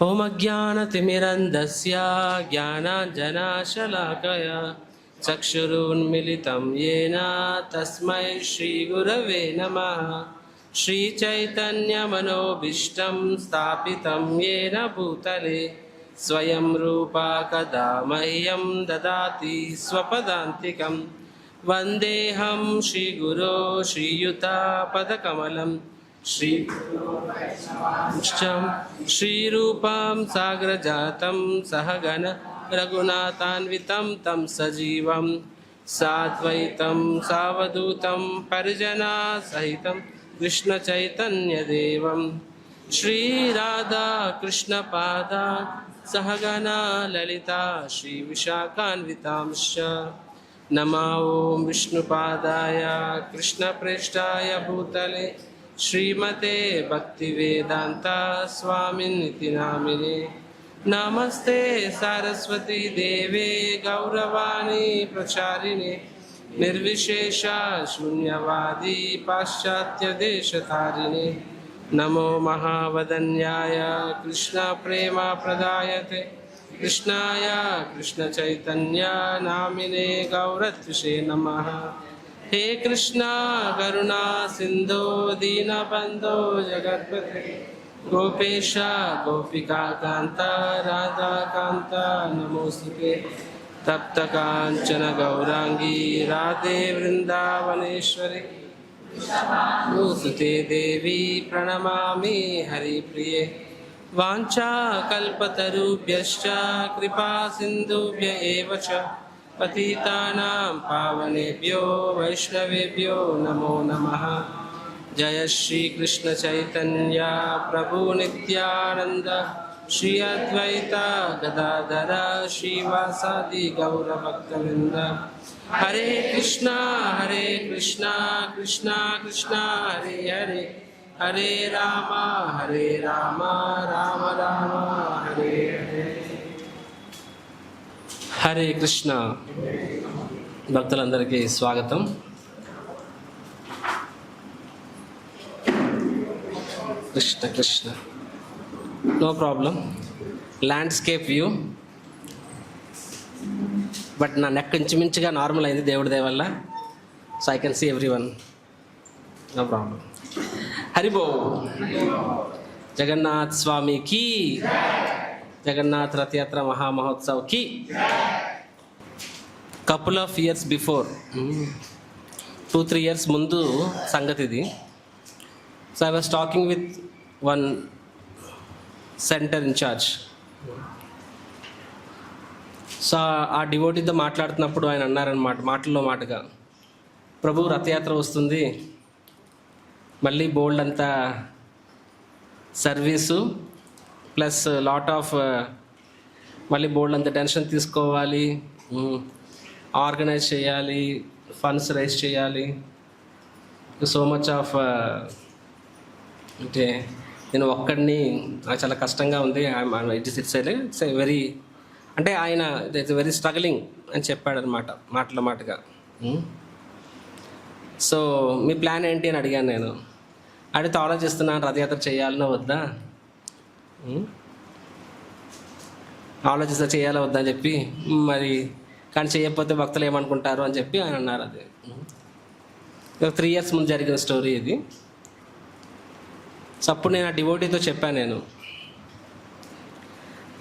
ఓం అజ్ఞానతిమిరంధస్య జ్ఞానాంజనశలాకయా చక్షురున్మిలితం యేన తస్మై శ్రీగురవే నమః. శ్రీచైతన్యమనోభీష్టం స్థాపితం యేన భూతలే స్వయం రూపా కదా మహ్యం దదాతి స్వపదాంతికం. వందేహం శ్రీగురో శ్రీయుతాపదకమలం శ్రీరూపం సాగ్రజాతం సహగణ రఘునాథాన్వితం తం సజీవం సాద్వైతం సావధూతం పరిజనా సహితం కృష్ణ చైతన్యదేవం శ్రీరాధా కృష్ణ పాద సహగణా లలితా శ్రీ విశాఖాన్వితాంశ్చ. నమో ఓం విష్ణుపాదాయ కృష్ణప్రేష్ఠాయ భూతలే శ్రీమతే భక్తివేదాంత స్వామినితి నామినే. నమస్తే సరస్వతీ దేవే గౌరవాణి ప్రచారిణే నిర్విశేష శూన్యవాది పాశ్చాత్య దేశతారిణే. నమో మహావదన్యాయ కృష్ణ ప్రేమ ప్రదాయతే కృష్ణాయ కృష్ణ చైతన్య నామినే గౌరత్విషే నమః. హే కృష్ణ కరుణా సింధో దీనబంధో జగత్పతే గోపేశ గోపికా కాంత రాధాకాంత నమోస్తుతే. తప్త కాంచన గౌరాంగీ రాధే వృందావనేశ్వరి నమోస్తుతే దేవి ప్రణమామి హరిప్రియే. వాంఛాకల్పతరుభ్యశ్చ కృపా సింధుభ్య ఏవ చ పతితానాం పావనేభ్యో వైష్ణవేభ్యో నమో నమః. జయ శ్రీ కృష్ణ చైతన్య ప్రభు నిత్యానంద శ్రీ అద్వైత గదాధర శ్రీవాసాది గౌరభక్తవృంద. హరే కృష్ణ కృష్ణ కృష్ణ హరే హరే హరే రామ రామ రామ హరే హరే. హరే కృష్ణ. భక్తులందరికీ స్వాగతం. Krishna Krishna. No problem. Landscape view, but నా నెక్ ఇంచుమించుగా నార్మల్ అయింది దేవుడి దయ వల్ల. So I can see everyone. No problem. Haribol. Jagannath Swami కీ, జగన్నాథ్ రథయాత్ర మహామహోత్సవ్ కి. Couple of years before, 2-3 years ముందు సంగతి ఇది. So I was talking with one centre in charge. So ఆ డివోటీతో మాట్లాడుతున్నప్పుడు ఆయన అన్నారనమాట, మాటల్లో మాటగా, ప్రభు రథయాత్ర వస్తుంది, మళ్ళీ బోల్డ్ అంతా సర్వీసు ప్లస్ లాట్ ఆఫ్ మళ్ళీ బోల్డ్ అంత టెన్షన్ తీసుకోవాలి, ఆర్గనైజ్ చేయాలి, ఫండ్స్ రైజ్ చేయాలి, సో మచ్ ఆఫ్ అంటే నేను ఒక్కడిని, నాకు చాలా కష్టంగా ఉంది. ఇట్స్ వెరీ, అంటే ఆయన ఇట్స్ వెరీ స్ట్రగలింగ్ అని చెప్పాడనమాట మాటల మాటగా. సో మీ ప్లాన్ ఏంటి అని అడిగాను నేను. అడిగితే ఆలోచిస్తున్నాను రథయాత్ర చేయాలనో వద్దా, ఆలోచిస్తా చేయాలా వద్దా అని చెప్పి, మరి కానీ చేయకపోతే భక్తులు ఏమనుకుంటారు అని చెప్పి ఆయన అన్నారు. అది 3 years ముందు జరిగిన స్టోరీ ఇది. సో అప్పుడు నేను ఆ డివోటీతో చెప్పాను, నేను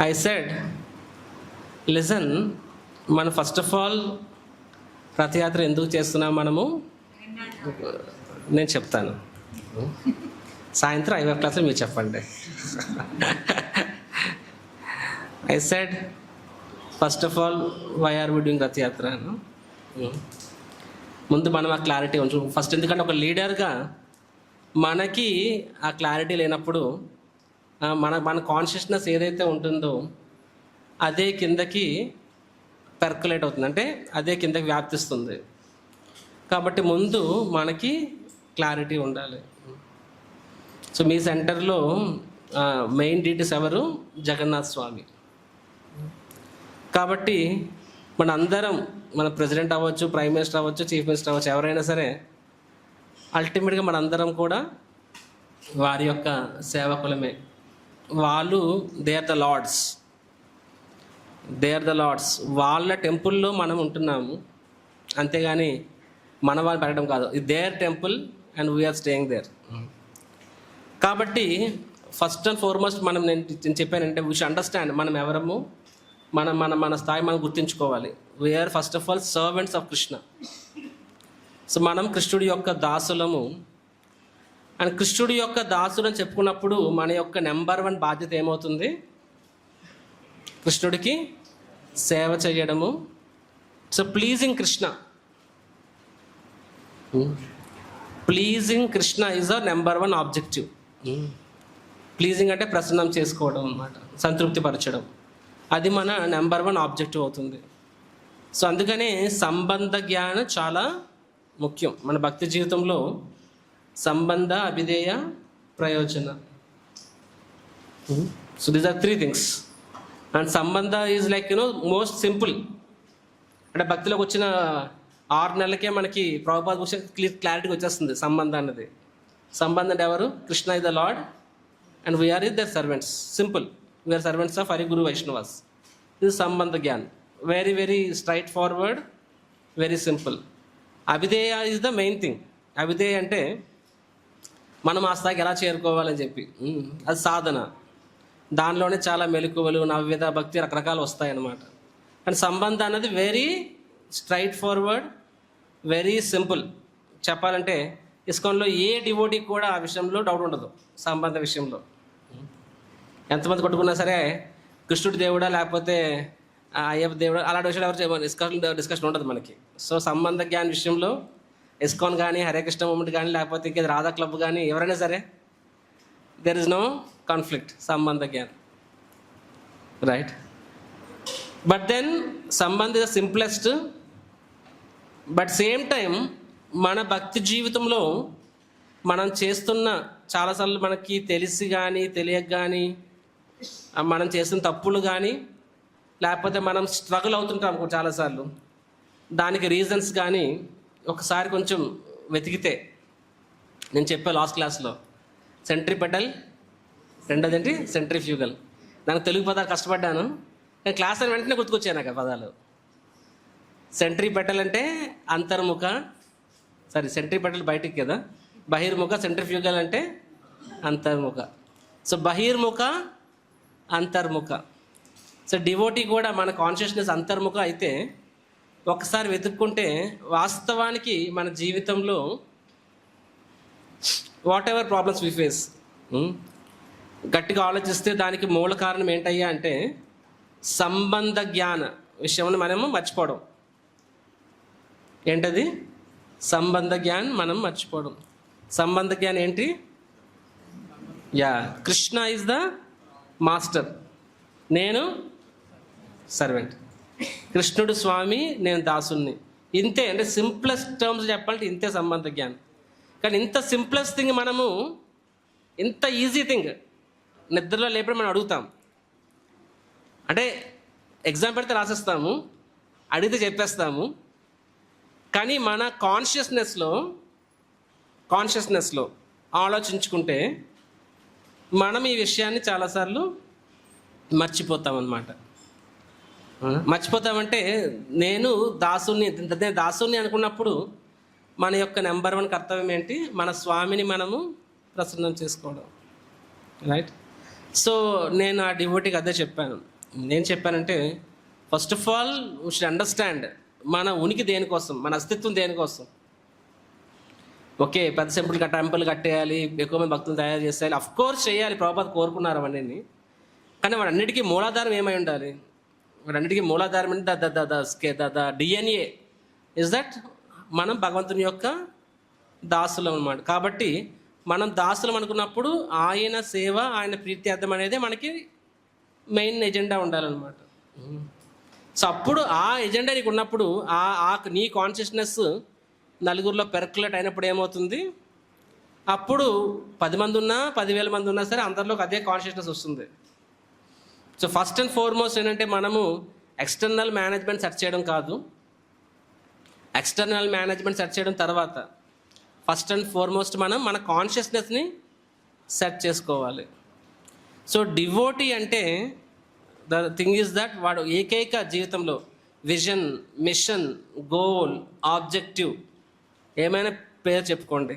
ఐ సెడ్ లిజన్, మనం ఫస్ట్ ఆఫ్ ఆల్ రథయాత్ర ఎందుకు చేస్తున్నాం మనము నేను చెప్తాను, సాయంత్రం 5వ క్లాస్లో మీరు చెప్పండి. I said first of all why are we doing Rathyatra. ముందు మనం ఆ క్లారిటీ ఉంచు ఫస్ట్. ఎందుకంటే ఒక లీడర్గా మనకి ఆ క్లారిటీ లేనప్పుడు మన కాన్షియస్నెస్ ఏదైతే ఉంటుందో అదే కిందకి పెర్కులేట్ అవుతుంది, అంటే అదే కిందకి వ్యాప్తిస్తుంది. కాబట్టి ముందు మనకి క్లారిటీ ఉండాలి. సో మీ సెంటర్లో మెయిన్ డీటీస్ ఎవరు? జగన్నాథ్ స్వామి. కాబట్టి మన అందరం, మన ప్రెసిడెంట్ అవ్వచ్చు, ప్రైమ్ మినిస్టర్ అవ్వచ్చు, చీఫ్ మినిస్టర్ అవ్వచ్చు, ఎవరైనా సరే అల్టిమేట్గా మనందరం కూడా వారి యొక్క సేవకులమే. వాళ్ళు దే ఆర్ ద లార్డ్స్, వాళ్ళ టెంపుల్లో మనం ఉంటున్నాము, అంతేగాని మన వాళ్ళు పెట్టడం కాదు. ఇది their temple and we are staying there. కాబట్టి ఫస్ట్ అండ్ ఫార్మోస్ట్ నేను చెప్పానంటే వీ షుడ్ అండర్స్టాండ్ మనం ఎవరము, మన స్థాయి మనం గుర్తించుకోవాలి. We are first of all servants of Krishna. So మనం కృష్ణుడి యొక్క దాసులము. అండ్ కృష్ణుడి యొక్క దాసుడు అని చెప్పుకున్నప్పుడు మన యొక్క నెంబర్ 1 బాధ్యత ఏమవుతుంది? కృష్ణుడికి సేవ చేయడము. So pleasing Krishna, is our number 1 objective. Pleasing అంటే ప్రసన్నం చేసుకోవడం అన్నమాట, సంతృప్తి పరచడం. అది మన నెంబర్ 1 ఆబ్జెక్టివ్ అవుతుంది. సో అందుకనే సంబంధ జ్ఞానం చాలా ముఖ్యం మన భక్తి జీవితంలో. సంబంధ, అభిధేయ, ప్రయోజన. So these are 3 things. And సంబంధ ఈజ్ లైక్ మోస్ట్ సింపుల్. అంటే భక్తిలోకి వచ్చిన 6 నెలలకే మనకి ప్రభుపాద విషయం క్లారిటీగా వచ్చేస్తుంది సంబంధం అన్నది. సంబంధం అంటే ఎవరు? Krishna is the lord and we are is their servants. Simple. We are servants of Hari guru Vaishnavas. ఇది సంబంధ జ్ఞాన్. Very very straightforward, very simple. Abhidheya is the main thing. అభిధేయ అంటే మనం ఆ స్థాయికి ఎలా చేరుకోవాలని చెప్పి, అది సాధన. దానిలోనే చాలా మెలకువలు, నవ్యత, భక్తి రకరకాలు వస్తాయన్నమాట. అండ్ సంబంధం అన్నది very straightforward, very simple. చెప్పాలంటే ఇస్కాన్లో ఏ డివోటీకి కూడా ఆ విషయంలో డౌట్ ఉండదు. సంబంధ విషయంలో ఎంతమంది కొట్టుకున్నా సరే కృష్ణుడి దేవుడా లేకపోతే అయ్యప్ప దేవుడా అలాంటి విషయాలు ఎవరు డిస్కషన్ ఉండదు మనకి. సో సంబంధ జ్ఞాన విషయంలో ఇస్కాన్ కానీ, హరే కృష్ణ మూమెంట్ కానీ, లేకపోతే ఇంకేది రాధా క్లబ్ కానీ, ఎవరైనా సరే దెర్ ఇస్ నో కాన్ఫ్లిక్ట్. సంబంధ జ్ఞాన్, రైట్? బట్ దెన్ సంబంధ is the simplest. But same time మన భక్తి జీవితంలో మనం చేస్తున్న చాలాసార్లు మనకి తెలిసి కానీ తెలియక కానీ మనం చేస్తున్న తప్పులు కానీ, లేకపోతే మనం స్ట్రగుల్ అవుతుంటాం చాలాసార్లు, దానికి రీజన్స్ కానీ ఒకసారి కొంచెం వెతికితే, నేను చెప్పా లాస్ట్ క్లాస్లో సెంట్రిపెటల్, రెండోది ఏంటి? సెంట్రిఫ్యూగల్. నాకు తెలుగు పదాలు కష్టపడ్డాను, నేను క్లాస్ అని వెంటనే గుర్తుకొచ్చాను నాకు ఆ పదాలు. సెంట్రిపెటల్ అంటే అంతర్ముఖ, సెంట్రిపెటల్ బయటికి కదా, బహిర్ముఖ. సెంట్రిఫ్యూగల్ అంటే అంతర్ముఖ. సో బహిర్ముఖ, అంతర్ముఖ. సో డివోటీ కూడా మన కాన్షియస్నెస్ అంతర్ముఖ అయితే ఒకసారి వెతుక్కుంటే వాస్తవానికి మన జీవితంలో whatever problems we face, గట్టిగా ఆలోచిస్తే దానికి మూల కారణం ఏంటయ్యా అంటే సంబంధ జ్ఞాన విషయం మనము మర్చిపోవడం. ఏంటది? సంబంధ జ్ఞానం మనం మర్చిపోవడం. సంబంధ జ్ఞానం ఏంటి? కృష్ణ ఈజ్ ద మాస్టర్, నేను సర్వెంట్. కృష్ణుడు స్వామి, నేను దాసుని. ఇంతే. అంటే సింప్లెస్ట్ టర్మ్స్ చెప్పాలంటే ఇంతే సంబంధ జ్ఞానం. కానీ ఇంత సింప్లెస్ట్ థింగ్ మనము, ఇంత ఈజీ థింగ్ నిద్రలో లేపడం మనం అడుగుతాం. అంటే ఎగ్జామ్ పెడితే రాసేస్తాము, అడిగితే చెప్పేస్తాము. కానీ మన కాన్షియస్నెస్లో ఆలోచించుకుంటే మనం ఈ విషయాన్ని చాలాసార్లు మర్చిపోతామన్నమాట. మర్చిపోతామంటే నేను దాసుని అనుకున్నప్పుడు మన యొక్క నెంబర్ 1 కర్తవ్యం ఏంటి? మన స్వామిని మనము ప్రసన్నం చేసుకోవడం, రైట్? సో నేను ఆ డివోటీకి అదే చెప్పాను. నేను చెప్పానంటే first of all we should understand మన ఉనికి దేనికోసం, మన అస్తిత్వం దేనికోసం. ఓకే, పెద్ద టెంపుల్ కట్టేయాలి, ఎక్కువ మంది భక్తులు తయారు చేసేయాలి, అఫ్కోర్స్ చేయాలి, ప్రభుపాద కోరుకున్నారు అవన్నీ. కానీ వాడన్నిటికీ మూలాధారం ఏమై ఉండాలి? వాడన్నిటికీ మూలాధారం అంటే ద డిఎన్ఏ ఇస్ దట్ మనం భగవంతుని యొక్క దాసులం అన్నమాట. కాబట్టి మనం దాసులం అనుకున్నప్పుడు ఆయన సేవ, ఆయన ప్రీత్యార్థం అనేది మనకి మెయిన్ ఎజెండా ఉండాలన్నమాట. సో అప్పుడు ఆ ఎజెండా నీకు ఉన్నప్పుడు నీ కాన్షియస్నెస్ నలుగురిలో పెర్కులేట్ అయినప్పుడు ఏమవుతుంది? అప్పుడు 10 మంది ఉన్నా 10,000 మంది ఉన్నా సరే అందరిలోకి అదే కాన్షియస్నెస్ వస్తుంది. సో ఫస్ట్ అండ్ ఫార్మోస్ట్ ఏంటంటే మనము ఎక్స్టర్నల్ మేనేజ్మెంట్ సెట్ చేయడం కాదు, ఎక్స్టర్నల్ మేనేజ్మెంట్ సెట్ చేయడం తర్వాత ఫస్ట్ అండ్ ఫార్మోస్ట్ మనం మన కాన్షియస్నెస్ని సెట్ చేసుకోవాలి. సో డివోటీ అంటే ద థింగ్ ఈజ్ దట్ వాడు ఏకైక జీవితంలో విజన్, మిషన్, గోల్, ఆబ్జెక్టివ్ ఏమైనా పేరు చెప్పుకోండి,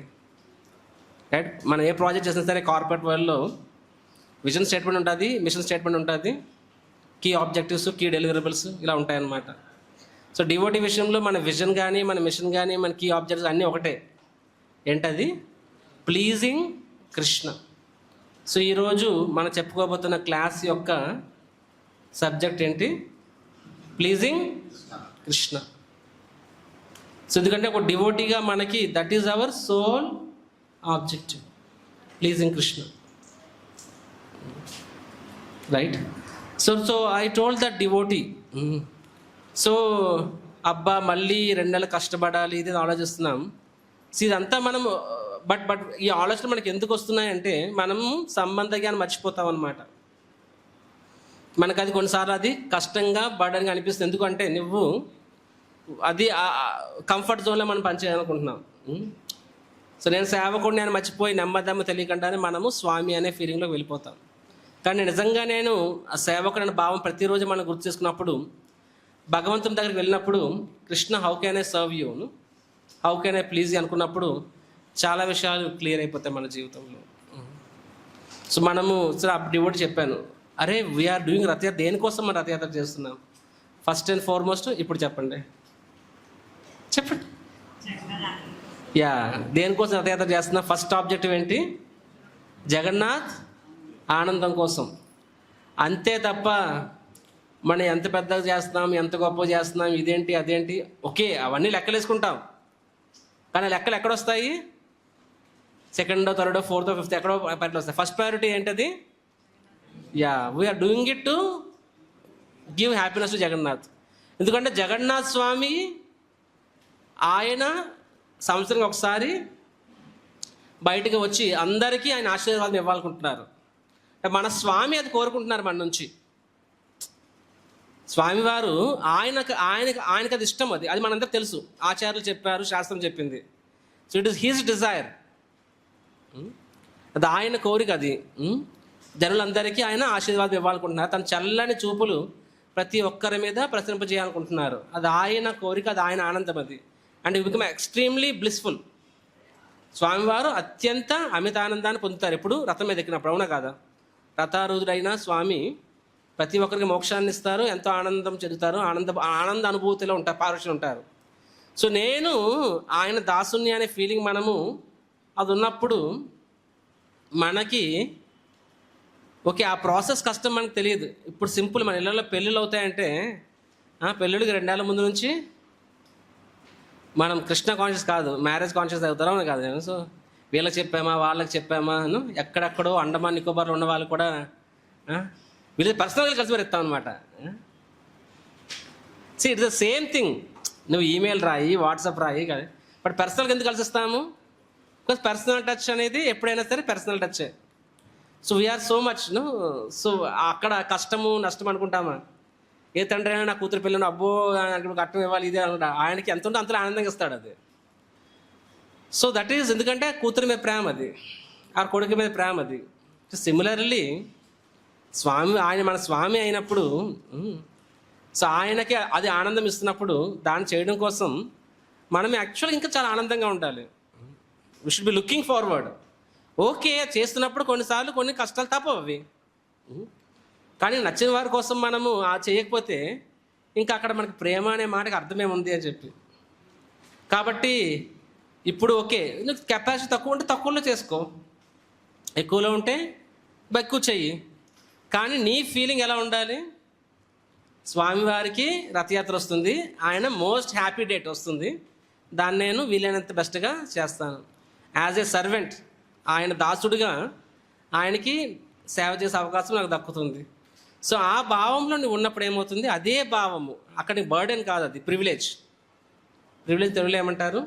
రైట్? మనం ఏ ప్రాజెక్ట్ చేసినా సరే కార్పొరేట్ వరల్డ్లో విజన్ స్టేట్మెంట్ ఉంటుంది, మిషన్ స్టేట్మెంట్ ఉంటుంది, కీ ఆబ్జెక్టివ్స్, కీ డెలివరబుల్స్ ఇలా ఉంటాయన్నమాట. సో డివోటీ విషయంలో మన విజన్ కానీ, మన మిషన్ కానీ, మన కీ ఆబ్జెక్టివ్స్ అన్నీ ఒకటే. ఏంటది? ప్లీజింగ్ కృష్ణ. సో ఈరోజు మనం చెప్పుకోబోతున్న క్లాస్ యొక్క సబ్జెక్ట్ ఏంటి? ప్లీజింగ్ కృష్ణ. సో ఎందుకంటే ఒక డివోటీగా మనకి that is our sole objective, pleasing Krishna, right? So I told that devotee. So అబ్బా మళ్ళీ 2 నెలలు కష్టపడాలి ఇది ఆలోచిస్తున్నాం. సో ఇదంతా మనం బట్ ఈ ఆలోచన మనకి ఎందుకు వస్తున్నాయంటే మనం సంబంధ జ్ఞానం మర్చిపోతాం అనమాట. మనకు అది కొన్నిసార్లు అది కష్టంగా బర్డన్గా అనిపిస్తుంది. ఎందుకంటే నువ్వు అది కంఫర్ట్ జోన్లో మనం పనిచేయాలనుకుంటున్నాం. సో నేను సేవకుడిని నేను మర్చిపోయి నెమ్మదమ్మ తెలియకుండానే మనము స్వామి అనే ఫీలింగ్లోకి వెళ్ళిపోతాం. కానీ నిజంగా నేను ఆ సేవకుడు అనే భావం ప్రతిరోజు మనం గుర్తు చేసుకున్నప్పుడు, భగవంతుని దగ్గరికి వెళ్ళినప్పుడు, Krishna how can I serve you, how can I please అనుకున్నప్పుడు చాలా విషయాలు క్లియర్ అయిపోతాయి మన జీవితంలో. సో మనము డివోటీ చెప్పాను, అరే వీఆర్ డూయింగ్ రథయాత్ర. దేనికోసం మనం రథయాత్ర చేస్తున్నాం? ఫస్ట్ అండ్ ఫార్మోస్ట్ ఇప్పుడు చెప్పండి. యా, దేనికోసం రథయాత్ర చేస్తున్నాం? ఫస్ట్ ఆబ్జెక్టివ్ ఏంటి? జగన్నాథ్ ఆనందం కోసం. అంతే తప్ప మనం ఎంత పెద్దగా చేస్తున్నాం, ఎంత గొప్ప చేస్తున్నాం, ఇదేంటి అదేంటి, ఓకే అవన్నీ లెక్కలు వేసుకుంటాం. కానీ లెక్కలు ఎక్కడొస్తాయి? సెకండో, థర్డో, ఫోర్తో, ఫిఫ్త్ ఎక్కడో పరిలో వస్తాయి. ఫస్ట్ ప్రయారిటీ ఏంటది? Yeah, we are doing it to give happiness to Jagannath. ఎందుకంటే జగన్నాథ్ స్వామి ఆయన సంవత్సరంగా ఒకసారి బయటకు వచ్చి అందరికీ ఆయన ఆశీర్వాదం ఇవ్వాలనుకుంటున్నారు. మన స్వామి అది కోరుకుంటున్నారు మన నుంచి. స్వామివారు ఆయనకు అది ఇష్టం, అది మనందరికి తెలుసు. ఆచార్యులు చెప్పారు, శాస్త్రం చెప్పింది. So it is his desire, అది ఆయన కోరిక. అది జనులందరికీ ఆయన ఆశీర్వాదం ఇవ్వాలనుకుంటున్నారు. తన చల్లని చూపులు ప్రతి ఒక్కరి మీద ప్రసరింపజేయాలనుకుంటున్నారు. అది ఆయన కోరిక, అది ఆయన ఆనందం. అది and you become extremely blissful. స్వామివారు అత్యంత అమిత ఆనందాన్ని పొందుతారు ఎప్పుడు రథం మీద ఎక్కినప్పుడు, అవునా కాదా? రథారూఢుడైన స్వామి ప్రతి ఒక్కరికి మోక్షాన్ని ఇస్తారు, ఎంతో ఆనందం చెందుతారు, ఆనంద అనుభూతిలో ఉంటారు, పారుష్యం ఉంటారు. సో నేను ఆయన దాసుని అనే ఫీలింగ్ మనము అది ఉన్నప్పుడు మనకి ఓకే ఆ ప్రాసెస్ కష్టం మనకు తెలియదు. ఇప్పుడు సింపుల్, మన ఇళ్ళల్లో పెళ్ళిళ్ళు అవుతాయంటే పెళ్ళిళ్ళకి 2 నెలల ముందు నుంచి మనం కృష్ణ కాన్షియస్ కాదు, మ్యారేజ్ కాన్షియస్ అవుతారా కాదు. సో వీళ్ళకి చెప్పామా, వాళ్ళకి చెప్పామా, ఎక్కడెక్కడో అండమాన్ నికోబార్లో ఉన్న వాళ్ళు కూడా వీళ్ళు పర్సనల్గా కలిసి పెడతాం అనమాట. See it's the same thing. నువ్వు ఈమెయిల్ రాయి, వాట్సాప్ రాయి కదా, బట్ పర్సనల్గా ఎందుకు కలిసి ఇస్తాము? బికాస్ పర్సనల్ టచ్ అనేది ఎప్పుడైనా సరే పర్సనల్ టచే. So we are so much so అక్కడ కష్టము నష్టం అనుకుంటామా? ఏ తండ్రి అయినా నా కూతురు పిల్లను అబ్బో కట్టం ఇవ్వాలి ఇదే అనుకుంటా, ఆయనకి ఎంత ఉంటే అంతలో ఆనందంగా ఇస్తాడు అది. సో దట్ ఈజ్ ఎందుకంటే కూతురి మీద ప్రేమ, అది ఆ కొడుకు మీద ప్రేమ. అది సిమిలర్లీ ఆయన మన స్వామి అయినప్పుడు, సో ఆయనకి అది ఆనందం ఇస్తున్నప్పుడు దాన్ని చేయడం కోసం మనం యాక్చువల్గా ఇంకా చాలా ఆనందంగా ఉండాలి. We should be looking forward. Okay చేస్తున్నప్పుడు కొన్నిసార్లు కొన్ని కష్టాలు తప్పవు అవి, కానీ నచ్చిన వారి కోసం మనము చేయకపోతే ఇంకా అక్కడ మనకి ప్రేమ అనే మాటకి అర్థమేముంది అని చెప్పి. కాబట్టి ఇప్పుడు ఓకే నీకు కెపాసిటీ తక్కువ ఉంటే తక్కువలో చేసుకో, ఎక్కువలో ఉంటే ఎక్కువ చెయ్యి. కానీ నీ ఫీలింగ్ ఎలా ఉండాలి? స్వామివారికి రథయాత్ర వస్తుంది, ఆయన మోస్ట్ హ్యాపీ డేట్ వస్తుంది, దాన్ని నేను వీలైనంత బెస్ట్గా చేస్తాను. యాజ్ ఏ సర్వెంట్, ఆయన దాసుడిగా ఆయనకి సేవ చేసే అవకాశం నాకు దక్కుతుంది. సో ఆ భావంలో నువ్వు ఉన్నప్పుడు ఏమవుతుంది? అదే భావము అక్కడ బర్డెన్ కాదు, అది ప్రివిలేజ్. ప్రివిలేజ్ తెలుగులో ఏమంటారు?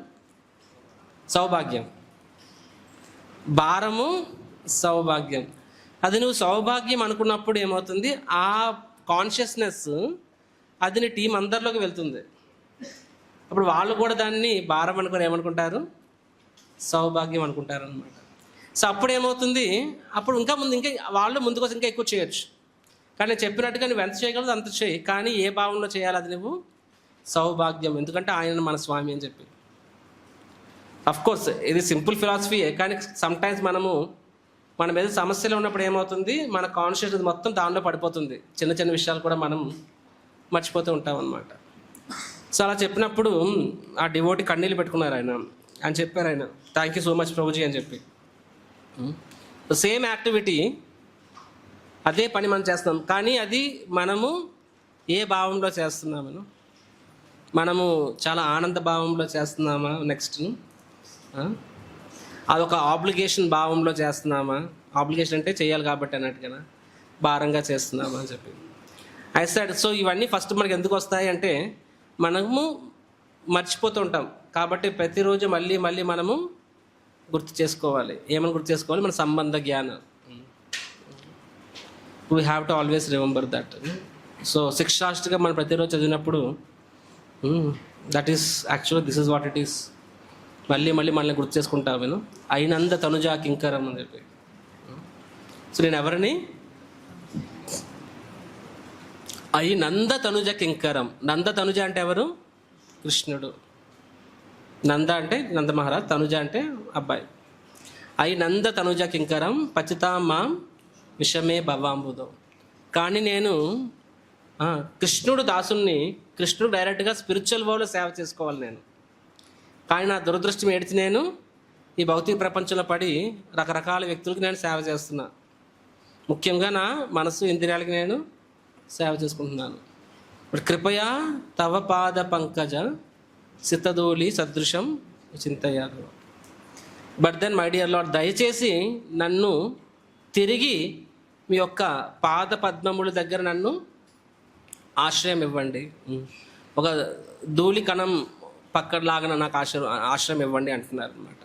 సౌభాగ్యం. భారము సౌభాగ్యం. అది నువ్వు సౌభాగ్యం అనుకున్నప్పుడు ఏమవుతుంది? ఆ కాన్షియస్నెస్ అది నీ టీం అందరిలోకి వెళ్తుంది. అప్పుడు వాళ్ళు కూడా దాన్ని భారం అనుకుని ఏమనుకుంటారు? సౌభాగ్యం అనుకుంటారు అనమాట. సో అప్పుడు ఏమవుతుంది, అప్పుడు ఇంకా ముందు ఇంకా వాళ్ళు ముందు కోసం ఇంకా ఎక్కువ చేయొచ్చు. కానీ నేను చెప్పినట్టుగా నువ్వు ఎంత చేయగలదు అంత చేయి, కానీ ఏ భావంలో చేయాలి అది నువ్వు సౌభాగ్యం, ఎందుకంటే ఆయన మన స్వామి అని చెప్పి. కోర్స్ ఇది సింపుల్ ఫిలాసఫీయే, కానీ సమ్టైమ్స్ మన మీద సమస్యలు ఉన్నప్పుడు ఏమవుతుంది, మన కాన్షియస్ మొత్తం దానిలో పడిపోతుంది. చిన్న చిన్న విషయాలు కూడా మనం మర్చిపోతూ ఉంటాం అన్నమాట. సో అలా చెప్పినప్పుడు ఆ డివోటీ కన్నీళ్ళు పెట్టుకున్నారు ఆయన చెప్పారు, ఆయన thank you so much Prabhuji అని చెప్పి. సేమ్ యాక్టివిటీ, అదే పని మనం చేస్తున్నాం, కానీ అది మనము ఏ భావంలో చేస్తున్నామను, మనము చాలా ఆనంద భావంలో చేస్తున్నామా, నెక్స్ట్ అదొక ఆబ్లిగేషన్ భావంలో చేస్తున్నామా, ఆబ్లిగేషన్ అంటే చేయాలి కాబట్టి అన్నట్టుగా భారంగా చేస్తున్నామా అని చెప్పి ఐ సెడ్. సో ఇవన్నీ ఫస్ట్ మనకి ఎందుకు వస్తాయి అంటే మనము మర్చిపోతూ ఉంటాం, కాబట్టి ప్రతిరోజు మళ్ళీ మళ్ళీ మనము గుర్తు చేసుకోవాలి. ఏమని గుర్తు చేసుకోవాలి, మన సంబంధ జ్ఞానం. We have to always remember that. So శిక్షాష్టిగా మనం ప్రతిరోజు చదివినప్పుడు that is actually this is what it is. మళ్ళీ మళ్ళీ మనల్ని గుర్తు చేసుకుంటాం నేను, అయినంద తనుజా కింకరం అని చెప్పి. సో నేను ఎవరిని, అయినంద తనుజ కింకరం. నంద తనుజ అంటే ఎవరు, కృష్ణుడు. నంద అంటే నంద మహారాజ్, తనుజ అంటే అబ్బాయి. అయినంద తనుజ కింకరం పచితా మాం విషమే భవాంబుదో. కానీ నేను కృష్ణుడు దాసుని, కృష్ణుడు డైరెక్ట్గా స్పిరిచువల్ వరల్డ్లో సేవ చేసుకోవాలి నేను. కానీ నా దురదృష్టం ఏడిచి నేను ఈ భౌతిక ప్రపంచంలో పడి రకరకాల వ్యక్తులకు నేను సేవ చేస్తున్నా. ముఖ్యంగా నా మనసు ఇంద్రియాలకి నేను సేవ చేసుకుంటున్నాను. ఇప్పుడు కృపయా తవ పాద పంకజ సితధూళి సదృశం చింతయారు. But then my dear lord, దయచేసి నన్ను తిరిగి మీ యొక్క పాద పద్మముల దగ్గర నన్ను ఆశ్రయం ఇవ్వండి. ఒక ధూళి కణం పక్కలాగా నాకు ఆశ్రయం ఇవ్వండి అంటున్నారు అనమాట.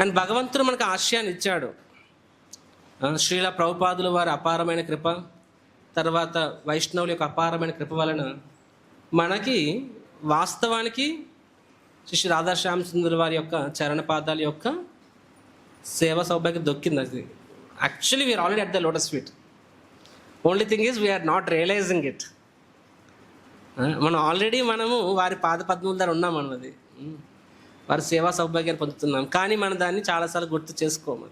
అండ్ భగవంతుడు మనకు ఆశ్రయాన్ని ఇచ్చాడు. శ్రీల ప్రభుపాదుల వారి అపారమైన కృప, తర్వాత వైష్ణవుల యొక్క అపారమైన కృప వలన మనకి వాస్తవానికి శ్రీ రాధాశ్యామ సుందర్ వారి యొక్క చరణ పాదాల యొక్క సేవ సౌభాగ్యం దొక్కింది. అది actually we are already at the lotus feet. Only thing is we are not realising it. మనము వారి పాద పద్మముల దగ్గర ఉన్నాం అన్నది, వారి సేవా సౌభాగ్యాన్ని పొందుతున్నాం, కానీ మనం దాన్ని చాలాసార్లు గుర్తు చేసుకోము.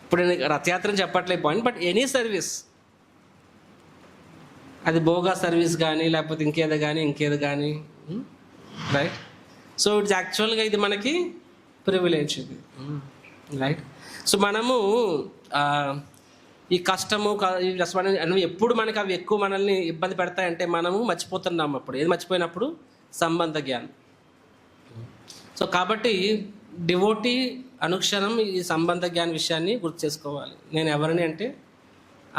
ఇప్పుడు నేను రథయాత్రని చెప్పట్లేదు పాయింట్, బట్ ఎనీ సర్వీస్, అది భోగా సర్వీస్ కానీ లేకపోతే ఇంకేదో కానీ రైట్. సో ఇట్స్ యాక్చువల్గా ఇది మనకి ప్రివిలేజ్ ఇది, రైట్. సో మనము ఈ కష్టము ఈ రెస్పాన్స్ ఎప్పుడు మనకి అవి ఎక్కువ మనల్ని ఇబ్బంది పెడతాయంటే మనము మర్చిపోతున్నాం. అప్పుడు ఏది మర్చిపోయినప్పుడు సంబంధ జ్ఞానం. సో కాబట్టి డివోటీ అనుక్షణం ఈ సంబంధ జ్ఞాన విషయాన్ని గుర్తు చేసుకోవాలి. నేను ఎవరిని అంటే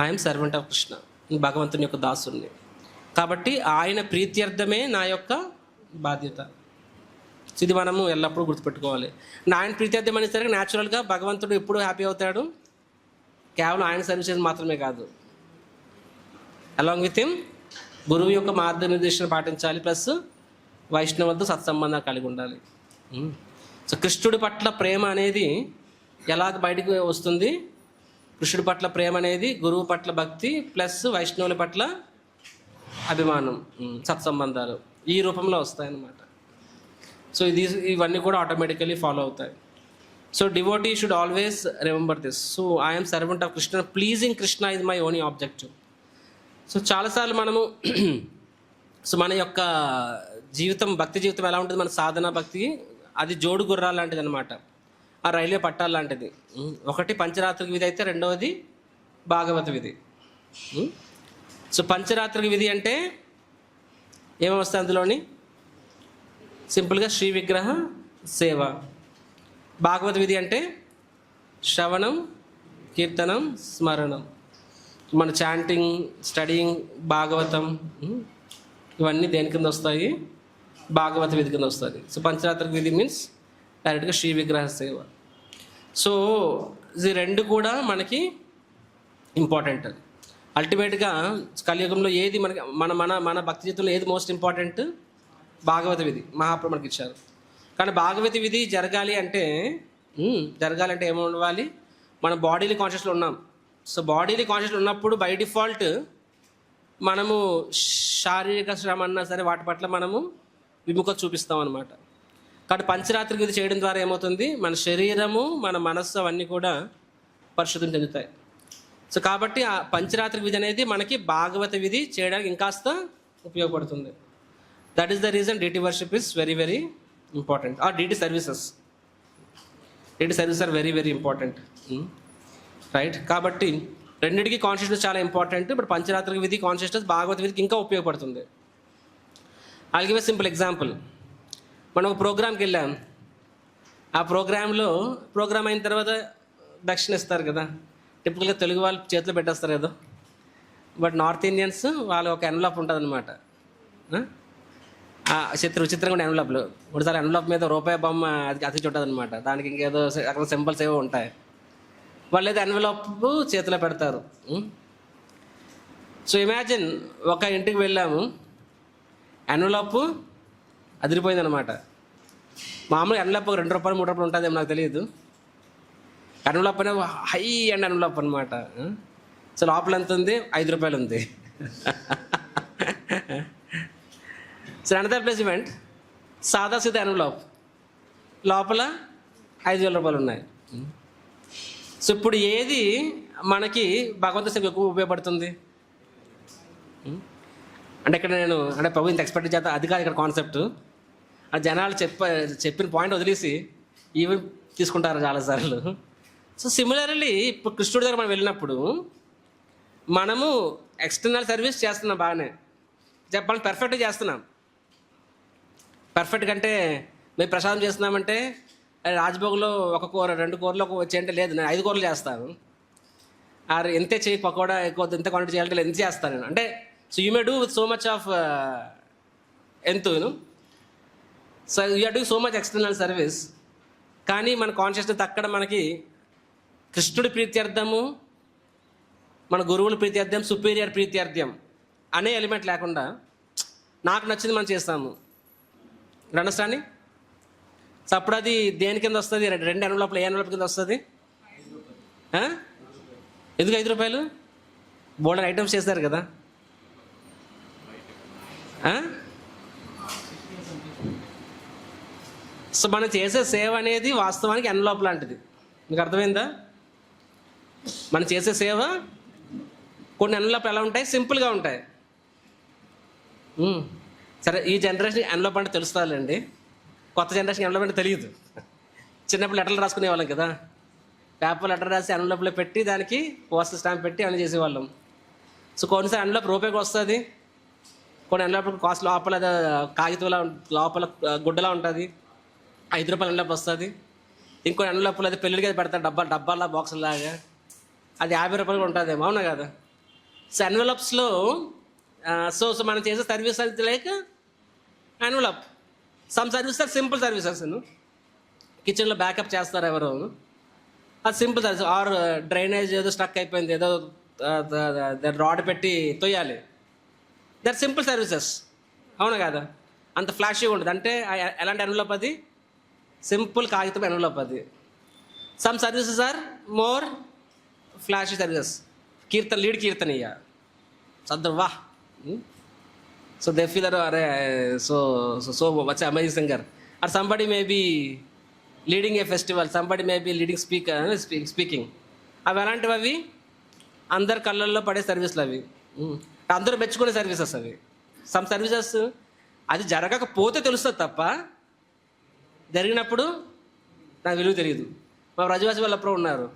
ఐఎమ్ సర్వెంట్ ఆఫ్ కృష్ణ, భగవంతుని యొక్క దాసుని, కాబట్టి ఆయన ప్రీత్యర్థమే నా యొక్క బాధ్యత. ఇది మనము ఎల్లప్పుడూ గుర్తుపెట్టుకోవాలి. ఆయన ప్రీత్యర్థం అనేసరికి న్యాచురల్గా భగవంతుడు ఎప్పుడు హ్యాపీ అవుతాడు, కేవలం ఆయన సర్వీసెస్ మాత్రమే కాదు, అలాంగ్ విత్ హిమ్ గురువు యొక్క మార్గనిర్దేశం పాటించాలి, ప్లస్ వైష్ణవులతో సత్సంబంధం కలిగి ఉండాలి. సో కృష్ణుడి పట్ల ప్రేమ అనేది ఎలాగ బయటకు వస్తుంది, కృష్ణుడి పట్ల ప్రేమ అనేది గురువు పట్ల భక్తి ప్లస్ వైష్ణవుల పట్ల అభిమానం, సత్సంబంధాలు ఈ రూపంలో వస్తాయన్నమాట. సో ఇవన్నీ కూడా ఆటోమేటికలీ ఫాలో అవుతాయి. So devotee should always remember this. So I'm servant of Krishna, pleasing Krishna is my only objective. So చాలాసార్లు మనము మన యొక్క జీవితం, భక్తి జీవితం ఎలా ఉంటుంది, మన సాధన భక్తి అది జోడు గుర్రాలు లాంటిది అనమాట, ఆ రైల్వే పట్టాలు లాంటిది. ఒకటి పంచరాత్రిక విధి అయితే రెండవది భాగవత విధి. సో పంచరాత్రిక విధి అంటే ఏమొస్తాయి అందులోని, సింపుల్గా శ్రీ విగ్రహ సేవ. భాగవత విధి అంటే శ్రవణం, కీర్తనం, స్మరణం, మన చాంటింగ్, స్టడీయింగ్, భాగవతం, ఇవన్నీ దేని కింద వస్తాయి, భాగవత విధి కింద వస్తుంది. సో పంచరాత్రిక విధి మీన్స్ డైరెక్ట్గా శ్రీ విగ్రహ సేవ. సో ఇది రెండు కూడా మనకి ఇంపార్టెంట్. అల్టిమేట్గా కలియుగంలో ఏది మనకి మన మన మన భక్తి జీవితంలో ఏది మోస్ట్ ఇంపార్టెంట్, భాగవత విధి మహాప్రభు మనకి ఇచ్చారు. కానీ భాగవత విధి జరగాలి అంటే జరగాలంటే ఏమవ్వాలి, మన బాడీని కాన్షియస్లో ఉన్నాం. సో బాడీని కాన్షియస్లో ఉన్నప్పుడు బై డిఫాల్ట్ మనము శారీరక శ్రమ అన్నా సరే వాటి పట్ల మనము విముఖత చూపిస్తాం అనమాట. కాబట్టి పంచరాత్రి విధి చేయడం ద్వారా ఏమవుతుంది, మన శరీరము మన మనస్సు అవన్నీ కూడా పరిశుద్ధం చెందుతాయి. సో కాబట్టి ఆ పంచరాత్రి విధి అనేది మనకి భాగవత విధి చేయడానికి ఇంకాస్త ఉపయోగపడుతుంది. That is the reason deity worship is very very important. Or deity services are very very important, right. కాబట్టి రెండింటికి కాన్షియస్నెస్ చాలా ఇంపార్టెంట్. బట్ పంచరాత్రి విధి కాన్షియస్నెస్ భాగవత విధికి ఇంకా ఉపయోగపడుతుంది. I give a simple example. మనం ఒక ప్రోగ్రామ్కి వెళ్ళాం. ఆ ప్రోగ్రామ్ అయిన తర్వాత దక్షిణ ఇస్తారు కదా, టిపికల్గా తెలుగు వాళ్ళు చేతిలో పెట్టేస్తారు కదా. బట్ నార్త్ ఇండియన్స్ వాళ్ళు ఒక ఎన్వలప్ ఉంటుంది అనమాట. విచిత్రంగా ఉండే ఎన్వలప్లు. ఒకసారి ఎన్వలప్ మీద రూపాయి బొమ్మ అది అతికి ఉంటుంది అనమాట. దానికి ఇంకేదో అక్కడ సింబల్స్ ఏవో ఉంటాయి. వాళ్ళు ఏదో ఎన్వలప్ చేతిలో పెడతారు. సో ఇమాజిన్ ఒక ఇంటికి వెళ్ళాము, ఎన్వలప్ అదిరిపోయింది అనమాట. మామూలుగా ఎన్వలప్ ఒక 2 రూపాయలు 3 రూపాయలు ఉంటుందేమో నాకు తెలియదు. ఎన్వలప్ అనే హై అండ్ ఎన్వలప్ అనమాట. సో లోపల ఎంత ఉంది, 5 రూపాయలు ఉంది. సో అనదర్ ప్లేస్మెంట్ సాదా సీదా ఎన్వలప్, లోపల 5,000 రూపాయలు ఉన్నాయి. సో ఇప్పుడు ఏది మనకి భగవంతు సేవకు ఎక్కువ ఉపయోగపడుతుంది అంటే ఇక్కడ అంటే ప్రభు ఇంత ఎక్స్పెక్ట్ చేస్తా, అది కాదు ఇక్కడ కాన్సెప్ట్. ఆ జనాలు చెప్పిన పాయింట్ వదిలేసి ఇవి తీసుకుంటారు చాలాసార్లు. సో సిమిలర్లీ ఇప్పుడు కృష్ణుడి దగ్గర మనం వెళ్ళినప్పుడు మనము ఎక్స్టర్నల్ సర్వీస్ చేస్తున్నాం, బాగానే చెప్పాలి, పర్ఫెక్ట్గా చేస్తున్నాం. పర్ఫెక్ట్ కంటే మేము ప్రసాదం చేస్తున్నామంటే రాజ్భోగ్లో 1 కూర 2 కూరలు వచ్చేయంటే లేదు, నేను 5 కూరలు చేస్తాను. ఎంతే చేయి పకోడా ఎక్కువ ఎంత క్వాంటిటీ చేయాలంటే ఎంత చేస్తాను నేను అంటే. So you may do with so much of so you or do so much external service. కానీ మన కాన్షియస్నెస్ అక్కడ మనకి కృష్ణుడి ప్రీత్యర్థము, మన గురువుల ప్రీత్యర్థం, సుపీరియర్ ప్రీత్యర్థం అనే ఎలిమెంట్ లేకుండా నాకు నచ్చింది మనం చేస్తాము. అండర్స్టాండింగ్? సో అప్పుడు అది దేని కింద వస్తుంది, 2 ఎన్వలప్లు ఏ ఎన్వలప్ కింద వస్తుంది? ఎందుకు 5 రూపాయలు? బోల్డెన్ ఐటమ్స్ చేస్తారు కదా. సో మనం చేసే సేవ అనేది వాస్తవానికి ఎన్వలప్ లాంటిది. మీకు అర్థమైందా? మనం చేసే సేవ కొన్ని ఎన్వలప్లు ఎలా ఉంటాయి, సింపుల్గా ఉంటాయి. సరే, ఈ జనరేషన్ ఎన్వలప్ అంటే తెలుస్తుందండి, కొత్త జనరేషన్ ఎన్వలప్ అంటే తెలియదు. చిన్నప్పుడు లెటర్లు రాసుకునే వాళ్ళం కదా, పేపర్ లెటర్ రాసి ఎన్వలప్లో పెట్టి దానికి పోస్టల్ స్టాంప్ పెట్టి అన్నీ చేసేవాళ్ళం. సో కొన్నిసారి ఎన్వలప్ రూపాయికి వస్తుంది, కొన్ని ఎన్వలప్ కాస్ట్ లోపల కాగితంలా లోపల గుడ్డలా ఉంటుంది, 5 రూపాయల ఎన్వలప్ వస్తుంది. ఇంకొన్ని ఎన్వలప్లు అది పెళ్ళికి పెడతారు, డబ్బాలా బాక్సులాగా, అది 50 రూపాయలు ఉంటుందేమో, అవునా కదా. సో ఎన్వలప్స్లో సో మనం చేసే సర్వీస్ అది like envelope. Some service are simple services. కిచెన్లో బ్యాకప్ చేస్తారు ఎవరు, అది సింపుల్ సర్వీస్. ఆర్ డ్రైనేజ్ ఏదో స్టక్ అయిపోయింది, ఏదో రాడ్ పెట్టి తొయ్యాలి, దట్ సింపుల్ సర్వీసెస్, అవునా కదా. అంత ఫ్లాషీగా ఉంటుంది. అంటే ఎలాంటి ఎన్వలప్ అది? సింపుల్ కాగితం ఎన్వలప్ అది. Some services are more flashy services. Lead kirtaniya చదువు వా. సో దే ఫీల్ అరే సో వచ్చే amazing singer. Or somebody may be leading a festival, somebody may be leading speaking. అవి అలాంటివి, అవి అందరి కళ్ళల్లో పడే సర్వీసులు అవి, అందరూ మెచ్చుకునే సర్వీసెస్ అవి. సమ్ సర్వీసెస్ అది జరగకపోతే తెలుస్తుంది తప్ప జరిగినప్పుడు నాకు విలువ తెలియదు. మా రజవాసి వాళ్ళు ఎప్పుడో ఉన్నారు,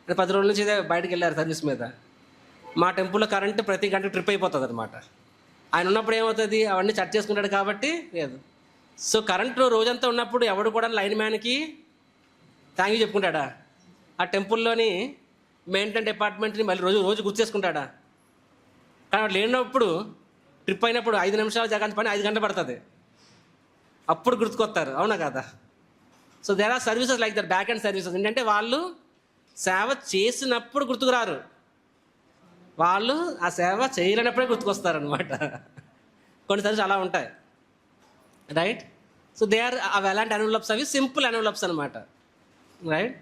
10 రోజుల నుంచి బయటకు వెళ్ళారు సర్వీస్ మీద. మా టెంపుల్లో కరెంటు ప్రతి గంట ట్రిప్ అయిపోతుంది అనమాట. ఆయన ఉన్నప్పుడు ఏమవుతుంది, అవన్నీ చట్ చేసుకుంటాడు కాబట్టి లేదు. సో కరెంటు రోజంతా ఉన్నప్పుడు ఎవడు కూడా లైన్ మ్యాన్కి థ్యాంక్ యూ చెప్పుకుంటాడా? ఆ టెంపుల్లోని మెయింటెనెన్స్ డిపార్ట్మెంట్ని మళ్ళీ రోజు గుర్తు చేసుకుంటాడా? కానీ లేనప్పుడు ట్రిప్ అయినప్పుడు 5 నిమిషాలు జగన్ పని 5 గంటలు పడుతుంది, అప్పుడు గుర్తుకొస్తారు, అవునా కదా. So there are services like that, back and services. ఏంటంటే వాళ్ళు సేవ చేసినప్పుడు గుర్తుకురారు, వాళ్ళు ఆ సేవ చేయలేనప్పుడే గుర్తుకొస్తారనమాట. కొన్ని సర్వీస్ అలా ఉంటాయి, రైట్. సో దే ఆర్ అవి ఎలాంటి ఎన్వలప్స్? అవి సింపుల్ ఎన్వలప్స్ అనమాట. రైట్.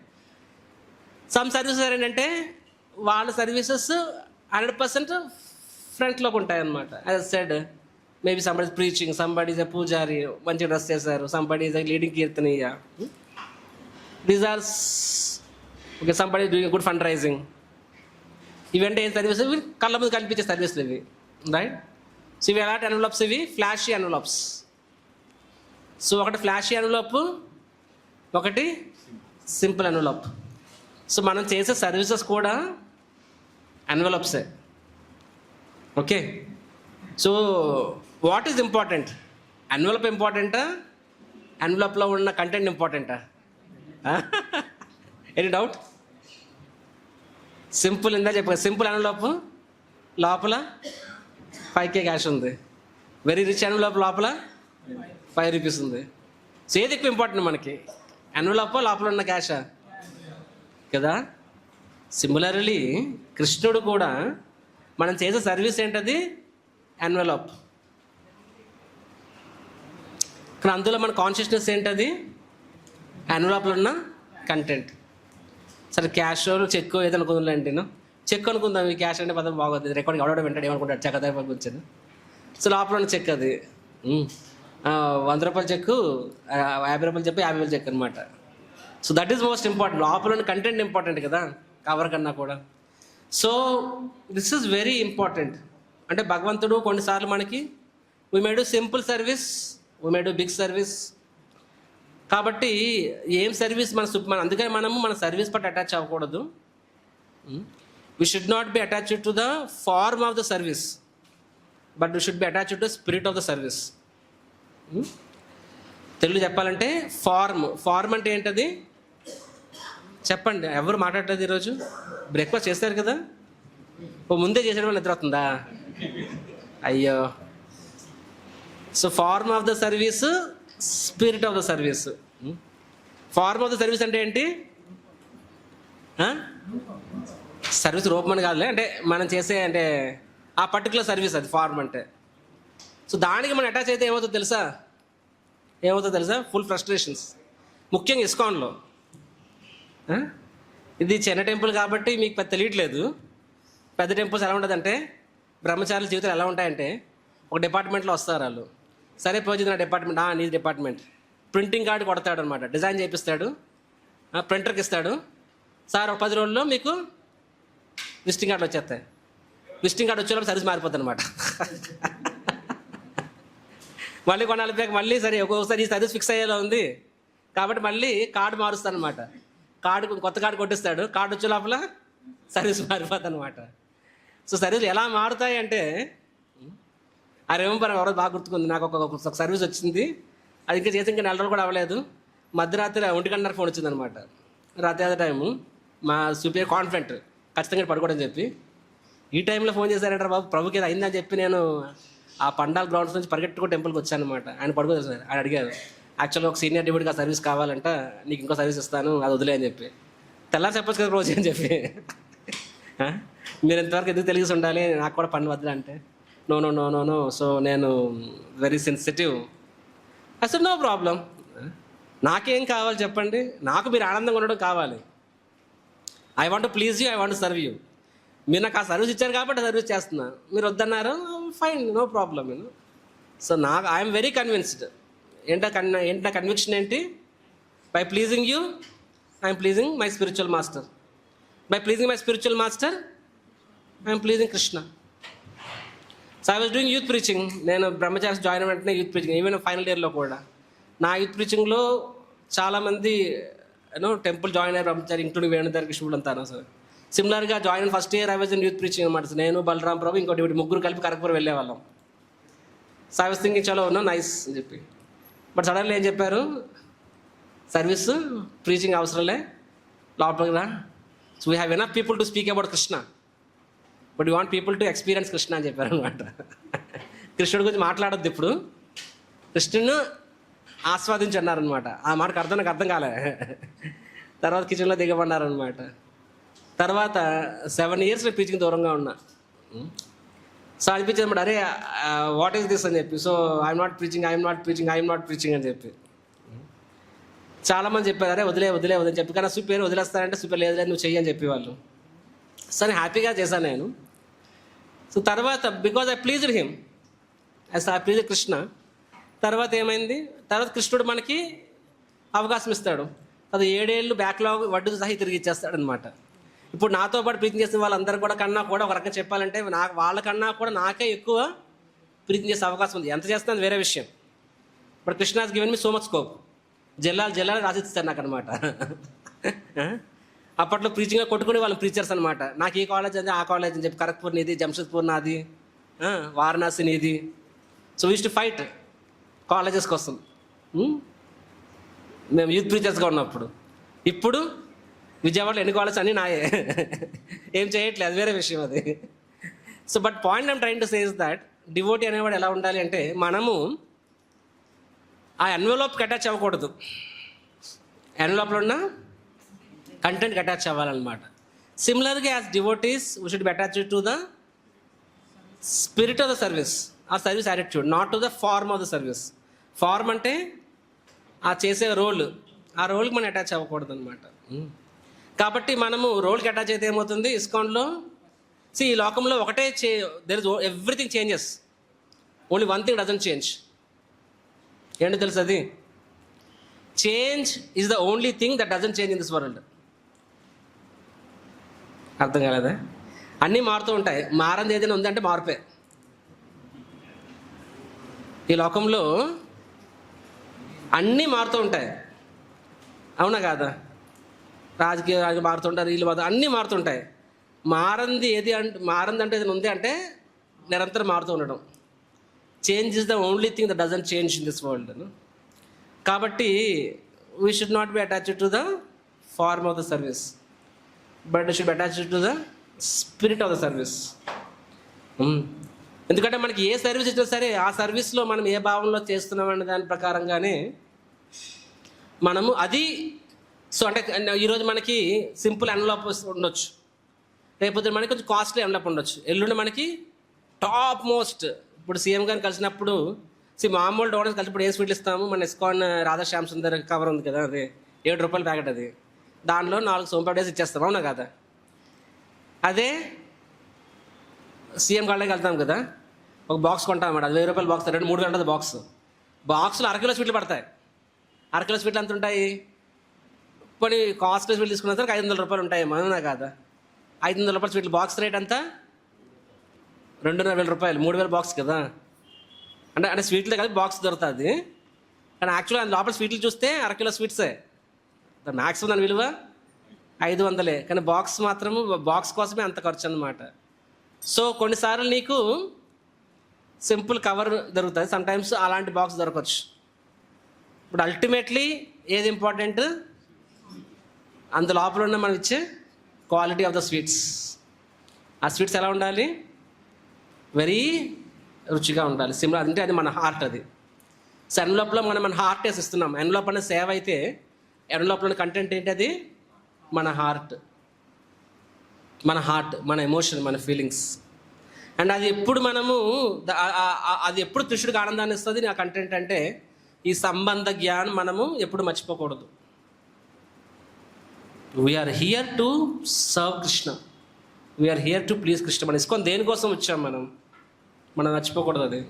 సమ్ సర్వీసెస్ ఏంటంటే వాళ్ళ సర్వీసెస్ 100% ఫ్రంట్లోకి ఉంటాయి అన్నమాట. As said maybe somebody preaching, somebody is a pujari, మంచి డ్రెస్ చేశారు, somebody is a leading kirtaniya, these are okay, somebody doing good fundraising. ఇవంటే ఏం సర్వీస్? ఇవి కళ్ళ ముందు కనిపించే సర్వీసులు ఇవి, రైట్. సో ఇవి ఎలాంటి ఎన్వలప్స్? ఇవి ఫ్లాషీ ఎన్వలప్స్. సో ఒకటి ఫ్లాషీ ఎన్వలప్, ఒకటి సింపుల్ ఎన్వలప్. సో మనం చేసే సర్వీసెస్ కూడా ఎన్వలప్సే. Okay. So what is important? Envelope ఇంపార్టెంటా, ఎన్వలప్లో ఉన్న కంటెంట్ ఇంపార్టెంటా? Any doubt? సింపుల్ ఇందా చెప్పారు, సింపుల్ ఎన్వలప్ లోపల 5K క్యాష్ ఉంది. వెరీ రిచ్ ఎన్వలప్ లోపల 5 రూపీస్ ఉంది. సో ఏది ఎక్కువ ఇంపార్టెంట్ మనకి, ఎన్వలప్ లోపల ఉన్న క్యాషా కదా? సిమిలర్లీ కృష్ణుడు కూడా మనం చేసే సర్వీస్ ఏంటది? ఎన్వలప్. కానీ అందులో మన కాన్షియస్నెస్ ఏంటది? ఎన్వలప్లో ఉన్న కంటెంట్. సరే క్యాష్ చెక్ ఏదో అనుకుందండి, నేను చెక్ అనుకుందాం. ఈ క్యాష్ అంటే పదం బాగోతుంది, రికార్డింగ్ అవడం వెంటనే ఏమనుకుంటాడు, చెక్క దగ్గర కూర్చొని. సో లోపల ఉన్న చెక్ అది 100 రూపాయల చెక్కు, 50 రూపాయలు చెప్పి 50,000 చెక్ అనమాట. So that is most important. లోపల ఉన్న కంటెంట్ ఇంపార్టెంట్ కదా కవర్ కన్నా కూడా. So this is very important. అంటే భగవంతుడు కొన్నిసార్లు మనకి we may do simple service, we may do big service. కాబట్టి ఏం సర్వీస్ మన అందుకని మనము మన సర్వీస్ పట్ల అటాచ్ అవ్వకూడదు. We should not be attached to the form of the service, but we should be attached to spirit of the service. Telugu చెప్పాలంటే form అంటే ఏంటది చెప్పండి. ఎవరు మాట్లాడలేదు ఈరోజు? బ్రేక్ఫాస్ట్ చేస్తారు కదా, ముందే చేసేయడం వల్ల నిద్ర అవుతుందా? అయ్యో. So form of the service, spirit of the service. Form of the service అంటే ఏంటి? సర్వీస్ రూపం అని కాదులే, అంటే మనం చేసే అంటే ఆ పర్టికులర్ సర్వీస్, అది ఫార్మ్ అంటే. సో దానికి మనం అటాచ్ అయితే ఏమవుతుందో తెలుసా? Full frustrations. ముఖ్యంగా ఇస్కాన్లో ఇది చిన్న టెంపుల్ కాబట్టి మీకు పెద్ద తెలియట్లేదు. పెద్ద టెంపుల్స్ ఎలా ఉంటుందంటే, బ్రహ్మచారుల జీవితాలు ఎలా ఉంటాయంటే, ఒక డిపార్ట్మెంట్లో వస్తారు వాళ్ళు. సరే పోయింది నా డిపార్ట్మెంట్, నీ డిపార్ట్మెంట్. ప్రింటింగ్ కార్డు కొడతాడు అనమాట, డిజైన్ చేపిస్తాడు, ప్రింటర్కి ఇస్తాడు. సార్ ఒక 10 రోజుల్లో మీకు విజిటింగ్ కార్డు వచ్చేస్తాయి. విజిటింగ్ కార్డు వచ్చేటప్పుడు సర్వీస్ మారిపోతుంది అనమాట. మళ్ళీ కొన్నాళ్ళ మళ్ళీ సరే ఒక్కొక్కసారి ఈ సర్వీస్ ఫిక్స్ అయ్యేలా ఉంది కాబట్టి మళ్ళీ కార్డు మారుస్తాను అనమాట. కొత్త కార్డు కొట్టిస్తాడు, కార్డు వచ్చే లోపల సర్వీస్ మారిపోతుంది అనమాట. సో సర్వీస్ ఎలా మారుతాయి అంటే, ఆ రిమెంబర్ ఎవరో బాగా గుర్తుకుంది, నాకు ఒక సర్వీస్ వచ్చింది, అది ఇంకా చేసి ఇంకా 4 రోజులు కూడా అవ్వలేదు. మధ్యరాత్రి 1 గంటన్నర ఫోన్ వచ్చింది అనమాట. రాత్రి అదే టైము, మా సూపర్ కాన్ఫిడెంట్ ఖచ్చితంగా పడుకోవడం చెప్పి, ఈ టైంలో ఫోన్ చేశారంటారు బాబు, ప్రభుకి ఏదో అయిందని చెప్పి నేను ఆ పండాల్ గ్రౌండ్స్ నుంచి పరిగెట్టుకో టెంపుల్కి వచ్చాను అనమాట. ఆయన పడుకోదు సార్, ఆయన అడిగారు, యాక్చువల్గా ఒక సీనియర్ డిప్యూటీగా సర్వీస్ కావాలంట, నీకు ఇంకో సర్వీస్ ఇస్తాను, అది వదిలే అని చెప్పి. తెల్లారి చెప్పొచ్చు కదా రోజు అని చెప్పి, మీరు ఎంతవరకు ఎందుకు తెలిసి ఉండాలి, నాకు కూడా పని వద్దులే అంటే, నో. సో నేను వెరీ సెన్సిటివ్. అసలు నో ప్రాబ్లం, నాకేం కావాలి చెప్పండి, నాకు మీరు ఆనందంగా ఉండడం కావాలి. I want to please you, I want to serve you. మీరు నాకు ఆ సర్వీస్ ఇచ్చారు కాబట్టి సర్వీస్ చేస్తున్నా, మీరు వద్దన్నారు, fine, no problem. So I'm very convinced. ఏంటి నా కన్విక్షన్ ఏంటి? By pleasing you I'm pleasing my spiritual master. By pleasing my spiritual master I'm pleasing Krishna. So I was doing youth preaching. నేను బ్రహ్మచారి జాయిన్ అయిన వెంటనే యూత్ ప్రీచింగ్, ఈవెన్ ఫైనల్ ఇయర్లో కూడా నా యూత్ ప్రీచింగ్లో చాలామంది టెంపుల్ జాయిన్ అయ్యారు బ్రహ్మచారి, ఇంక్లూడింగ్ వేణుధర్ కృష్ణుడు అంతా. సార్ సిమిలర్గా జాయిన్ అయిన first year I was in youth preaching అనమాట. నేను, బలరాం ప్రభు, ఇంకోటి ముగ్గురు కలిపి కరక్పూర్ వెళ్ళేవాళ్ళం. సో ఐ వాజ్ థింకింగ్ చలో ఉన్నా నైస్ అని చెప్పి. బట్ సడన్లీ ఏం చెప్పారు, సర్వీస్ ప్రీచింగ్ అవసరంలే, లోపలికి రా. So we have enough people to speak about Krishna, but you want people to experience Krishna అని చెప్పారు అనమాట. కృష్ణుడి గురించి మాట్లాడొద్దు ఇప్పుడు, కృష్ణుని ఆస్వాదించన్నారనమాట. ఆ మాటకు నాకు అర్థం కాలే. తర్వాత కిచెన్లో దిగబడ్డారనమాట. తర్వాత 7 years ప్రీచింగ్ దూరంగా ఉన్నా. సో అనిపించింది అనమాట, అరే వాట్ ఈస్ దిస్ అని చెప్పి. సో ఐఎమ్ నాట్ ప్రీచింగ్ అని చెప్పి. చాలామంది చెప్పారు, అరే వదిలే చెప్పి, కానీ పేరు వదిలేస్తానంటే సూపర్ లేదు నువ్వు చెయ్యి అని చెప్పేవాళ్ళు. సరే హ్యాపీగా చేశాను నేను. సో తర్వాత because I pleased him, I please Krishna. తర్వాత ఏమైంది, తర్వాత కృష్ణుడు మనకి అవకాశం ఇస్తాడు. అది 7 ఏళ్ళు బ్యాక్లాగ్ వడ్డీతో సహా తిరిగి ఇచ్చేస్తాడు అనమాట. ఇప్పుడు నాతో పాటు ప్రీతి చేసిన వాళ్ళందరూ కన్నా కూడా ఒక రకంగా చెప్పాలంటే వాళ్ళకన్నా కూడా నాకే ఎక్కువ ప్రీతి చేసే అవకాశం ఉంది. ఎంత చేస్తున్నా వేరే విషయం. But Krishna has given me so much scope. జిల్లాలు రాసిస్తారు నాకు అనమాట. అప్పట్లో ప్రీచింగ్గా కొట్టుకునే వాళ్ళు ప్రీచర్స్ అనమాట. నాకు ఈ కాలేజ్ అంది, ఆ కాలేజ్ అని చెప్పి, ఖరగ్పూర్ నీది, జంషెద్పూర్ నాది, వారణాసి నీది. So we to fight colleges కోసం మేము యూత్ ప్రీచర్స్గా ఉన్నప్పుడు. ఇప్పుడు విజయవాడలో ఎన్ని కాలేజ్ అన్నీ నాయే, ఏం చేయట్లేదు, అది వేరే విషయం అది. So but point I'm train to say is that devotee అనేవాడు ఎలా ఉండాలి అంటే, మనము ఆ ఎన్వెలోప్కి అటాచ్ అవ్వకూడదు, ఎన్వెలోప్లో ఉన్న కంటెంట్కి అటాచ్ అవ్వాలన్నమాట. సిమిలర్గా as devotees we should be attached to the spirit of the service, ఆ service attitude, not to the form of the service. Form అంటే ఆ చేసే రోల్, ఆ రోల్కి మనం అటాచ్ అవ్వకూడదు అనమాట. కాబట్టి మనము రోల్కి అటాచ్ అయితే ఏమవుతుంది, ఇస్కాన్లో ఈ లోకంలో ఒకటే there is everything changes, only one thing doesn't change. ఏంటో తెలుసు అది, change is the only thing that doesn't change in this world. అర్థం కాలేదా? అన్నీ మారుతూ ఉంటాయి, మారంది ఏదైనా ఉందంటే మార్పే. ఈ లోకంలో అన్నీ మారుతూ ఉంటాయి, అవునా కాదా? రాజకీయ మారుతుంటారు, వీళ్ళు మారుతూ, అన్నీ మారుతుంటాయి. మారంది అంటే ఏదైనా ఉంది అంటే నిరంతరం మారుతూ ఉండడం. Change is the only thing that doesn't change in this world. కాబట్టి we should not be attached to the form of the service, but should be attached to the spirit of the service. ఎందుకంటే మనకి ఏ service ఇచ్చినా సరే ఆ సర్వీస్లో మనం ఏ భావంలో చేస్తున్నామనే దాని ప్రకారంగానే మనము అది. సో అంటే ఈరోజు మనకి సింపుల్ ఎన్వలప్ ఉండొచ్చు, లేకపోతే మనకి కొంచెం కాస్ట్లీ ఎన్వలప్ ఉండొచ్చు, ఎల్లుండి మనకి టాప్ మోస్ట్. ఇప్పుడు సీఎం గారిని కలిసినప్పుడు మామూలు డోనర్స్ కలిసినప్పుడు ఏ స్వీట్లు ఇస్తాము, మన ఇస్కాన్ రాధాశ్యామ్ సుందర్ కవర్ ఉంది కదా, అది ₹7 ప్యాకెట్, అది దానిలో 4 సోంపాపడేసి ఇచ్చేస్తాం, అవునా కదా? అదే సీఎం కాళ్ళకి వెళ్తాం కదా, ఒక బాక్స్ కొంటాం అన్నమాట, అది ₹1000 బాక్స్, 2-3 గంటల బాక్స్లో అరకిలో స్వీట్లు పడతాయి. అరకిలో స్వీట్లు ఎంత ఉంటాయి? కొన్ని కాస్ట్లీ స్వీట్లు తీసుకున్న సరికి ₹500 ఉంటాయి, అవునా కాదా? ₹500 స్వీట్లు బాక్స్ రేట్ అంతా ₹2,500, 3,000 బాక్స్ కదా. అంటే స్వీట్లే కలిపి బాక్స్ దొరుకుతుంది. కానీ యాక్చువల్గా లోపల స్వీట్లు చూస్తే అరకిలో స్వీట్సే, మ్యాక్సిమం దాని విలువ 500. కానీ బాక్స్ మాత్రము, బాక్స్ కోసమే అంత ఖర్చు అన్నమాట. సో కొన్నిసార్లు నీకు సింపుల్ కవర్ దొరుకుతుంది, సమ్టైమ్స్ అలాంటి బాక్స్ దొరకవచ్చు. ఇప్పుడు అల్టిమేట్లీ ఏది ఇంపార్టెంట్, అంత లోపల ఉన్న మనం ఇచ్చే క్వాలిటీ ఆఫ్ ద స్వీట్స్. ఆ స్వీట్స్ ఎలా ఉండాలి? వెరీ రుచిగా ఉండాలి. సిమిలర్ అంటే అది మన హార్ట్. అది సో ఎన్వలప్లో మన హార్ట్ వేసి ఇస్తున్నాం. ఎన్వలప్ అనే సేవ అయితే ఎన్వలప్లో కంటెంట్ ఏంటి? అది మన హార్ట్, మన ఎమోషన్, మన ఫీలింగ్స్. అండ్ అది ఎప్పుడు మనము అది ఎప్పుడు కృష్ణుడికి ఆనందాన్ని ఇస్తుంది. నా కంటెంట్ అంటే ఈ సంబంధ జ్ఞానం మనము ఎప్పుడు మర్చిపోకూడదు. We are here to serve Krishna, we are here to please Krishna. మనం ఇసుకొని దేనికోసం వచ్చాం, మనం మర్చిపోకూడదు. అది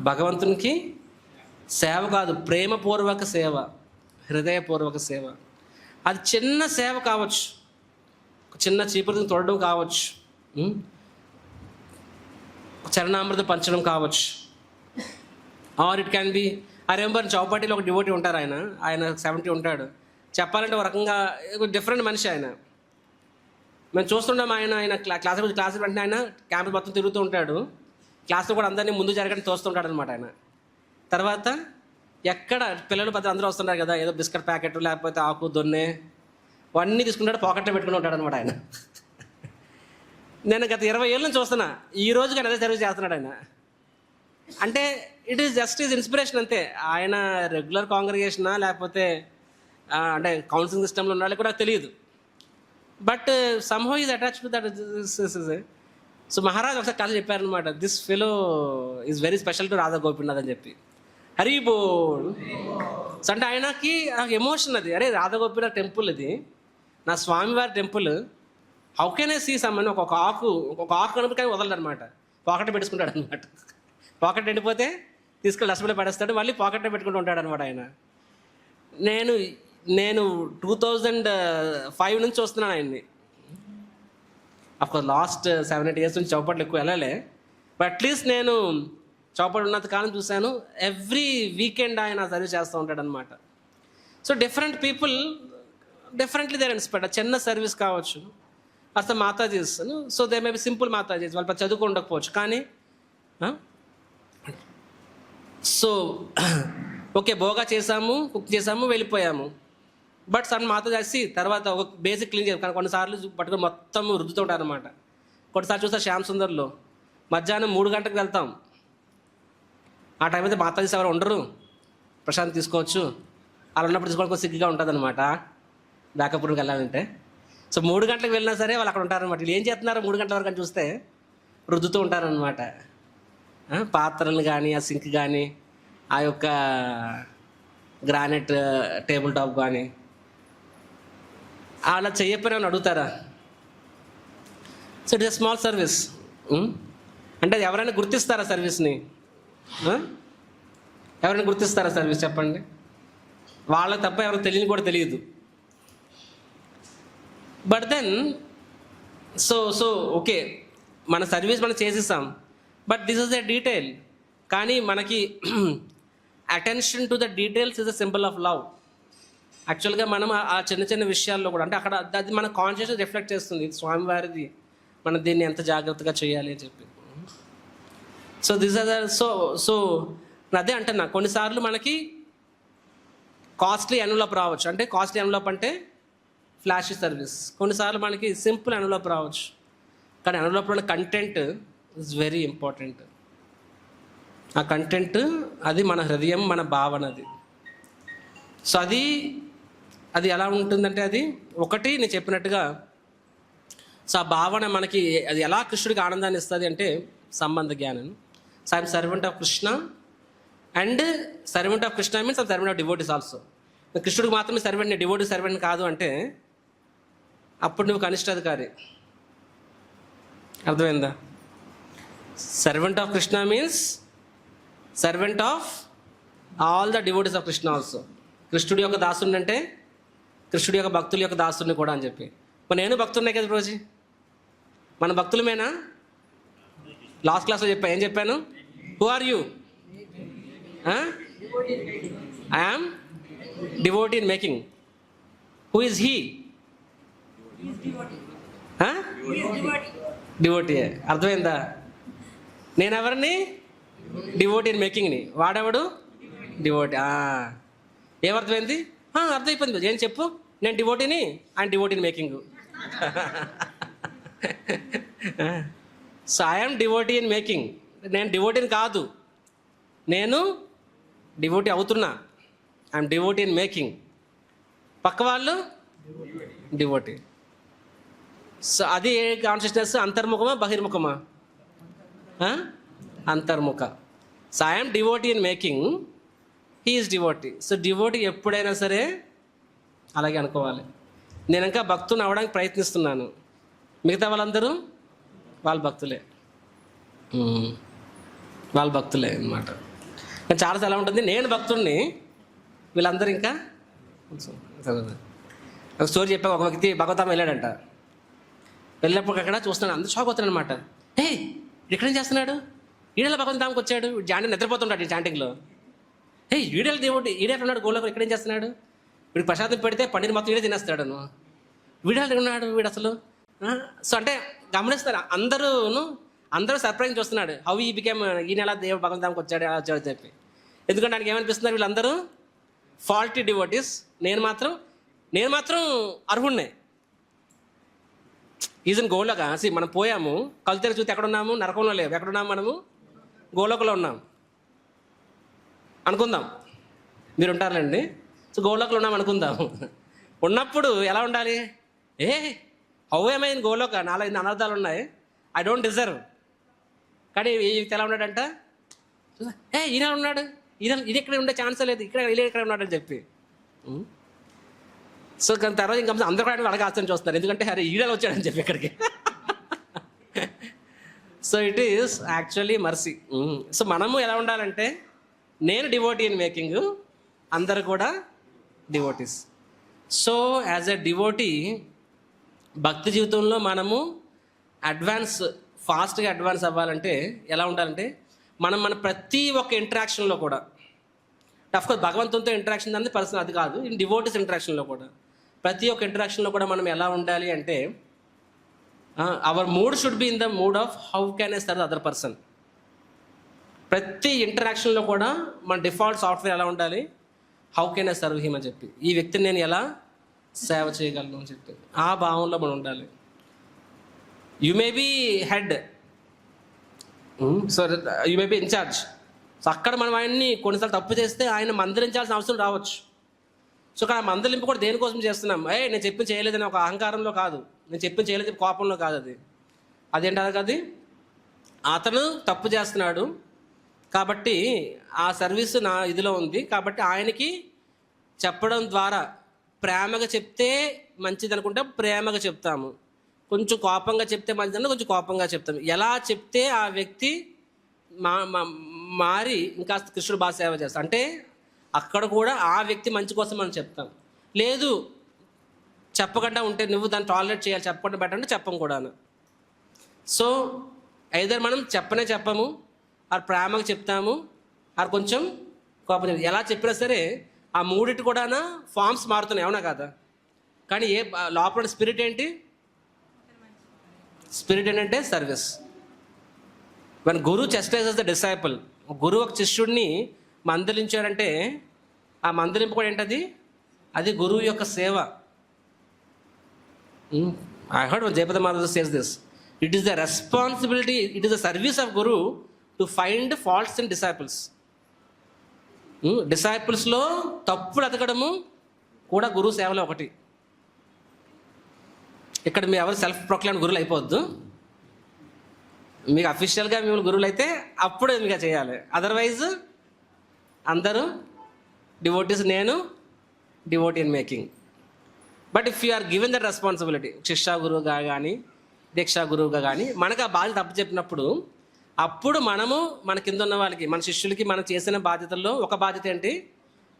భగవంతునికి సేవ కాదు, ప్రేమపూర్వక సేవ, హృదయపూర్వక సేవ. అది చిన్న సేవ కావచ్చు, చిన్న చీపురుని తొడడం కావచ్చు, చరణామృతం పంచడం కావచ్చు, or it can be. I remember చౌపాటీలో ఒక డివోటీ ఉంటారు, ఆయన 70 ఉంటాడు. చెప్పాలంటే ఒక రకంగా డిఫరెంట్ మనిషి ఆయన. మేము చూస్తుంటాం, ఆయన క్లాస్ వెంటనే ఆయన క్యాంపస్ మొత్తం తిరుగుతూ ఉంటాడు. క్లాస్లో కూడా అందరినీ ముందు జరగడానికి తోస్తుంటాడు అనమాట ఆయన. తర్వాత ఎక్కడ పిల్లలు పెద్ద అందరూ వస్తుంటారు కదా, ఏదో బిస్కెట్ ప్యాకెట్ లేకపోతే ఆకు దొన్నే అవన్నీ తీసుకుంటాడు, పాకెట్లో పెట్టుకుని ఉంటాడు అనమాట ఆయన. నేను గత 20 ఏళ్ళ నుంచి చూస్తున్నా, ఈ రోజు కానీ అదే సర్వీస్ చేస్తున్నాడు ఆయన. అంటే it is just is inspiration అంతే. ఆయన రెగ్యులర్ కాంగ్రిగేషనా లేకపోతే అంటే కౌన్సిలింగ్ సిస్టంలో ఉన్నాడో కూడా తెలియదు. But somehow is attached to that. So Maharaj ఒకసారి కథ చెప్పారనమాట, this fellow is very special to Radha Gopinath అని చెప్పి. హరి బోల్. సో అంటే ఆయనకి నాకు ఎమోషన్ అది, అరే రాధగోపిల టెంపుల్ ఇది, నా స్వామివారి temple, how can I see సమ్మని ఒక ఆకు కనుక కానీ వదలడు అనమాట, పాకెట్ పెట్టుకుంటాడు అనమాట. పాకెట్ ఎండిపోతే తీసుకెళ్ళి డస్ట్బిన్లో పడేస్తాడు, మళ్ళీ పాకెట్లో పెట్టుకుంటూ ఉంటాడు అనమాట ఆయన. నేను 2005 నుంచి వస్తున్నాను ఆయన్ని. అఫ్కోర్స్ లాస్ట్ 7-8 years నుంచి చౌపట్లు ఎక్కువ వెళ్ళలే, బట్ అట్లీస్ట్ నేను చౌపట్లు ఉన్నంత కాలం చూశాను. ఎవ్రీ వీకెండ్ ఆయన సర్వీస్ చేస్తూ ఉంటాడు అనమాట. So different people differently there inspired. చిన్న సర్వీస్ కావచ్చు, అసలు matajis, so they may be simple matajis, వాళ్ళు చదువుకు ఉండకపోవచ్చు, కానీ సో ఓకే భోగా చేసాము, కుక్ చేసాము, వెళ్ళిపోయాము. బట్ సన్ మాతాజీ తర్వాత ఒక బేసిక్ క్లీన్ చేయాలి, కానీ కొన్నిసార్లు పట్టుకొని మొత్తం రుద్దుతూ ఉంటారు అనమాట. కొన్నిసార్లు చూస్తే శ్యామ్ సుందర్లో మధ్యాహ్నం 3 గంటలకు వెళ్తాం, ఆ టైం అయితే మాతాజీస్ ఎవరు ఉండరు, ప్రశాంత్ తీసుకోవచ్చు. అలా ఉన్నప్పుడు తీసుకోవడం కొంచెం సిగ్గుగా ఉంటుంది అనమాట బ్యాకప్ రూమ్కి వెళ్ళాలంటే. సో 3 గంటలకు వెళ్ళినా సరే వాళ్ళు అక్కడ ఉంటారనమాట. వీళ్ళు ఏం చేస్తున్నారు 3 గంటల వరకు అని చూస్తే రుద్దుతూ ఉంటారనమాట. పాత్రలు కానీ, ఆ సింక్ కానీ, ఆ యొక్క గ్రానైట్ టేబుల్ టాప్ కానీ అలా చెయ్యకపోయినా అడుగుతారా? So it is small service. అంటే ఎవరైనా గుర్తిస్తారా సర్వీస్ని? ఎవరైనా గుర్తిస్తారా సర్వీస్? చెప్పండి. వాళ్ళకి తప్ప ఎవరికి తెలియని కూడా తెలియదు. బట్ దెన్ సో ఓకే మన సర్వీస్ మనం చేసేసాం, but this is a detail. కానీ మనకి attention to the details is a symbol of love. యాక్చువల్గా మనం ఆ చిన్న చిన్న విషయాల్లో కూడా, అంటే అక్కడ అది మన కాన్షియస్ రిఫ్లెక్ట్ చేస్తుంది, స్వామివారిది, మనం దీన్ని ఎంత జాగ్రత్తగా చేయాలి అని చెప్పి. సో దిస్ ఆర్ సో అదే అంటున్నా, కొన్నిసార్లు మనకి కాస్ట్లీ ఎన్వలప్ రావచ్చు. అంటే కాస్ట్లీ ఎన్వలప్ అంటే ఫ్లాషీ సర్వీస్. కొన్నిసార్లు మనకి సింపుల్ ఎన్వలప్ రావచ్చు, కానీ ఎన్వలప్లో కంటెంట్ ఇస్ వెరీ ఇంపార్టెంట్. ఆ కంటెంట్ అది మన హృదయం, మన భావన అది. సో అది ఎలా ఉంటుందంటే, అది ఒకటి నేను చెప్పినట్టుగా, సో ఆ భావన మనకి అది ఎలా కృష్ణుడికి ఆనందాన్ని ఇస్తుంది అంటే సంబంధ జ్ఞానం. So I'm servant of Krishna, and servant of Krishna means I'm servant of devotees also. కృష్ణుడికి మాత్రమే సర్వెంట్, డివోటీ సర్వెంట్ కాదు అంటే అప్పుడు నువ్వు కనిష్టాధికారి. అర్థమైందా? Servant of Krishna means servant of all the devotees of Krishna also. కృష్ణుడి యొక్క దాసుడిని అంటే కృష్ణుడి యొక్క భక్తుల యొక్క దాసుడిని కూడా అని చెప్పి. మరి నేను భక్తుడినే కదా రోజు, మన భక్తులమేనా? లాస్ట్ క్లాస్లో చెప్పాను, ఏం చెప్పాను? Who are you? I am devotee in making. Who is he? Devotee. అర్థమైందా? నేను ఎవరిని? డివోటీ ఇన్ మేకింగ్ని. వాడెవడు? డివోటీ. ఏమర్థమైంది? అర్థమైపోయింది. ఏం చెప్పు? నేను డివోటీని, ఆయన devotee in making. So I'm devotee in making. నేను డివోటీని కాదు, నేను డివోటీ అవుతున్నా. I'm devotee in making. పక్క వాళ్ళు డివోటీ. సో అది ఏ కాన్షియస్నెస్? అంతర్ముఖమా బహిర్ముఖమా? అంతర్ముఖ. So I'm devotee in making, he is devotee. So devotee ఎప్పుడైనా సరే అలాగే అనుకోవాలి. నేను ఇంకా భక్తుని అవ్వడానికి ప్రయత్నిస్తున్నాను, మిగతా వాళ్ళందరూ వాళ్ళ భక్తులే, వాళ్ళ భక్తులే అన్నమాట. చాలాసార్లు ఎలా ఉంటుంది, నేను భక్తుడిని, వీళ్ళందరూ ఇంకా. ఒక స్టోరీ చెప్పా. ఒక వ్యక్తి భగవతాం వెళ్ళాడంట. వెళ్ళినప్పుడు అక్కడ చూస్తున్నాడు, అందరూ షాక్ అవుతున్నాడు అనమాట. ఇక్కడేం చేస్తున్నాడు? ఈడేలా భగవంతాంకి వచ్చాడు? జాంటీ నిద్రపోతుంటాడు ఈ చాంటింగ్లో. ఈడేళ్ళ దేవుడు ఈడేళ్ళన్నాడు గోళ్ళకు, ఇక్కడేం చేస్తున్నాడు? వీడికి ప్రసాదం పెడితే పన్నీర్ మొత్తం వీడే తినేస్తాడు. వీడేళ్ళు ఉన్నాడు వీడు అసలు. సో అంటే గమనిస్తారు అందరూ సర్ప్రైజ్ చూస్తున్నాడు, హౌ ఈ బికేమ్, ఈయన ఎలా దేవుడు భగవంతాంకి వచ్చాడు, ఎలా వచ్చాడు చెప్పి. ఎందుకంటే ఆయనకి ఏమనిపిస్తున్నారు, వీళ్ళందరూ ఫాల్టీ డివోటీస్, నేను మాత్రం అర్హుణ్ణే. ఈజన్ గోలోక మనం పోయాము, కళ్ళు తెరిచి చూస్తే ఎక్కడున్నాము? నరకంలో లేవు. ఎక్కడున్నాము? మనము గోలోకలో ఉన్నాం అనుకుందాం. మీరు ఉంటారులేండి. సో గోలోకలో ఉన్నాం అనుకుందాం. ఉన్నప్పుడు ఎలా ఉండాలి? హౌ ఏమ్ ఐ ఇన్ గోలోక, 4 అనర్థాలు ఉన్నాయి, ఐ డోంట్ డిజర్వ్. కానీ ఈ వ్యక్తి ఎలా ఉన్నాడంట, ఈయన ఉన్నాడు, ఇది ఇక్కడ ఉండే ఛాన్సే లేదు, ఇక్కడ ఉన్నాడని చెప్పి. సో దాని తర్వాత ఇంకా అందరూ కూడా అడగాల్సిన చూస్తున్నారు, ఎందుకంటే అరే ఈడలు వచ్చాడని చెప్పి ఇక్కడికి. So it is actually mercy. So మనము ఎలా ఉండాలంటే, నేను డివోటీ ఇన్ మేకింగ్, అందరు కూడా devotees. So as a devotee భక్తి జీవితంలో మనము ఫాస్ట్గా అడ్వాన్స్ అవ్వాలంటే ఎలా ఉండాలంటే, మన ప్రతి ఒక్క ఇంటరాక్షన్లో కూడా, అఫ్కోర్స్ భగవంతునితో ఇంటరాక్షన్ అనేది పర్సనల్, అది కాదు, ఇన్ డివోటీస్ ఇంటరాక్షన్లో కూడా, ప్రతి ఒక్క ఇంటరాక్షన్లో కూడా మనం ఎలా ఉండాలి అంటే, our mood should be in the mood of how can I serve other person. ప్రతి ఇంటరాక్షన్లో కూడా మన డిఫాల్ట్ సాఫ్ట్వేర్ ఎలా ఉండాలి, how can I serve him అని చెప్పి, ఈ వ్యక్తిని నేను ఎలా సేవ చేయగలను అని చెప్పి ఆ భావంలో మనం ఉండాలి. You may be head, so you may be in charge. So అక్కడ మనం ఆయన్ని కొన్నిసార్లు తప్పు చేస్తే ఆయన మందలించాల్సిన అవసరం రావచ్చు. సో అక్కడ మందలింపు కూడా దేనికోసం చేస్తున్నాం, నేను చెప్పి చేయలేదని ఒక అహంకారంలో కాదు, నేను చెప్పి చేయలేదు కోపంలో కాదు, అదేంటారు కదా, అతను తప్పు చేస్తున్నాడు కాబట్టి ఆ సర్వీస్ నా ఇదిలో ఉంది కాబట్టి ఆయనకి చెప్పడం ద్వారా, ప్రేమగా చెప్తే మంచిది అనుకుంటే ప్రేమగా చెప్తాము, కొంచెం కోపంగా చెప్తే మంచిదంటే కొంచెం కోపంగా చెప్తాము. ఎలా చెప్తే ఆ వ్యక్తి మారి ఇంకా కృష్ణుడు బాగా సేవ చేస్తాం అంటే అక్కడ కూడా ఆ వ్యక్తి మంచి కోసం మనం చెప్తాం. లేదు చెప్పకుండా ఉంటే నువ్వు దాన్ని టాలరేట్ చేయాలి, చెప్పకుండా పెట్టంటే చెప్పం కూడాను. సో ఐదర్ మనం చెప్పము, ఆ ప్రేమగా చెప్తాము, ఆ కొంచెం కోపం, ఎలా చెప్పినా సరే ఆ మూడిటి కూడా ఫామ్స్ మారుతున్నాయి, అవునా కదా. కానీ లోపల స్పిరిట్ ఏంటి, స్పిరిట్ ఏంటంటే సర్వీస్. మన గురు చెస్టైజెస్ ద డిసైపుల్, గురువు ఒక శిష్యుడిని మందలించాడంటే ఆ మందలింపు కూడా ఏంటది, అది గురువు యొక్క సేవ. I heard Jayapada Madhav says this, it is the responsibility, it is the service of guru to find faults in disciples. డిసైపుల్స్లో తప్పులు ఎతకడము కూడా గురువు సేవలో ఒకటి. ఇక్కడ మీ ఎవరు సెల్ఫ్ ప్రొక్లైమ్ గురువులు అయిపోవద్దు, మీకు అఫీషియల్గా మిమ్మల్ని గురువులు అయితే అప్పుడే మీకు చేయాలి, అదర్వైజ్ అందరూ డివోటీస్, నేను devotee in making. But if you are given that responsibility, శిక్షా గురువుగా కానీ దీక్షా గురువుగా కానీ మనకు ఆ బాధ్యత తప్పు చెప్పినప్పుడు, అప్పుడు మనము మన కింద ఉన్న వాళ్ళకి, మన శిష్యులకి మనం చేసిన బాధ్యతల్లో ఒక బాధ్యత ఏంటి,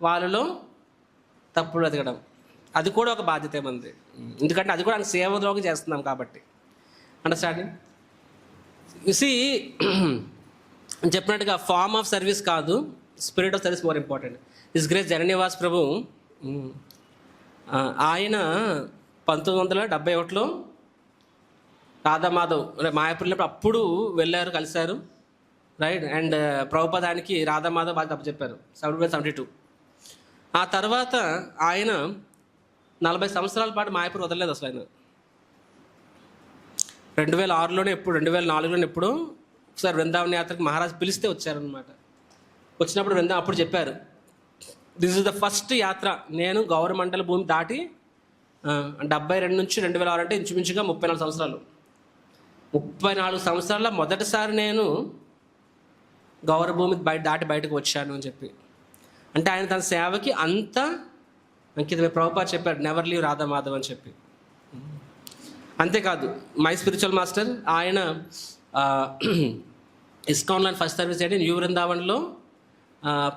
వాళ్ళలో తప్పుడు ఎదగడం, అది కూడా ఒక బాధ్యత మంది, ఎందుకంటే అది కూడా సేవలోకి చేస్తున్నాం కాబట్టి. అండర్స్టాండింగ్? సి చెప్పినట్టుగా ఫార్మ్ ఆఫ్ సర్వీస్ కాదు, spirit of service more important. This great Jananivas Prabhu, ఆయన 1971లో రాధామాధవ్ మాయాపూర్లో అప్పుడు వెళ్ళారు, కలిశారు, రైట్. అండ్ ప్రభుపదానికి రాధామాధవ్ బాగా తప్పు చెప్పారు 72. ఆ తర్వాత ఆయన 40 సంవత్సరాల పాటు మాయాపూర్ వదలలేదు అసలు. ఆయన 2006లోనే 2004లోనే ఎప్పుడు ఒకసారి వృందావన యాత్రకు మహారాజ్ పిలిస్తే వచ్చారనమాట. వచ్చినప్పుడు అప్పుడు చెప్పారు, దిస్ ఇస్ ద ఫస్ట్ యాత్ర, నేను గౌరమండల భూమి దాటి 72 నుంచి 2006 అంటే ఇంచుమించుగా 34 సంవత్సరాలు, 34 సంవత్సరాల మొదటిసారి నేను గౌరభూమి దాటి బయటకు వచ్చాను అని చెప్పి. అంటే ఆయన తన సేవకి అంత అంకితమే. ప్రభుపాద చెప్పారు, నెవర్ లీవ్ రాధామాధవ్ అని చెప్పి. అంతేకాదు మై స్పిరిచువల్ మాస్టర్ ఆయన ఇస్కాన్లో ఫస్ట్ సర్వీస్ చేయడం, న్యూ వృందావన్లో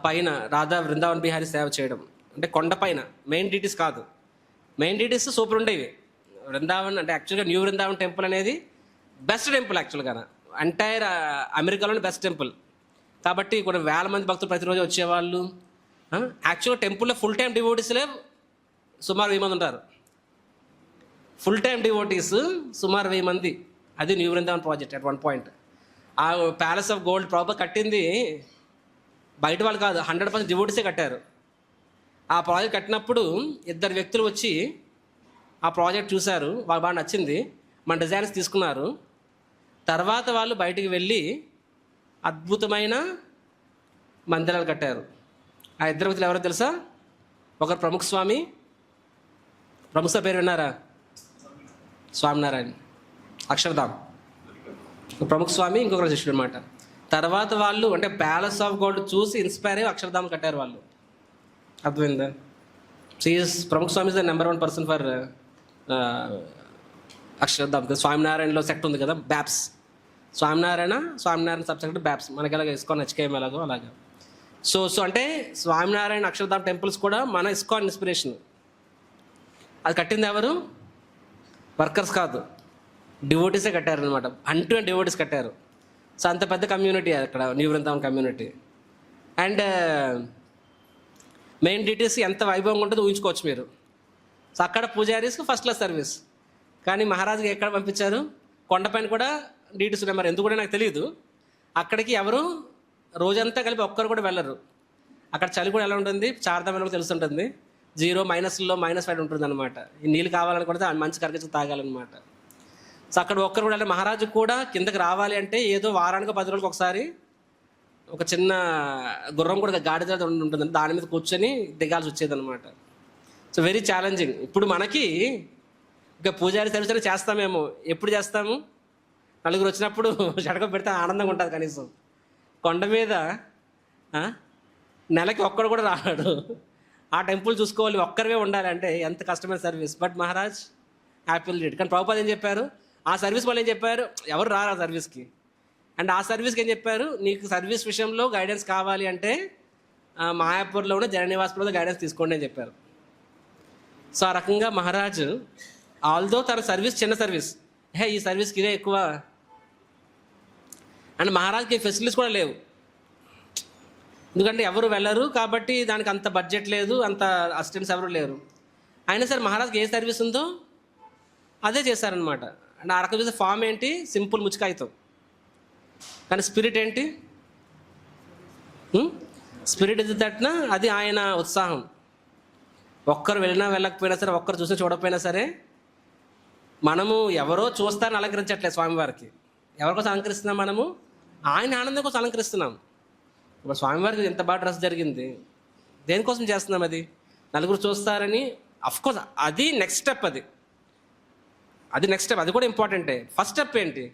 పైన రాధా వృందావన్ బిహారీ సేవ చేయడం, అంటే కొండపైన. మెయిన్ డీటీస్ కాదు, మెయిన్ డీటీస్ సూపర్ ఉండేవి. వృందావన్ అంటే యాక్చువల్గా న్యూ వృందావన్ టెంపుల్ అనేది బెస్ట్ టెంపుల్, యాక్చువల్గా ఎంటైర్ అమెరికాలోనే బెస్ట్ టెంపుల్. కాబట్టి కొన్ని వేల మంది భక్తులు ప్రతిరోజు వచ్చేవాళ్ళు. యాక్చువల్గా టెంపుల్లో ఫుల్ టైం డివోటీస్లే సుమారు 1000 మంది ఉంటారు. ఫుల్ టైం డివోటీస్ సుమారు 1000 మంది. అది new Vrindavan project at one point. ఆ ప్యాలెస్ ఆఫ్ గోల్డ్ ప్రాపర్ కట్టింది బయట వాళ్ళు కాదు, 100% డివోటీసే కట్టారు. ఆ ప్రాజెక్ట్ కట్టినప్పుడు 2 వ్యక్తులు వచ్చి ఆ ప్రాజెక్ట్ చూశారు, వాళ్ళు బాగా నచ్చింది, మన డిజైన్స్ తీసుకున్నారు. తర్వాత వాళ్ళు బయటికి వెళ్ళి అద్భుతమైన మందిరాలు కట్టారు. ఆ 2 వ్యక్తులు ఎవరో తెలుసా? ఒకరు ప్రముఖ స్వామి, ప్రముఖ పేరు విన్నారా? స్వామినారాయణ, అక్షరధామ్. ప్రముఖ స్వామి, ఇంకొకరు శిష్యుడు అనమాట. తర్వాత వాళ్ళు అంటే ప్యాలెస్ ఆఫ్ గోల్డ్ చూసి ఇన్స్పైర్ అయ్యి అక్షరధామ్ కట్టారు వాళ్ళు. అర్థమైందా? శ్రీఎస్ Pramukh Swami is the number 1 person for Akshardham. స్వామినారాయణలో సెక్ట్ ఉంది కదా, బ్యాప్స్. స్వామినారాయణ సబ్ సెక్ట్ బ్యాప్స్, మనకి ఎలాగ ఇస్కాన్ హెచ్కేఎం ఎలాగో అలాగా. సో అంటే స్వామినారాయణ అక్షరధామ్ టెంపుల్స్ కూడా మన ఇస్కాన్ ఇన్స్పిరేషన్. అది కట్టింది ఎవరు? వర్కర్స్ కాదు, డివోటీసే కట్టారనమాట. అంటూ డివోటీస్ కట్టారు. సో అంత పెద్ద కమ్యూనిటీ అక్కడ new Brindavan community. And main details ఎంత వైభవంగా ఉంటుందో ఊహించుకోవచ్చు మీరు. సో అక్కడ పూజారీస్కి ఫస్ట్ క్లాస్ సర్వీస్. కానీ మహారాజుకి ఎక్కడ పంపించారు? కొండపైన కూడా డీటెయిల్స్ ఉన్నాయి, మరి ఎందుకు కూడా నాకు తెలియదు. అక్కడికి ఎవరు రోజంతా కలిపి ఒక్కరు కూడా వెళ్ళరు. అక్కడ చలి కూడా ఎలా ఉంటుంది, చార్ధామలో తెలుస్తుంటుంది. -5 ఉంటుంది అనమాట. ఈ నీళ్ళు కావాలనుకుంటే మంచి కరగచ్చు తాగాలన్నమాట. సో అక్కడ ఒక్కరు కూడా, మహారాజు కూడా కిందకి రావాలి అంటే ఏదో వారానికి 10 రోజులకు ఒకసారి ఒక చిన్న గుర్రం కూడా గాడిద ఉంటుంది, దాని మీద కూర్చొని దిగాల్సి వచ్చేది అనమాట. So very challenging. ఇప్పుడు మనకి ఇక పూజారి సర్వీస్ అని చేస్తామేమో, ఎప్పుడు చేస్తాము? నలుగురు వచ్చినప్పుడు షడక పెడితే ఆనందంగా ఉంటుంది. కనీసం కొండ మీద నెలకి ఒక్కడు కూడా రాడు. ఆ టెంపుల్ చూసుకోవాలి, ఒక్కరివే ఉండాలంటే ఎంత కష్టమైన service. But Maharaj happily did. కానీ ప్రభుపాద ఏం చెప్పారు? ఆ సర్వీస్ వాళ్ళు ఏం చెప్పారు? ఎవరు రారు ఆ సర్వీస్కి. అండ్ ఆ సర్వీస్కి ఏం చెప్పారు? నీకు సర్వీస్ విషయంలో గైడెన్స్ కావాలి అంటే మాయాపూర్లో ఉన్న జననివాసపురంలో గైడెన్స్ తీసుకోండి అని చెప్పారు. సో ఆ రకంగా మహారాజు ఆల్దో తన సర్వీస్ చిన్న సర్వీస్, ఈ సర్వీస్కి ఇదే ఎక్కువ. అండ్ మహారాజ్కి ఫెసిలిటీస్ కూడా లేవు, ఎందుకంటే ఎవరు వెళ్ళరు కాబట్టి దానికి అంత బడ్జెట్ లేదు, అంత అసిస్టెంట్స్ ఎవరు లేరు. అయినా సరే మహారాజ్కి ఏ సర్వీస్ ఉందో అదే చేశారనమాట. అండ్ ఆ రకం చేసే ఫామ్ ఏంటి? సింపుల్ ముచ్చుకాయితం. కానీ స్పిరిట్ ఏంటి? స్పిరిట్ ఇది తట్టిన అది ఆయన ఉత్సాహం. ఒక్కరు వెళ్ళినా వెళ్ళకపోయినా సరే, ఒక్కరు చూసి చూడకపోయినా సరే, మనము ఎవరో చూస్తారని అలంకరించట్లేదు స్వామివారికి. ఎవరికోసం అలంకరిస్తున్నాం? మనము ఆయన ఆనందం కోసం అలంకరిస్తున్నాం. ఇప్పుడు స్వామివారికి ఎంత బాగా డ్రెస్ జరిగింది, దేనికోసం చేస్తున్నాం? అది నలుగురు చూస్తారని. అఫ్కోర్స్ అది నెక్స్ట్ స్టెప్, అది నెక్స్ట్ స్టెప్, అది కూడా ఇంపార్టెంటే. ఫస్ట్ స్టెప్ ఏంటి?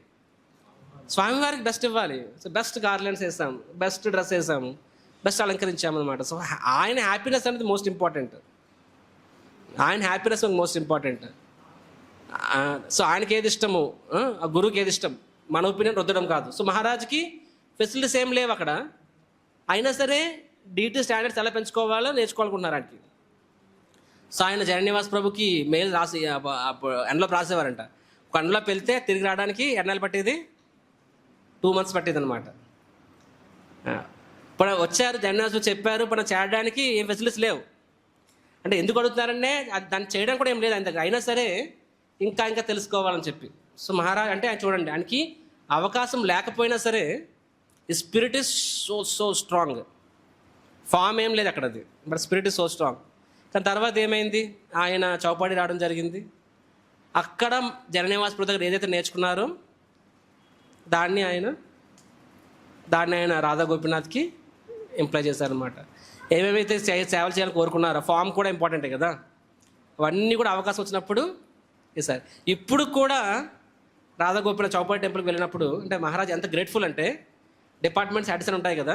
స్వామివారికి బెస్ట్ ఇవ్వాలి. సో బెస్ట్ గార్లెండ్స్ వేసాము, బెస్ట్ డ్రెస్ వేసాము, బెస్ట్ అలంకరించామన్నమాట. సో ఆయన హ్యాపీనెస్ అనేది మోస్ట్ ఇంపార్టెంట్. ఆయన హ్యాపీనెస్ మోస్ట్ ఇంపార్టెంట్. సో ఆయనకి ఏది ఇష్టము, ఆ గురువుకి ఏది ఇష్టం, మన ఒపీనియన్ రుద్దడం కాదు. సో మహారాజుకి ఫెసిలిటీస్ ఏం లేవు అక్కడ, అయినా సరే డీటీ స్టాండర్డ్స్ ఎలా పెంచుకోవాలో నేర్చుకోవాలనుకుంటున్నారు ఆయనకి. సో ఆయన జననివాస్ ప్రభుకి మెయిల్ రాసి ఎండలో రాసేవారంట. ఒక ఎండలోకి వెళ్తే తిరిగి రావడానికి ఎన్నాళ్ళు పట్టేది? 2 months పట్టేది అనమాట. ఇప్పుడు వచ్చారు జననివాస్ చెప్పారు, మనం చేయడానికి ఏం ఫెసిలిటీస్ లేవు. అంటే ఎందుకు అడుగుతున్నారంటే దాన్ని చేయడానికి కూడా ఏం లేదు ఆయన దగ్గర. అయినా సరే ఇంకా తెలుసుకోవాలని చెప్పి. సో మహారాజ్ అంటే ఆయన చూడండి, ఆయనకి అవకాశం లేకపోయినా సరే ఈ spirit is so strong. Form ఏం లేదు అక్కడది, but spirit is so strong. కానీ తర్వాత ఏమైంది? ఆయన చౌపాడి రావడం జరిగింది. అక్కడ జననివాస్ ప్రభు దగ్గర ఏదైతే నేర్చుకున్నారో దాన్ని ఆయన రాధా గోపీనాథ్కి ఎంప్లాయ్ చేశారనమాట. ఏమేమైతే సేవలు చేయాలని కోరుకున్నారో, ఫామ్ కూడా ఇంపార్టెంటే కదా, అవన్నీ కూడా అవకాశం వచ్చినప్పుడు సార్. ఇప్పుడు కూడా రాధా గోపీనాథ్ చౌపాడి టెంపుల్కి వెళ్ళినప్పుడు అంటే మహారాజ్ ఎంత గ్రేట్ఫుల్ అంటే, డిపార్ట్మెంట్స్ హెడ్స్ అని ఉంటాయి కదా,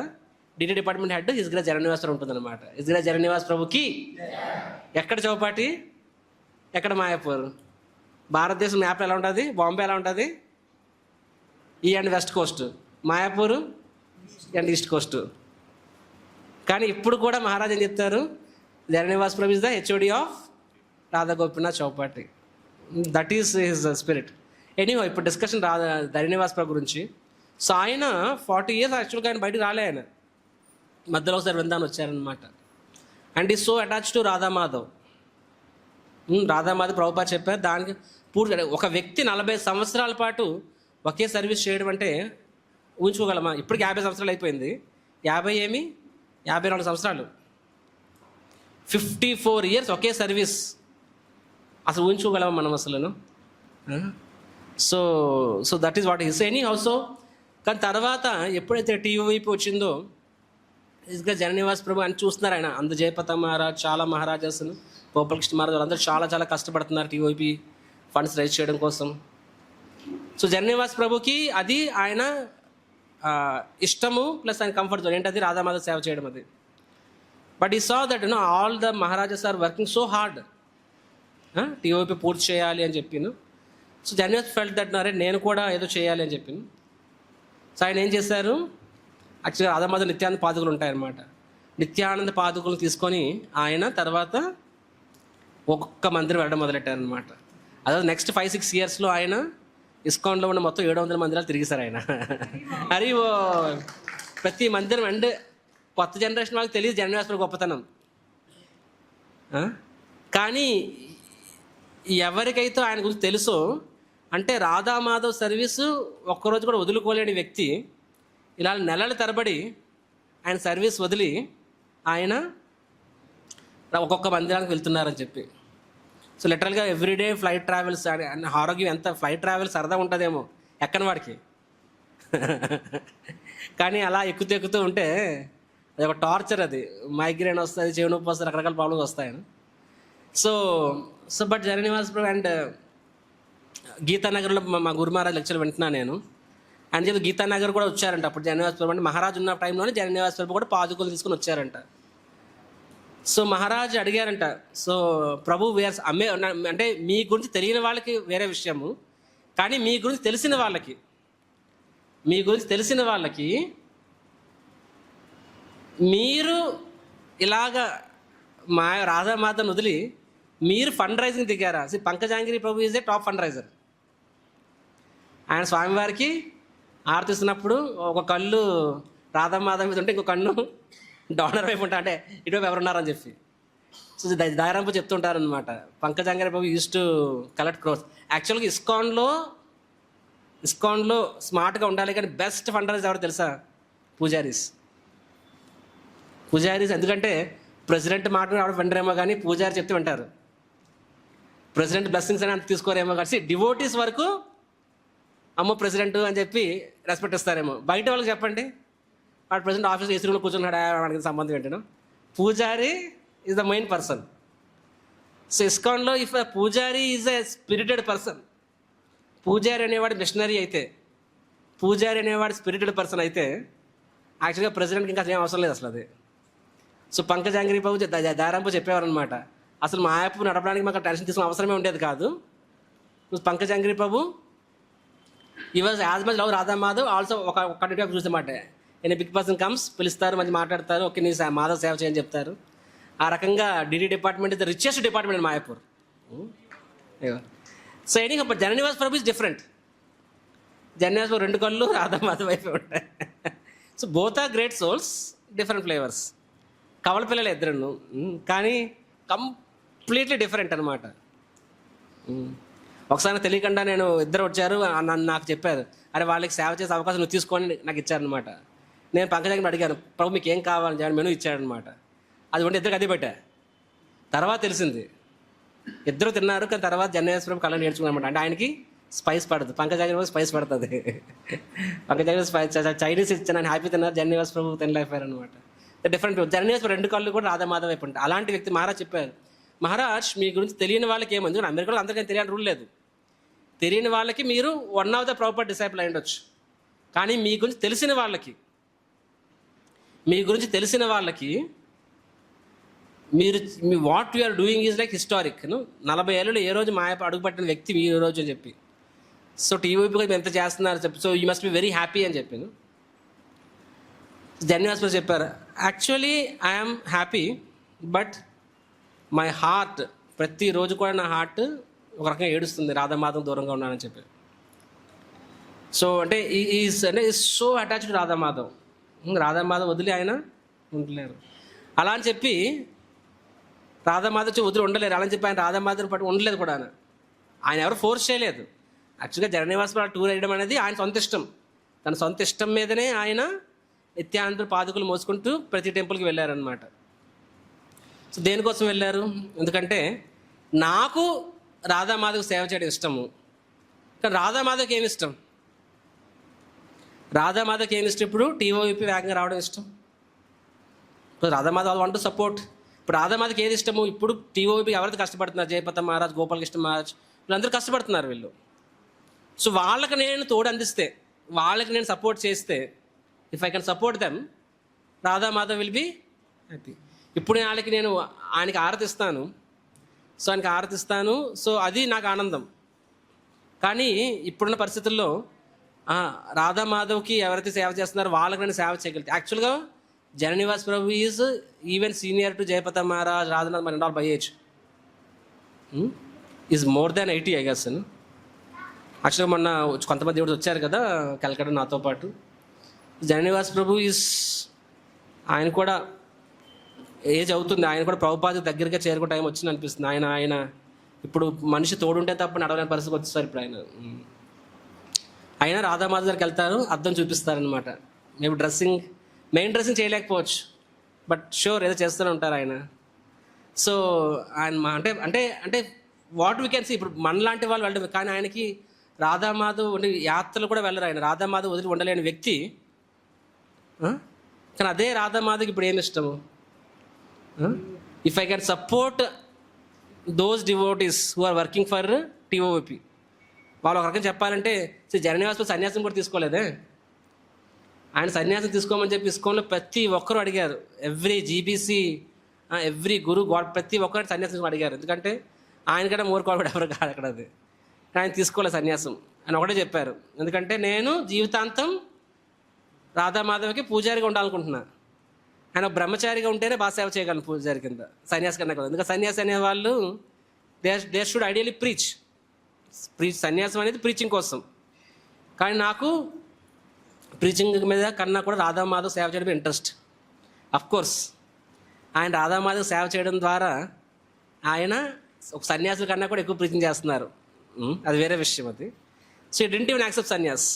డిటీ డిపార్ట్మెంట్ హెడ్ ఇస్గిరా జననివాస్ ఉంటుంది అనమాట. ఇస్గిరా జననివాస్ ప్రభుకి ఎక్కడ చౌపాటి, ఎక్కడ మాయాపూర్. భారతదేశం మ్యాప్ ఎలా ఉంటుంది? బాంబే ఎలా ఉంటుంది? ఈ and west coast, Mayapur and east coast. కానీ ఇప్పుడు కూడా మహారాజ్ ఏం చెప్తారు? Jananivas Prabhu is the HOD of Radha Gopinath Chowpatty. That is his spirit. Anyhow ఇప్పుడు డిస్కషన్ జననివాస్ ప్రభు గురించి. సో ఆయన 40 years యాక్చువల్గా ఆయన బయటకు రాలే. ఆయన మధ్యలో ఒకసారి బృందావన్ వచ్చారనమాట. And is so attach to Radhamadhav. Radhamadhav Prabhupada చెప్పారు. దానికి పూర్తి ఒక వ్యక్తి 40 సంవత్సరాల పాటు ఒకే సర్వీస్ చేయడం అంటే ఊహించుకోగలమా? ఇప్పటికి 50 సంవత్సరాలు అయిపోయింది. 54 సంవత్సరాలు, 54 years ఒకే సర్వీస్. అసలు ఊహించుకోగలమా మనం అసలు? So that is what is any house. కానీ తర్వాత ఎప్పుడైతే టీవీపీ వచ్చిందో, ఇసుగా జననివాస్ ప్రభు అని చూస్తున్నారు. ఆయన అందు జయపత మహారాజ్, చాలా మహారాజాస్ను, గోపాలకృష్ణ మహారాజు అందరూ చాలా కష్టపడుతున్నారు టీవీపీ ఫండ్స్ రైజ్ చేయడం కోసం. సో జననివాస్ ప్రభుకి అది ఆయన ఇష్టము ప్లస్ ఆయన కంఫర్ట్ జోన్ ఏంటది, రాధామాధవ్ సేవ చేయడం అది. బట్ ఈ saw that all the Maharajas are working so hard, TOP పూర్తి చేయాలి అని చెప్పిను. సో జర్నలిస్ట్ ఫెల్ట్ దట్ అరే నేను కూడా ఏదో చేయాలి అని చెప్పిను. సో ఆయన ఏం చేశారు, యాక్చువల్గా రాధామాధవ్ నిత్యానంద పాదుకలు ఉంటాయన్నమాట. నిత్యానంద పాదుకలు తీసుకొని ఆయన తర్వాత ఒక్కొక్క మందిరం వెళ్ళడం మొదలెట్టారనమాట. అదే నెక్స్ట్ 5-6 ఇయర్స్లో ఆయన ఇస్కాన్లో ఉన్న మొత్తం 700 మందిరాలు తిరిగిస్తారు ఆయన. అది ప్రతి మందిరం అండ్ కొత్త జనరేషన్ వాళ్ళకి తెలియదు జర్నలిస్ట్ గొప్పతనం. కానీ ఎవరికైతే ఆయన గురించి తెలుసో, అంటే రాధామాధవ్ సర్వీసు ఒక్కరోజు కూడా వదులుకోలేని వ్యక్తి ఇలా నెలల తరబడి ఆయన సర్వీస్ వదిలి ఆయన ఒక్కొక్క మందిరానికి వెళ్తున్నారని చెప్పి. సో లిటరల్గా ఎవ్రీడే ఫ్లైట్ ట్రావెల్స్, ఆరోగ్యం ఎంత ఫ్లైట్ ట్రావెల్ సరదా ఉంటుందేమో ఎక్కని వాడికి. కానీ అలా ఎక్కుతూ ఉంటే అది ఒక టార్చర్, అది మైగ్రేన్ వస్తుంది, చెవి నొప్పి వస్తుంది, రకరకాల ప్రాబ్లమ్స్ వస్తాయని. సో బట్ జరనివాస్ అండ్ గీతానగర్లో మా గురు మహారాజ్ లెక్చర్ వింటున్నాను నేను. ఆయన చెప్పి గీతానగర్ కూడా వచ్చారంట అప్పుడు జరనివాస్ ప్రభు, అంటే మహారాజు ఉన్న టైంలోనే జరనివాస్ ప్రభు కూడా పాదుకలు తీసుకొని వచ్చారంట. సో మహారాజు అడిగారంట, సో ప్రభు వేర్ అంటే మీ గురించి తెలియని వాళ్ళకి వేరే విషయము, కానీ మీ గురించి తెలిసిన వాళ్ళకి మీరు ఇలాగా మా రాధామాధవ్ని వదిలి మీరు ఫండ్ రైజింగ్ దిగారా? Pankajanghri Prabhu is a top fundraiser. ఆయన స్వామివారికి ఆరతిస్తున్నప్పుడు ఒక కళ్ళు రాధామాధవ్ మీద ఉంటే ఇంకో కన్ను డోనర్ వైపు ఉంటా, అంటే ఇటువైపు ఎవరున్నారని చెప్పి. సో దారంపు చెప్తుంటారనమాట. Pankajanghri Prabhu used to collect crores. యాక్చువల్గా ఇస్కాన్లో స్మార్ట్గా ఉండాలి, కానీ బెస్ట్ ఫండ్ రైజర్ ఎవరు తెలుసా? పూజారీస్. ఎందుకంటే ప్రెసిడెంట్ మాట ఆవిడ వినరేమో కానీ పూజారి చెప్తే వింటారు. ప్రెసిడెంట్ బ్లెస్సింగ్స్ అని అంత తీసుకోరేమో కానీ డివోటీస్ వరకు అమ్మో ప్రెసిడెంట్ అని చెప్పి రెస్పెక్ట్ ఇస్తారేమో. బయట వాళ్ళకి చెప్పండి, వాడు ప్రెసిడెంట్ ఆఫీస్ ఏసీ రూమ్లో కూర్చున్నాడా, వాడికి సంబంధం ఏంటో. Pujari is the main person. So ఇస్కాన్లో if pujari is a spirited person, pujari అనేవాడు మిషనరీ అయితే, పూజారి అనేవాడు స్పిరిటెడ్ పర్సన్ అయితే యాక్చువల్గా ప్రెసిడెంట్కి ఇంకా ఏం అవసరం లేదు అసలు అది. సో పంకజాంగిరి ప్రభు దారంపు చెప్పేవారు అనమాట, అసలు మా యాప్ నడపడానికి మాకు టెన్షన్ తీసుకునే అవసరమే ఉండేది కాదు. పంకజాంగిరి ప్రభు ఈ was as much love Radhamadhav also ఒక చూసేమాట. నేను బిగ్ పర్సన్ కమ్స్, పిలుస్తారు, మంచి మాట్లాడతారు, ఓకే నీ మాధవ్ సేవ చేయని చెప్తారు. ఆ రకంగా DD department is the richest department in Mayapur. So anyhow but Jananivas Prabhu is different. Jananivas Prabhu 2 కళ్ళు రాధామాధవ్ అయిపోయి ఉంటాయి. So both are great souls, different flavours. కవల పిల్లలు ఇద్దరు, కానీ కంప్లీట్లీ డిఫరెంట్ అనమాట. ఒకసారి తెలియకుండా నేను ఇద్దరు వచ్చారు, నన్ను నాకు చెప్పారు, అరే వాళ్ళకి సేవ చేసే అవకాశం నువ్వు తీసుకొని నాకు ఇచ్చారనమాట. నేను పంకజాంగిని అడిగాను, ప్రభు మీకు ఏం కావాలని చెప్పి మెనూ ఇచ్చాడనమాట. అది ఉంటే ఇద్దరికి అదే పెట్టా. తర్వాత తెలిసింది ఇద్దరు తిన్నారు, కానీ తర్వాత జననివాస్ ప్రభు కళ్ళ నేర్చుకున్నామాట. అంటే ఆయనకి స్పైస్ పడదు, పంకజాంగిరి ప్రభు స్పైస్ పడుతుంది. పంకజాంగిరి స్పైస్ చైనీస్ ఇచ్చాను హ్యాపీ తిన్నారు, జననివాస్ ప్రభు తినలేకపోయారు అనమాట. డిఫరెంట్. జననివాస్ 2 కళ్ళు కూడా రాధామాధవ్ అయిపోయి ఉంటాయి. అలాంటి వ్యక్తి మహారాజ్ చెప్పారు, మహారాజ్ మీ గురించి తెలియని వాళ్ళకి ఏమంది, అమెరికాలో అందరికీ తెలియని రూల్ లేదు. తెలియని వాళ్ళకి మీరు one of the proper disciple అయి ఉండొచ్చు, కానీ మీ గురించి తెలిసిన వాళ్ళకి మీరు what you are doing is like historic. 40 ఏళ్ళలో ఏ రోజు మా అడుగుపట్టిన వ్యక్తి మీ రోజు అని చెప్పి. సో టీవీపీ మీరు ఎంత చేస్తున్నారు చెప్పి, so you must be very happy అని చెప్పాను. జననివాస్ ప్రభు చెప్పారు, actually I'm happy, but my heart ప్రతిరోజు కూడా నా హార్ట్ ఒక రకంగా ఏడుస్తుంది రాధామాధవ్ దూరంగా ఉన్నానని చెప్పి. సో అంటే ఈజ్ సో అటాచ్డ్ రాధామాధవ్ వదిలి ఆయన ఉండలేరు. అలా అని చెప్పి రాధామాధవ్ వదిలి ఉండలేరు, అలా అని చెప్పి ఆయన రాధామాధవ్ పట్టు ఉండలేదు కూడా. ఆయన ఎవరు ఫోర్స్ చేయలేదు. యాక్చువల్గా జననివాస్ టూర్ వేయడం అనేది ఆయన సొంత ఇష్టం. తన సొంత ఇష్టం మీదనే ఆయన నిత్యానంద పాదుకలు మోసుకుంటూ ప్రతి టెంపుల్కి వెళ్ళారనమాట. సో దేనికోసం వెళ్ళారు? ఎందుకంటే నాకు రాధామాధవ్ సేవ చేయడం ఇష్టము, కానీ రాధామాధవ్కి ఏమి ఇష్టం? ఇప్పుడు టీఓపీ వేగంగా రావడం ఇష్టం. ఇప్పుడు రాధామాధవ్ వాంట్ టు సపోర్ట్. ఇప్పుడు రాధామాధవ్కి ఏది ఇష్టము? ఇప్పుడు టీఓపీ ఎవరైతే కష్టపడుతున్నారు, జయపత మహారాజ్, గోపాలకృష్ణ మహారాజ్, వీళ్ళందరూ కష్టపడుతున్నారు వీళ్ళు. సో వాళ్ళకి నేను తోడు అందిస్తే, వాళ్ళకి నేను సపోర్ట్ చేస్తే if I can support them, Radha Madhav will be happy. ఇప్పుడు ఆయనకి ఆరతిస్తాను, సో ఆయనకి ఆరతిస్తాను, సో అది నాకు ఆనందం. కానీ ఇప్పుడున్న పరిస్థితుల్లో రాధా మాధవ్కి ఎవరైతే సేవ చేస్తున్నారో వాళ్ళకి నేను సేవ చేయగలిగితే, యాక్చువల్గా Jananivas Prabhu is even senior to Jayapata Maharaj, Radhanath మరి all by age is more than 80 I guess. యాక్చువల్గా మొన్న కొంతమంది దేవుడు వచ్చారు కదా కలకడ నాతో పాటు. జననివాస్ ప్రభు ఈజ్, ఆయన కూడా ఏజ్ అవుతుంది, ఆయన కూడా ప్రభుపాద దగ్గరగా చేరుకునే టైం వచ్చింది అనిపిస్తుంది. ఆయన ఇప్పుడు మనిషి తోడుంటే తప్ప నడవలేని పరిస్థితి వచ్చేసారు ఇప్పుడు ఆయన. అయినా రాధామాధవ్ దగ్గరికి వెళ్తారు, అద్దం చూపిస్తారనమాట. మేబీ మెయిన్ డ్రెస్సింగ్ చేయలేకపోవచ్చు, బట్ షూర్ ఏదో చేస్తూనే ఉంటారు ఆయన. సో ఆయన అంటే వాట్ వీ కెన్ సీ, ఇప్పుడు మనలాంటి వాళ్ళు వెళ్ళడం, కానీ ఆయనకి రాధామాధవ్ యాత్రలు కూడా వెళ్ళరు ఆయన. రాధామాధవ్ వదిలి ఉండలేని వ్యక్తి. కానీ అదే రాధామాధవ్కి ఇప్పుడు ఏమి ఇష్టము? If I can support those devotees who are working for TOP, వాళ్ళు ఒక రకంగా చెప్పాలంటే జననివాసులు సన్యాసం కూడా తీసుకోలేదే. ఆయన సన్యాసం తీసుకోమని చెప్పి ఇస్కాన్లో ప్రతి ఒక్కరూ అడిగారు. ఎవ్రీ జీబీసీ, ఎవ్రీ గురు గాడ్, ప్రతి ఒక్కరు సన్యాసం అడిగారు. ఎందుకంటే ఆయనకంటే మోర్ కాన్ఫిడెంట్ ఎవరు కాదు అక్కడ. అది ఆయన తీసుకోలేదు సన్యాసం అని ఒకటే చెప్పారు. ఎందుకంటే నేను జీవితాంతం రాధామాధవ్కి పూజారిగా ఉండాలనుకుంటున్నా. ఆయన బ్రహ్మచారిగా ఉంటేనే బాగా సేవ చేయగలను పూజారి కింద, సన్యాసి కన్నా కదా. ఎందుకంటే సన్యాసి అనే వాళ్ళు దే షుడ్ ఐడియలీ ప్రీచ్. సన్యాసం అనేది ప్రీచింగ్ కోసం. కానీ నాకు ప్రీచింగ్ మీద కన్నా కూడా రాధామాధవ్ సేవ చేయడం ఇంట్రెస్ట్. అఫ్కోర్స్ ఆయన రాధామాధవ్ సేవ చేయడం ద్వారా ఆయన ఒక సన్యాసుల కన్నా కూడా ఎక్కువ ప్రీచింగ్ చేస్తున్నారు, అది వేరే విషయం అది. So he didn't even accept sanyas.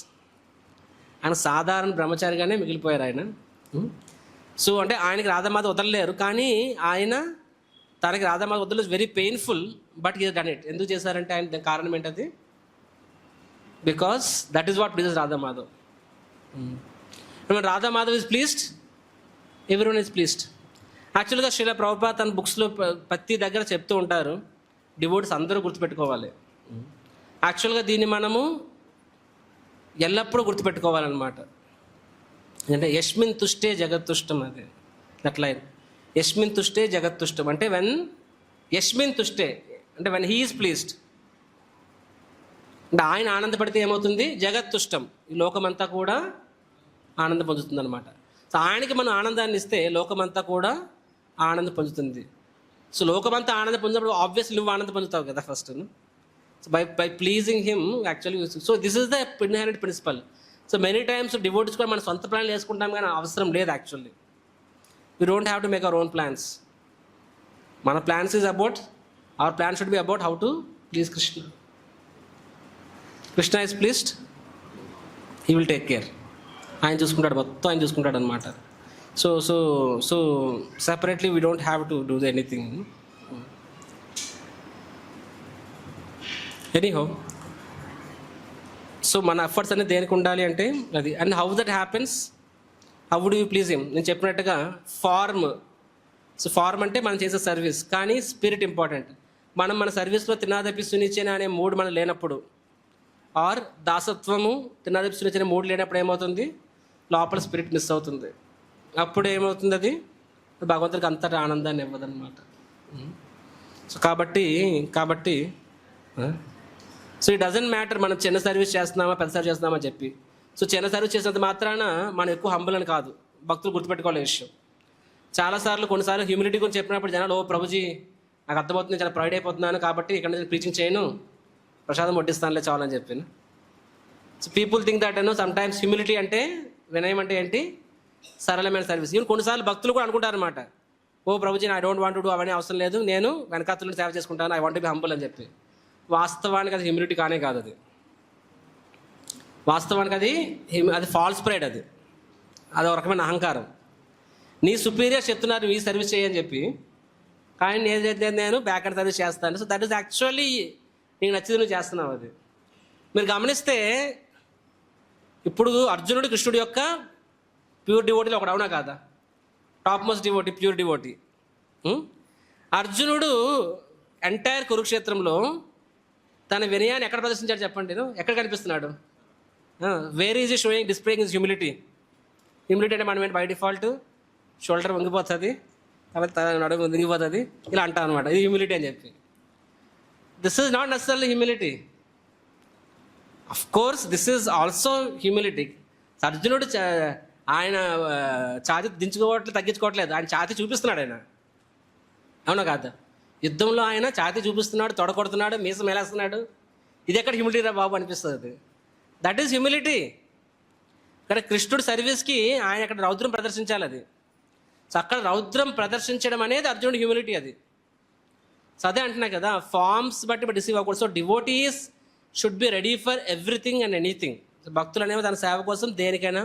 ఆయన సాధారణ బ్రహ్మచారిగానే మిగిలిపోయారు ఆయన. సో అంటే ఆయనకి రాధామాధవ్ వదలలేరు, కానీ ఆయన తనకి రాధామాధవ్ వదలలేదు. Very painful, but is done it. ఎందుకు చేశారంటే ఆయన కారణం ఏంటది? Because that is what pleases Radhamadhav. Radhamadhav is pleased, everyone is pleased. యాక్చువల్గా శ్రీల ప్రభుపాద తన బుక్స్లో ప్రతి దగ్గర చెప్తూ ఉంటారు, డివోటీస్ అందరూ గుర్తుపెట్టుకోవాలి. యాక్చువల్గా దీన్ని మనము ఎల్లప్పుడూ గుర్తుపెట్టుకోవాలన్నమాట. అంటే యస్మిన్ తుష్టే జగత్తుష్టం, అది అట్లా. యస్మిన్ తుష్టే జగత్తుష్టం అంటే యస్మిన్ తుష్టే అంటే వెన్ హీ ఈజ్ ప్లీజ్డ్, అంటే ఆయన ఆనందపడితే ఏమవుతుంది? జగత్తుష్టం, ఈ లోకమంతా కూడా ఆనందం పొందుతుంది అనమాట. సో ఆయనకి మనం ఆనందాన్ని ఇస్తే లోకమంతా కూడా ఆనందం పొందుతుంది. సో లోకమంతా ఆనందం పొందినప్పుడు ఆబ్వియస్లీ నువ్వు ఆనందం పొందుతావు కదా first. So by pleasing him actually. So this is the inherent principle. So many times devotees కూడా మన సొంత ప్లాన్లు వేసుకుంటాం, కానీ అవసరం లేదు actually. We don't have to make our own plans. మన plans is about, our plan should be about how to please Krishna. Krishna is pleased, he will take care. ఆయన చూసుకుంటాడు, మొత్తం ఆయన చూసుకుంటాడు అనమాట. So so so separately we don't have to do anything. Anyhow, so మన efforts అనేది దేనికి ఉండాలి అంటే అది. And how that happens, how would you please him? నేను చెప్పినట్టుగా ఫార్మ్. సో ఫార్మ్ అంటే మనం చేసే సర్వీస్, కానీ స్పిరిట్ ఇంపార్టెంట్. మన సర్వీస్లో తినాదపి సునిచ్చిన అనే మూడు మనం లేనప్పుడు, ఆర్ దాసత్వము తినాదపి సునిచ్చిన మూడు లేనప్పుడు ఏమవుతుంది? లోపల స్పిరిట్ మిస్ అవుతుంది. అప్పుడు ఏమవుతుంది? అది భగవంతుడికి అంతటా ఆనందాన్ని ఇవ్వదన్నమాట. సో కాబట్టి సో ఇట్ డజంట్ మ్యాటర్ మనం చిన్న సర్వీస్ చేస్తున్నామా పెద్ద సర్వీస్ చేస్తున్నామా చెప్పి. సో చిన్న సర్వీస్ చేసినంత మాత్రాన మనం ఎక్కువ హంబుల్ అని కాదు, భక్తులు గుర్తుపెట్టుకోవాలనే విషయం. కొన్నిసార్లు హ్యూమిలిటీ గురించి చెప్పినప్పుడు జనాలు, ఓ ప్రభుజీ నాకు అర్థమవుతుంది, చాలా ప్రైడ్ అయిపోతున్నాను, కాబట్టి ఇక్కడ నుంచి ప్రీచింగ్ చేయను, ప్రసాదం వడ్డిస్తానులే చాలని చెప్పాను. So people think that some times humility అంటే, వినయం అంటే ఏంటి? సరళమైన సర్వీస్. ఈవెన్ కొన్నిసార్లు భక్తులు కూడా అనుకుంటారనమాట, ఓ Prabhuji I don't want to do, అవన్నీ అవసరం లేదు, నేను వెనకాతలను సేవ చేసుకుంటాను, I want to be humble అని చెప్పి. వాస్తవానికి అది హ్యూమిలిటీ కానే కాదు. అది వాస్తవానికి అది ఫాల్స్ ప్రైడ్. అది ఒక రకమైన అహంకారం. నీ సుపీరియర్స్ చెప్తున్నారు ఈ సర్వీస్ చేయని చెప్పి, కానీ నేను బ్యాక్ అండ్ సర్వీస్ చేస్తాను. సో దట్ ఈస్ యాక్చువల్లీ నీకు నచ్చింది నువ్వు చేస్తున్నావు. అది మీరు గమనిస్తే ఇప్పుడు అర్జునుడు కృష్ణుడి యొక్క ప్యూర్ డివోటీలో ఒకడు, అవునా కాదా? Top most devotee, pure devotee. అర్జునుడు ఎంటైర్ కురుక్షేత్రంలో తన వినయాన్ని ఎక్కడ ప్రదర్శించాడు చెప్పండి? ఎక్కడ కనిపిస్తున్నాడు? Where is he showing displaying his humility? Humility అంటే మనం ఏంటి బై డిఫాల్ట్ షోల్డర్ వంగిపోతుంది, తర్వాత నడుము వంగిపోతుంది, ఇలా అంటాం అనమాట, ఇది హ్యూమిలిటీ అని చెప్పి. This is not necessary humility. Of course this is also humility. అర్జునుడు ఆయన ఛాతి దించుకోవట్లేదు, తగ్గించుకోవట్లేదు, ఆయన ఛాతి చూపిస్తున్నాడు ఆయన, అవునా కాదా? యుద్ధంలో ఆయన ఛాతి చూపిస్తున్నాడు, తొడకొడుతున్నాడు, మీసం మేలేస్తున్నాడు. ఇది ఎక్కడ హ్యూమిలిటీ రా బాబు అనిపిస్తుంది. That is humility. ఇక్కడ కృష్ణుడు సర్వీస్కి ఆయన అక్కడ రౌద్రం ప్రదర్శించాలి. అది సో అక్కడ రౌద్రం ప్రదర్శించడం అనేది అర్జునుడి హ్యూమిలిటీ. అది సో అదే అంటున్నా కదా, ఫార్మ్స్ బట్టి రిసీవ్ అవ్వకూడదు. So devotees should be ready for everything and anything. భక్తులు అనేవి తన సేవ కోసం దేనికైనా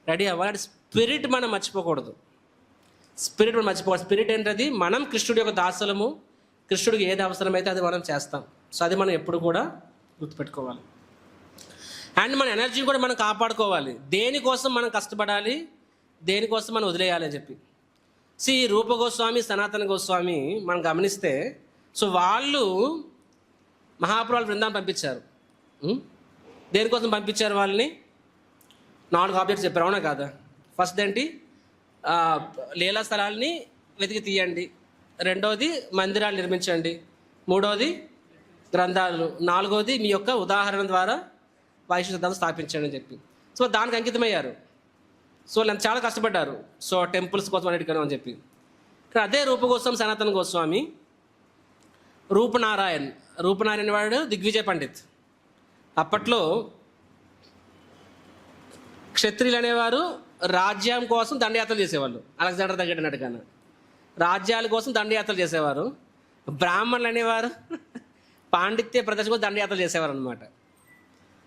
రెడీ అవ్వాలి. అంటే స్పిరిట్ మనం మర్చిపోకూడదు. స్పిరిట్ మనం మర్చిపోకూడదు. స్పిరిట్ ఏంటది? మనం కృష్ణుడి యొక్క దాసులము, కృష్ణుడికి ఏది అవసరమైతే అది మనం చేస్తాం. సో అది మనం ఎప్పుడు కూడా గుర్తుపెట్టుకోవాలి. అండ్ మన ఎనర్జీని కూడా మనం కాపాడుకోవాలి. దేనికోసం మనం కష్టపడాలి, దేనికోసం మనం వదిలేయాలి అని చెప్పి. రూప గోస్వామి, సనాతన గోస్వామి మనం గమనిస్తే, సో వాళ్ళు మహాపురాలు బృందాన్ని పంపించారు. దేనికోసం పంపించారు వాళ్ళని? 4 ఆబ్జెక్ట్స్ చెప్పారు, అవునా కాదా? ఫస్ట్ ఏంటి? లీలా స్థలాల్ని వెతికి తీయండి. 2వది మందిరాలు నిర్మించండి. 3వది గ్రంథాలు. 4వది మీ యొక్క ఉదాహరణ ద్వారా వైష్ణవ సిద్ధాంతం స్థాపించండి అని చెప్పి. సో దానికి అంకితమయ్యారు. సో వాళ్ళు చాలా కష్టపడ్డారు. సో టెంపుల్స్ కోసం అన్నిటికను అని చెప్పి. కానీ అదే రూప గోస్వామి, సనాతన గోస్వామి, రూపనారాయణ వాడు దిగ్విజయ పండిత్. అప్పట్లో క్షత్రియులు అనేవారు రాజ్యం కోసం దండయాత్రలు చేసేవాళ్ళు. అలెగ్జాండర్ దగ్గర అన్నట్టుగానే రాజ్యాల కోసం దండయాత్రలు చేసేవారు. బ్రాహ్మణులు అనేవారు పాండిత్య ప్రదర్శన కోసం దండయాత్రలు చేసేవారు అనమాట.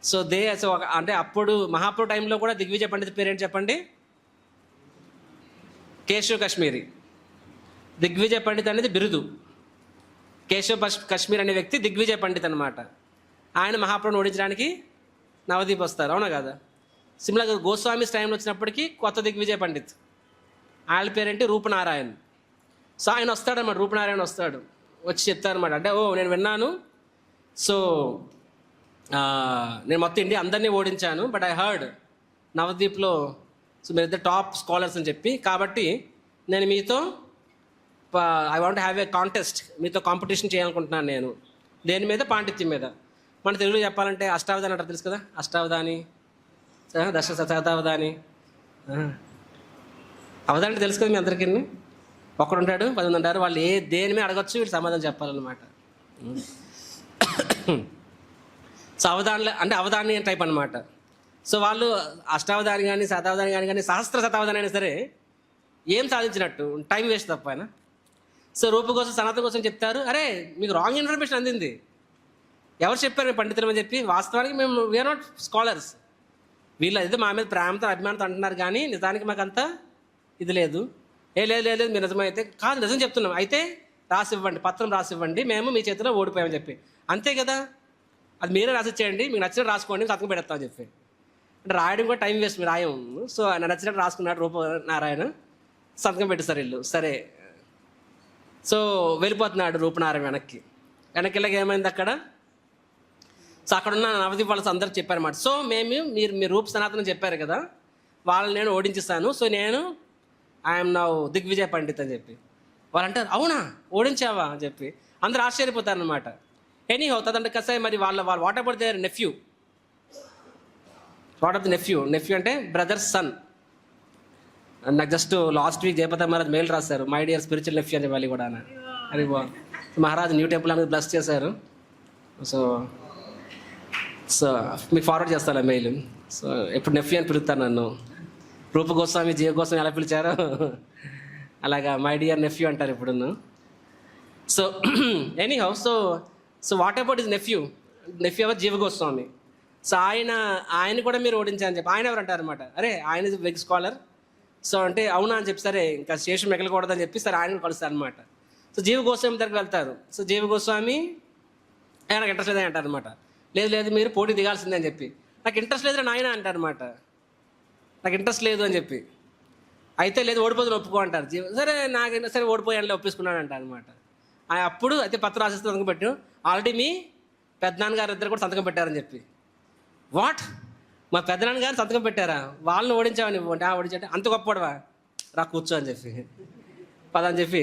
సో అంటే అప్పుడు మహాప్రభు టైంలో కూడా దిగ్విజయ పండిత్ పేరు ఏంటి చెప్పండి? కేశవ్ కశ్మీరి. దిగ్విజయ పండిత్ అనేది బిరుదు. కేశవ్ కశ్మీర్ అనే వ్యక్తి దిగ్విజయ పండిత్ అనమాట. ఆయన మహాప్రభుని ఓడించడానికి నవదీప్ వస్తారు, అవునా కదా? సిమిలర్గా గోస్వామి టైంలో వచ్చినప్పటికీ కొత్త దిగ్విజయ పండిత్, ఆయన పేరేంటి? రూపనారాయణ్. సో ఆయన వస్తాడన్నమాట, రూపనారాయణ వస్తాడు, వచ్చి చెప్తారనమాట. అంటే నేను విన్నాను, సో నేను మొత్తం ఇండియా అందరినీ ఓడించాను, బట్ ఐ హర్డ్ నవదీప్లో సో మీరు ఇద్దరు టాప్ స్కాలర్స్ అని చెప్పి, కాబట్టి నేను మీతో I want have a contest, మీతో కాంపిటీషన్ చేయాలనుకుంటున్నాను నేను. దేని మీద? పాండిత్యం మీద. మన తెలుగులో చెప్పాలంటే అష్టావధాని అంటారు, తెలుసు కదా? అష్టావధాని, శతావధాని, అవధాని తెలుసు కదా మీ అందరికీ. ఒకడు ఉంటాడు, 10 మంది ఉంటారు, వాళ్ళు దేని మీద అడగచ్చు, వీళ్ళు సమాధానం చెప్పాలన్నమాట. సో అవధాని టైప్ అనమాట. సో వాళ్ళు అష్టావధాని కానీ శతావధాని కానీ సహస్ర శతావధాని అయినా సరే ఏం సాధించినట్టు, టైం వేస్ట్ తప్ప ఆయన. సో రూప కోసం, సనాతన కోసం చెప్తారు, అరే మీకు రాంగ్ ఇన్ఫర్మేషన్ అందింది, ఎవరు చెప్పారు మేము పండితులం అని చెప్పి. వాస్తవానికి మేము వీఆర్ నాట్ స్కాలర్స్, వీళ్ళు అయితే మా మీద ప్రేమతో అభిమానంతో అంటున్నారు, కానీ నిజానికి మాకు అంతా ఇది లేదు. లేదు మీరు నిజమైతే కాదు, నిజం చెప్తున్నాం, అయితే రాసివ్వండి, పత్రం రాసివ్వండి, మేము మీ చేతిలో ఓడిపోయామని చెప్పి. అంతే కదా, అది మీరే రాసిచ్చేయండి, మీకు నచ్చినట్టు రాసుకోండి, సంతకం పెడతామని చెప్పి. అంటే రాయడం కూడా టైం వేస్ట్, మీరు రాయం. సో ఆయన నచ్చినట్టు రాసుకున్నాడు రూపనారాయణ, సంతకం పెట్టేశారు వీళ్ళు. సరే, సో వెళ్ళిపోతున్నాడు రూపనారాయణ వెనక్కి వెళ్ళగా ఏమైంది అక్కడ? సో అక్కడ ఉన్న నవదీప్ వాళ్ళకి అందరికి చెప్పారన్నమాట. సో మీరు రూప సనాతనం చెప్పారు కదా, వాళ్ళని నేను ఓడించిస్తాను, సో నేను ఐఎమ్ నౌ దిగ్విజయ పండిత్ అని చెప్పి. వాళ్ళు అంటారు, అవునా ఓడించావా అని చెప్పి అందరు ఆశ్చర్యపోతారనమాట. ఎనీ అవుతుందంటే కసాయి మరి వాళ్ళ what about their nephew, what of the nephew అంటే బ్రదర్ సన్. నాకు just last week Jayapati Maharaj mail రాశారు, మై డియర్ స్పిరిచువల్ నెఫ్యూ అని వాళ్ళు కూడా. అది మహారాజ్ న్యూ టెంపుల్ అనేది బ్లెస్ చేశారు. సో మీకు ఫార్వర్డ్ చేస్తాను మెయిల్. సో ఎప్పుడు నెఫ్యూ అని పిలుస్తాను నన్ను. రూప గోస్వామి, జీవ గోస్వామి ఎలా పిలిచారో అలాగా మై డియర్ నెఫ్యూ అంటారు ఇప్పుడు. So any how, so what about is nephew ఎవరు? జీవ గోస్వామి. సో ఆయన కూడా మీరు ఓడించారని చెప్పి. ఆయన ఎవరు అంటారు అనమాట, అరే ఆయన ఇస్ బిగ్ స్కాలర్. సో అంటే అవునా అని చెప్పి, సరే ఇంకా శేషం మిగలకూడదని చెప్పి సరే ఆయన కలుస్తారు అనమాట. సో జీవ గోస్వామి దగ్గరికి వెళ్తారు. సో జీవ గోస్వామి నాకు ఇంట్రెస్ట్ లేదని అంటారు అనమాట. లేదు మీరు పోటీ దిగాల్సిందే అని చెప్పి. నాకు ఇంట్రెస్ట్ లేదని ఆయన అంటారు అనమాట, నాకు ఇంట్రెస్ట్ లేదు అని చెప్పి. అయితే లేదు ఓడిపోతుంది ఒప్పుకో అంటారు. సరే నాకు సరే ఓడిపోయానులే ఒప్పేసుకున్నాను అంటారు అనమాట. అప్పుడు అయితే పత్రం రాసిస్తే సంతకం పెట్టు, ఆల్రెడీ మీ పెద్దనాన్నగారు ఇద్దరు కూడా సంతకం పెట్టారని చెప్పి. వాట్ మా పెద్దనాన్న గారు సంతకం పెట్టారా, వాళ్ళని ఓడించావని అంటే ఓడించంటే అంత గొప్పవాడవా, రా కూర్చో అని చెప్పి పదని చెప్పి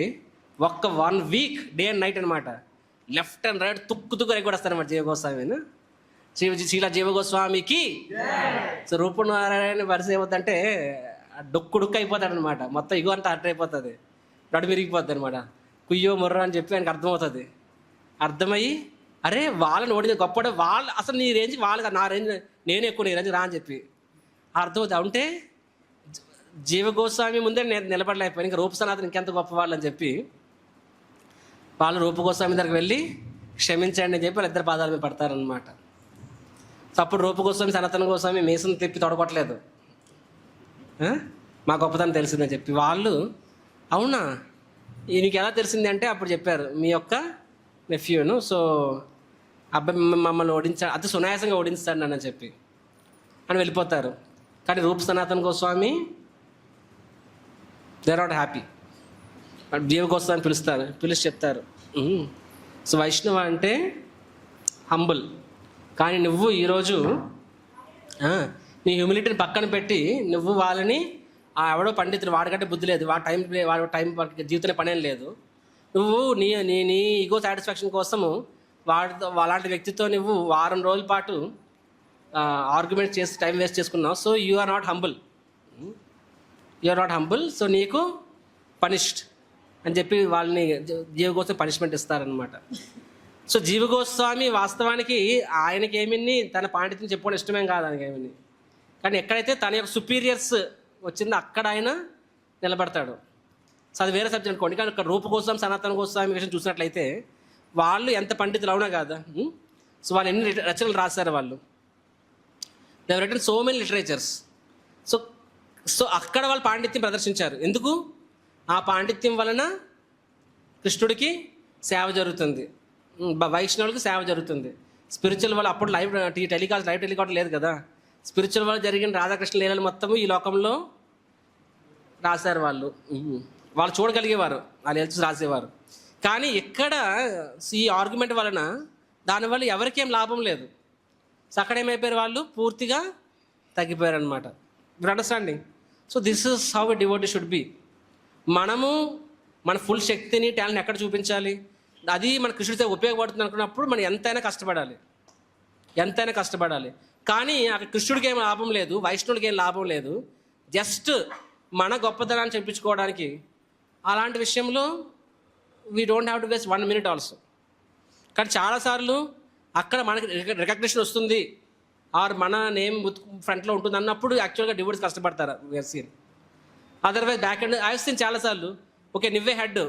ఒక్క 1 వీక్ డే అండ్ నైట్ అనమాట, లెఫ్ట్ అండ్ రైట్ తుక్కు ఎగ్గొడేస్తారన్నమాట జీవగోస్వామిని. శీలా జీవగోస్వామికి. సో రూపనారాయణ వరుస ఏమవుతుందంటే డొక్కు అయిపోతాడు అనమాట, మొత్తం ఇగో అంతా అట్ట అయిపోతుంది, నడు విరిగిపోద్ది అనమాట. కుయ్యో ముర్ర అని చెప్పి ఆయనకు అర్థమవుతుంది. అర్థమయ్యి అరే వాళ్ళని ఓడించే గొప్ప వాళ్ళు, అసలు నీ రేంజ్ వాళ్ళు, నా రేంజ్ నేను ఎక్కువ, నీ రేంజ్ రా అని చెప్పి అర్థమవుతుంది. అంటే జీవగోస్వామి ముందే నేను నిలబడలేకపోయాను, ఇంకా రూపసనాథన్ ఇంకెంత గొప్ప వాళ్ళు అని చెప్పి వాళ్ళు రూపగోస్వామి దగ్గరికి వెళ్ళి క్షమించండి అని చెప్పి వాళ్ళిద్దరు పాదాల మీద పడతారనమాట. సో అప్పుడు రూపగోస్వామి సనాతన గోస్వామి మీసం తిప్పి తొడగొట్టలేదు, మా గొప్పతనం తెలిసిందని చెప్పి. వాళ్ళు అవునా నీకు ఎలా తెలిసింది అంటే అప్పుడు చెప్పారు, మీ యొక్క నెఫ్యూను, సో అబ్బాయి మమ్మల్ని ఓడించాడు, అతి సునాయాసంగా ఓడించాడు నన్ను చెప్పి అని వెళ్ళిపోతారు. కానీ Rupa Sanatana Goswami they are not happy. Jiva Goswami పిలుస్తారు, పిలిచి చెప్తారు, సో వైష్ణవ అంటే హంబుల్, కానీ నువ్వు ఈరోజు నీ హ్యూమిలిటీని పక్కన పెట్టి నువ్వు వాళ్ళని ఎవడో పండితుడు, వాడికంటే బుద్ధి లేదు, వాడి టైం జీవితంలో పనేం లేదు, నువ్వు నీ నీ నీ ఈగో సాటిస్ఫాక్షన్ కోసము అలాంటి వ్యక్తితో నువ్వు వారం రోజుల పాటు ఆర్గ్యుమెంట్ చేసి టైం వేస్ట్ చేసుకున్నావు. So you are not humble, so నీకు పనిష్డ్ అని చెప్పి వాళ్ళని జీవగోస్వామి పనిష్మెంట్ ఇస్తారనమాట. సో జీవగోస్వామి వాస్తవానికి ఆయనకి ఏమిని తన పాండిత్యం చెప్పుకోవడం ఇష్టమేం కాదు ఆయనకి ఏమిని, కానీ ఎక్కడైతే తన యొక్క సుపీరియర్స్ వచ్చిందో అక్కడ ఆయన నిలబడతాడు. సో అది వేరే సబ్జెక్ట్ అనుకోండి. కానీ ఇక్కడ రూపగోస్వామి సనాతన గోస్వామి విషయం చూసినట్లయితే వాళ్ళు ఎంత పండితులు అవునా కాదా. సో వాళ్ళు ఎన్ని రచనలు రాశారు వాళ్ళు, they have written so many literatures. So అక్కడ వాళ్ళు పాండిత్యం ప్రదర్శించారు. ఎందుకు? ఆ పాండిత్యం వలన కృష్ణుడికి సేవ జరుగుతుంది, వైష్ణవులకి సేవ జరుగుతుంది. స్పిరిచువల్ వల్ల అప్పుడు లైవ్ టెలికాస్ట్ లేదు కదా. స్పిరిచువల్ వల్ల జరిగిన రాధాకృష్ణ లీలలు మొత్తము ఈ లోకంలో రాశారు వాళ్ళు చూడగలిగేవారు, వాళ్ళు ఎల్చి రాసేవారు. కానీ ఇక్కడ ఈ ఆర్గ్యుమెంట్ వలన దానివల్ల ఎవరికేం లాభం లేదు. సో అక్కడ ఏమైపోయారు, వాళ్ళు పూర్తిగా తగ్గిపోయారు అనమాట. మీరు understanding? So this is how a devotee should be. మనము మన ఫుల్ శక్తిని టాలెంట్ ఎక్కడ చూపించాలి, అది మన కృష్ణుడితో ఉపయోగపడుతుంది అనుకున్నప్పుడు మనం ఎంతైనా కష్టపడాలి. కానీ అక్కడ కృష్ణుడికి ఏం లాభం లేదు, వైష్ణవుడికి ఏం లాభం లేదు, జస్ట్ మన గొప్పతనాన్ని చెప్పించుకోవడానికి. అలాంటి విషయంలో we don't have to waste 1 minute also. కానీ చాలాసార్లు అక్కడ మనకి రికగ్నిషన్ వస్తుంది, ఆర్ మన నేమ్ ఫ్రంట్లో ఉంటుంది అన్నప్పుడు యాక్చువల్గా డివోటీస్ కష్టపడతారు. Seen otherwise back and I seen చాలాసార్లు, ఓకే నువ్వే హెడ్,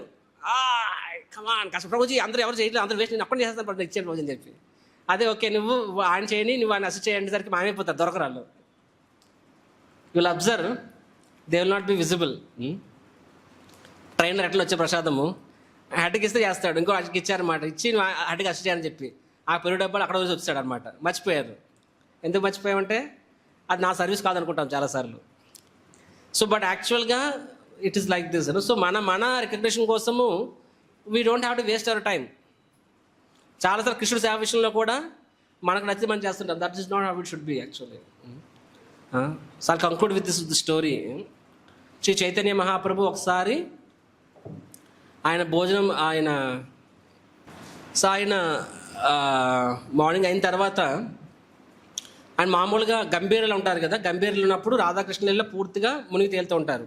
కమాన్ కష్ట ప్రభుజీ అందరూ ఎవరు చేయలేదు, అందరూ వేస్ట్, నేను అప్పుడు చేస్తాను ఇచ్చేయండి రోజు అని చెప్పి. అదే ఓకే నువ్వు ఆయన చేయని, నువ్వు ఆయన అసలు చేయండి సరికి మామైపోతారు, దొరకరాళ్ళు. You will observe they will not be visible. Trainer ఎట్లా వచ్చే ప్రసాదము హెడ్కి ఇస్తే చేస్తాడు, ఇంకో హెడ్కి ఇచ్చారనమాట, ఇచ్చి నువ్వు హెడ్కి అసలు చేయని చెప్పి ఆ పెరుగు డబ్బాలు అక్కడ వచ్చి వచ్చాడు అనమాట. మర్చిపోయారు. ఎందుకు మర్చిపోయామంటే అది నా సర్వీస్ కాదనుకుంటాం చాలాసార్లు. సో బట్ యాక్చువల్గా it is like this. So మన రికగ్నిషన్ కోసము we don't have to waste our time. చాలాసార్లు కృష్ణుడు సేవ విషయంలో కూడా మనకు నచ్చి మనం చేస్తుంటాం. That is not how it should be actually. So I'll conclude with this story. Shri Chaitanya Mahaprabhu ఒకసారి ఆయన భోజనం ఆయన మార్నింగ్ అయిన తర్వాత ఆయన మామూలుగా గంభీరలు ఉంటారు కదా, గంభీరలు ఉన్నప్పుడు రాధాకృష్ణ లీలలో పూర్తిగా మునిగి తేలుతూ ఉంటారు.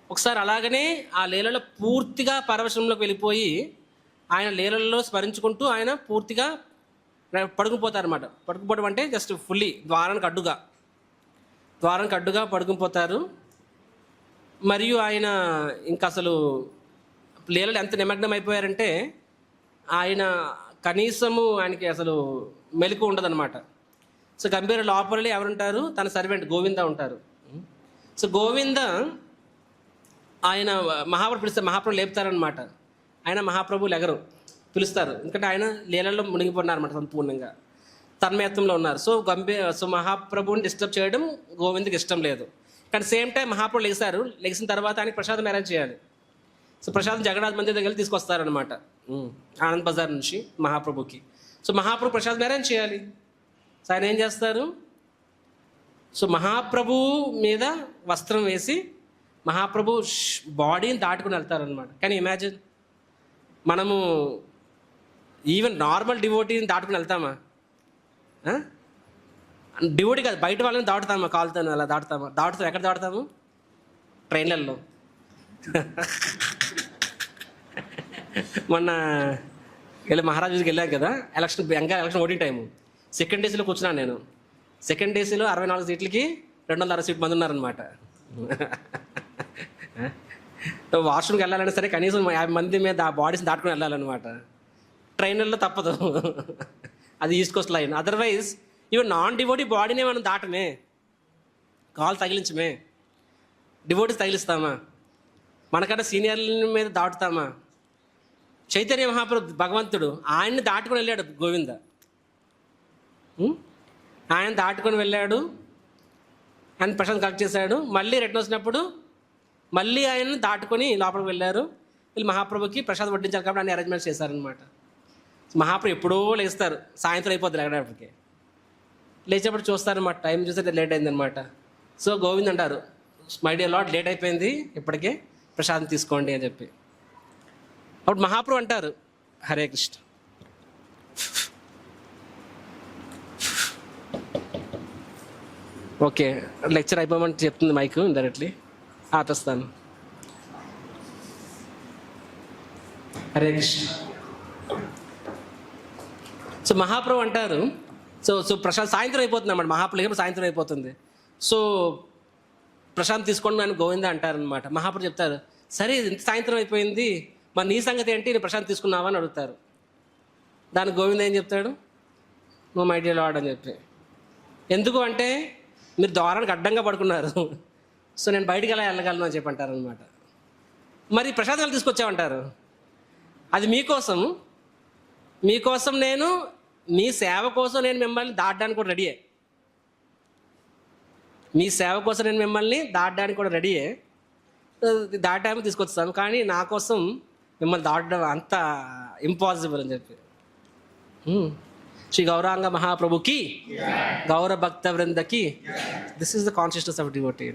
ఒకసారి అలాగనే ఆ లీలలో పూర్తిగా పరవశంలోకి వెళ్ళిపోయి ఆయన లీలల్లో స్మరించుకుంటూ ఆయన పూర్తిగా పడుకుపోతారన్నమాట. పడుకుపోవడం అంటే జస్ట్ ఫుల్లీ ద్వారానికి అడ్డుగా పడుకుపోతారు. మరియు ఆయన ఇంకా అసలు లీలలు ఎంత నిమగ్నం అయిపోయారంటే ఆయన కనీసము ఆయనకి అసలు మెలకు ఉండదన్నమాట. సో గంభీర లోపలి ఎవరుంటారు, తన సర్వెంట్ గోవింద ఉంటారు. సో గోవింద ఆయన మహాప్రభు పిలుస్తారు, మహాప్రభు లేపుతారనమాట. ఆయన మహాప్రభు లెగరు, పిలుస్తారు, ఎందుకంటే ఆయన లీలల్లో మునిగిపోయినారన్నమాట, సంపూర్ణంగా తన్మయత్వంలో ఉన్నారు. సో మహాప్రభుని డిస్టర్బ్ చేయడం గోవిందకి ఇష్టం లేదు. కానీ సేమ్ టైం మహాప్రభు లెగిసిన తర్వాత ఆయనకి ప్రసాదం అరేంజ్ చేయాలి. సో ప్రసాదం జగన్నాథ్ మందిర్ దగ్గర తీసుకొస్తారనమాట ఆనంద్ బజార్ నుంచి మహాప్రభుకి. సో మహాప్రభు ప్రసాదం అరేంజ్ చేయాలి. సో ఆయన ఏం చేస్తారు, సో మహాప్రభు మీద వస్త్రం వేసి మహాప్రభు బాడీని దాటుకుని వెళ్తారనమాట. కానీ ఇమాజిన్, మనము ఈవెన్ నార్మల్ డివోటీని దాటుకుని వెళ్తామా? డివోటీ కాదు, బయట వాళ్ళని దాటుతామా? కాలుతాను అలా దాటుతాం. ఎక్కడ దాటుతాము? ట్రైన్లలో. మొన్న మహారాజుకి వెళ్ళాం కదా, ఎలక్షన్ ఓటింగ్ టైము. సెకండ్ ఏసీలో కూర్చున్నాను నేను. సెకండ్ ఏసీలో 64 సీట్లకి 260 సీట్ మంది ఉన్నారనమాట. వాష్రూమ్కి వెళ్ళాలన్నా సరే కనీసం 50 మంది మీద ఆ బాడీస్ని దాటుకుని వెళ్ళాలన్నమాట. ట్రైన్లలో తప్పదు, అది east coast line. Otherwise even non devotee బాడీనే మనం దాటమే, కాలు తగిలించమే. డివోటీస్ తగిలిస్తామా? మనకన్నా సీనియర్ల మీద దాటుతామా? చైతన్య మహాప్రభు భగవంతుడు ఆయన్ని దాటుకొని వెళ్ళాడు. గోవింద ఆయన దాటుకొని వెళ్ళాడు, ఆయన ప్రశాంత్ కలెక్ట్ చేశాడు. మళ్ళీ రిటర్న్ వచ్చినప్పుడు మళ్ళీ ఆయన్ని దాటుకొని లోపలికి వెళ్ళారు. వీళ్ళు మహాప్రభుకి ప్రసాదం వడ్డించాలి కాబట్టి అన్ని అరేంజ్మెంట్స్ చేశారనమాట. మహాప్రభు ఎప్పుడో లేస్తారు, సాయంత్రం అయిపోద్ది లేకపోతే. లేచేప్పుడు చూస్తారనమాట, టైం చూస్తే లేట్ అయిందనమాట. సో గోవింద్ అంటారు, మై డియర్ లార్డ్, లేట్ అయిపోయింది, ఇప్పటికే ప్రసాదం తీసుకోండి అని చెప్పి. అప్పుడు మహాప్రభు అంటారు, హరే కృష్ణ. ఓకే, లెక్చర్ అయిపోమని చెప్తుంది మైక్, డైరెక్ట్లీ ఆపేస్తాను. హరే కృష్ణ. సో మహాప్రభు అంటారు, సో ప్రశాంత్ సాయంత్రం అయిపోతుంది అన్నమాట. మహాప్రభు సాయంత్రం అయిపోతుంది. సో ప్రశాంత్ తీసుకోండి అని గోవింద అంటారనమాట. మహాప్రభు చెప్తారు, సరే ఇంత సాయంత్రం అయిపోయింది, మరి నీ సంగతి ఏంటి, నేను ప్రశాంత్ తీసుకున్నావా అని అడుగుతారు. దానికి గోవింద ఏం చెప్తాడు, నో మై డియర్ లార్డ్ అని చెప్పి. ఎందుకు అంటే మీరు ద్వారానికి అడ్డంగా పడుకున్నారు, సో నేను బయటికి ఎలా వెళ్ళగలను అని చెప్పి అంటారు అనమాట. మరి ప్రసాదాలు తీసుకొచ్చామంటారు, అది మీకోసం నేను, మీ సేవ కోసం నేను మిమ్మల్ని దాటడానికి కూడా రెడీయే. మీ సేవ కోసం నేను మిమ్మల్ని దాటడానికి కూడా రెడీయే, దాటాము తీసుకొస్తాను. కానీ నా కోసం మిమ్మల్ని దాటడం అంత ఇంపాసిబుల్ అని చెప్పి. శ్రీ గౌరాంగ మహాప్రభుకి, గౌర భక్త వృందకి, this is the consciousness of devotee.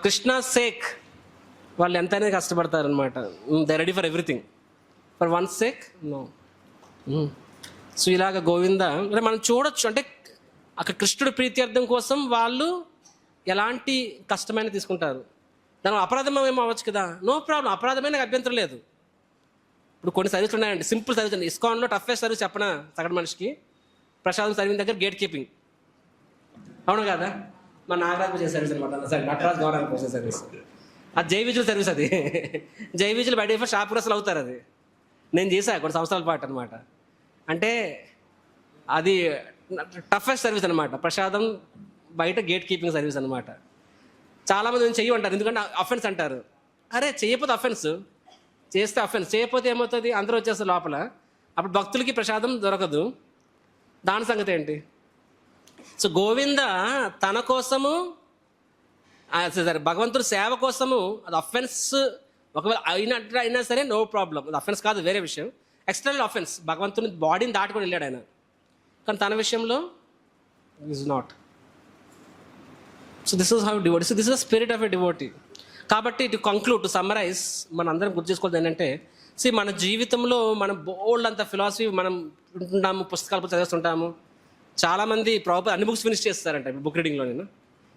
Krishna sake వాళ్ళు ఎంతైనా కష్టపడతారనమాట. They ready for everything, for one sake no. So ఇలాగ గోవింద అంటే మనం చూడొచ్చు, అంటే అక్కడ కృష్ణుడి ప్రీత్యర్థం కోసం వాళ్ళు ఎలాంటి కష్టమైన తీసుకుంటారు. దాని అపరాధం ఏమో అవ్వచ్చు కదా, నో ప్రాబ్లం, అపరాధమైన అభ్యంతరం లేదు. ఇప్పుడు కొన్ని సర్వీసులు ఉన్నాయండి, సింపుల్ సర్వీస్ అండి. ఇస్కాన్లో టఫెస్ట్ సర్వీస్ చెప్పనా సగటు మనిషికి? ప్రసాదం సర్వీస్ దగ్గర గేట్ కీపింగ్, అవును కదా? మా నాగరాజు చేసే సర్వీస్ అనమాట, నటరాజ్ గౌరాంగ చేసే సర్వీస్. అది జై విజువల్ సర్వీస్. అది జై విజువల్ బయట షాప్ అసలు అవుతారు. అది నేను చేశాను కొన్ని సంవత్సరాల పాటు అనమాట. అంటే అది టఫెస్ట్ సర్వీస్ అనమాట, ప్రసాదం బయట గేట్ కీపింగ్ సర్వీస్ అనమాట. చాలామంది నేను చెయ్యమంటారు, ఎందుకంటే అఫెన్స్ అంటారు. అరే చెయ్యకపోతే అఫెన్స్, చేస్తే అఫెన్స్, చేయకపోతే ఏమవుతుంది, అందరూ వచ్చేస్తారు లోపల. అప్పుడు భక్తులకి ప్రసాదం దొరకదు. దాని సంగతి ఏంటి? సో గోవింద తన కోసము, సరే భగవంతుడి సేవ కోసము, అది అఫెన్స్ ఒకవేళ అయినా సరే నో ప్రాబ్లం, అది అఫెన్స్ కాదు, వేరే విషయం. ఎక్స్టర్నల్ అఫెన్స్, భగవంతుని బాడీని దాటుకొని వెళ్ళాడు ఆయన. కానీ తన విషయంలో is not. So this is how devotee, so this is the spirit of a devotee. కాబట్టి టు కంక్లూడ్, టు సమ్మరైజ్, మన అందరం గుర్తు చేసుకోవాలి ఏంటంటే, మన జీవితంలో మనం బోల్డ్ అంత ఫిలాసఫీ మనం వింటున్నాము, పుస్తకాలు చదివిస్తుంటాము. చాలామంది ప్రాపర్ అన్ని బుక్స్ ఫినిష్ చేస్తారంట బుక్ రీడింగ్లో.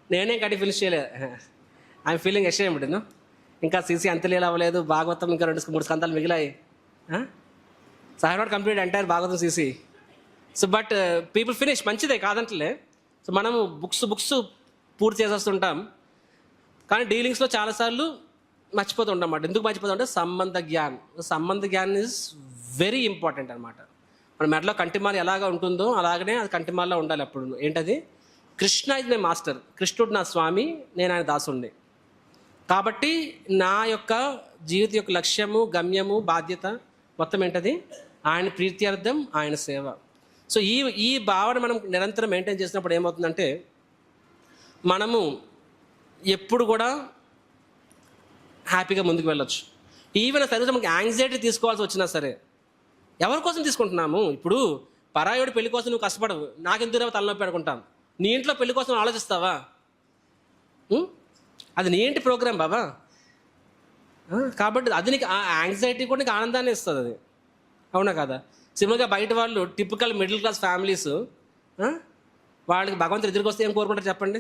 నేనే కట్టి ఫినిష్ చేయలేదు. I'm feeling ashamed. ఇంకా సీసీ అంతలీల అవ్వలేదు, భాగవతం ఇంకా 2-3 స్కందాలు మిగిలాయి. So I have not complete entire Bhagavatam CC. So but people finish, మంచిదే కాదంటలే. సో మనము బుక్స్ పూర్తి చేసేస్తుంటాం, కానీ డీలింగ్స్లో చాలాసార్లు మర్చిపోతూ ఉంటాం అన్నమాట. ఎందుకు మర్చిపోతాం అంటే సంబంధ జ్ఞాన్ ఈజ్ వెరీ ఇంపార్టెంట్ అనమాట. మన మెడలో కంటిమాల ఎలాగా ఉంటుందో అలాగనే అది కంటిమాల్లో ఉండాలి. అప్పుడు ఏంటది, కృష్ణ ఇస్ మై మాస్టర్, కృష్ణుడు నా స్వామి, నేను ఆయన దాసుడిని. కాబట్టి నా యొక్క జీవిత యొక్క లక్ష్యము, గమ్యము, బాధ్యత మొత్తం ఏంటది, ఆయన ప్రీత్యర్థం, ఆయన సేవ. సో ఈ భావన మనం నిరంతరం మెయింటైన్ చేసినప్పుడు ఏమవుతుందంటే, మనము ఎప్పుడు కూడా హ్యాపీగా ముందుకు వెళ్ళొచ్చు. ఈవెన్ సర్వీస్ మనకి యాంగ్జైటీ తీసుకోవాల్సి వచ్చినా సరే, ఎవరి కోసం తీసుకుంటున్నాము? ఇప్పుడు పరాయుడు పెళ్లి కోసం నువ్వు కష్టపడవు, నాకెందుకు తలనొప్పి పెడుకుంటాను. నీ ఇంట్లో పెళ్లి కోసం ఆలోచిస్తావా? అది నీ ఇంటి ప్రోగ్రాం బాబా. కాబట్టి అది నీకు ఆ యాంగ్జైటీ కూడా నీకు ఆనందాన్ని ఇస్తుంది అది, అవునా కదా? సిమిలర్గా బయట వాళ్ళు టిపికల్ మిడిల్ క్లాస్ ఫ్యామిలీస్ వాళ్ళకి భగవంతుడు ఎదురుకు వస్తే ఏం కోరుకుంటారు చెప్పండి?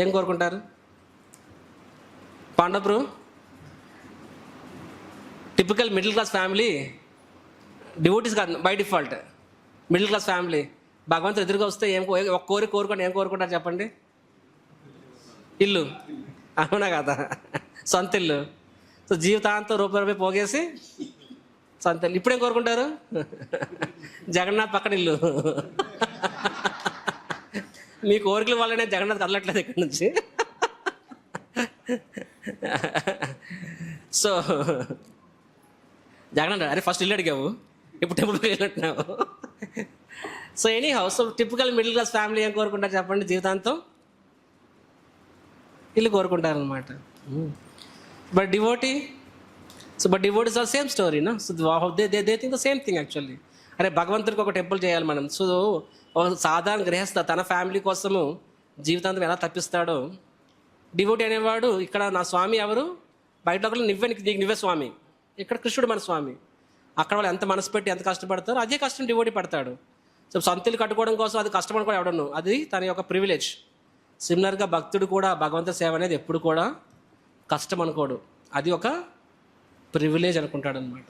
ఏం కోరుకుంటారు? పాండబ్రు typical middle class family, devotees కాదు by default middle class family, భగవంతుడు ఎదురుగా వస్తే ఏం ఒక కోరుకోండి ఏం కోరుకుంటారు చెప్పండి? ఇల్లు, అవునా కదా? సొంత ఇల్లు. సో జీవితాంతం రూపాయి పోగేసి సొంత ఇల్లు. ఇప్పుడేం కోరుకుంటారు? జగన్నాథ్ పక్కన ఇల్లు. మీ కోరికల వల్లనే జగన్నాథ్ కదలట్లేదు ఇక్కడ నుంచి. సో జగన్నాథ్ అరే ఫస్ట్ ఇల్లు అడిగావు, ఇప్పుడు టెంపుల్కి వెళ్ళినట్టున్నావు. So any house typical middle class family ఏం కోరుకుంటారు చెప్పండి? జీవితాంతం ఇల్లు కోరుకుంటారనమాట. But devotee, so but devotees are same story నా. So they think the same thing actually. అరే భగవంతుడికి ఒక టెంపుల్ చేయాలి మనం. సో ఒక సాధారణ గృహస్థ తన ఫ్యామిలీ కోసము జీవితాంతం ఎలా తప్పిస్తాడో, డివోటీ అనేవాడు ఇక్కడ నా స్వామి ఎవరు, బయట ఒకళ్ళు నీకు నువ్వే స్వామి, ఇక్కడ కృష్ణుడు మన స్వామి. అక్కడ వాళ్ళు ఎంత మనసు పెట్టి ఎంత కష్టపడతారో అదే కష్టం డివోటీ పడతాడు. సో సొంతలు కట్టుకోవడం కోసం అది కష్టం అనుకోవడం ఎవడను, అది తన యొక్క ప్రివిలేజ్. సిమిలర్గా భక్తుడు కూడా భగవంతుడి సేవ అనేది ఎప్పుడు కూడా కష్టం అనుకోడు, అది ఒక ప్రివిలేజ్ అనుకుంటాడు అనమాట.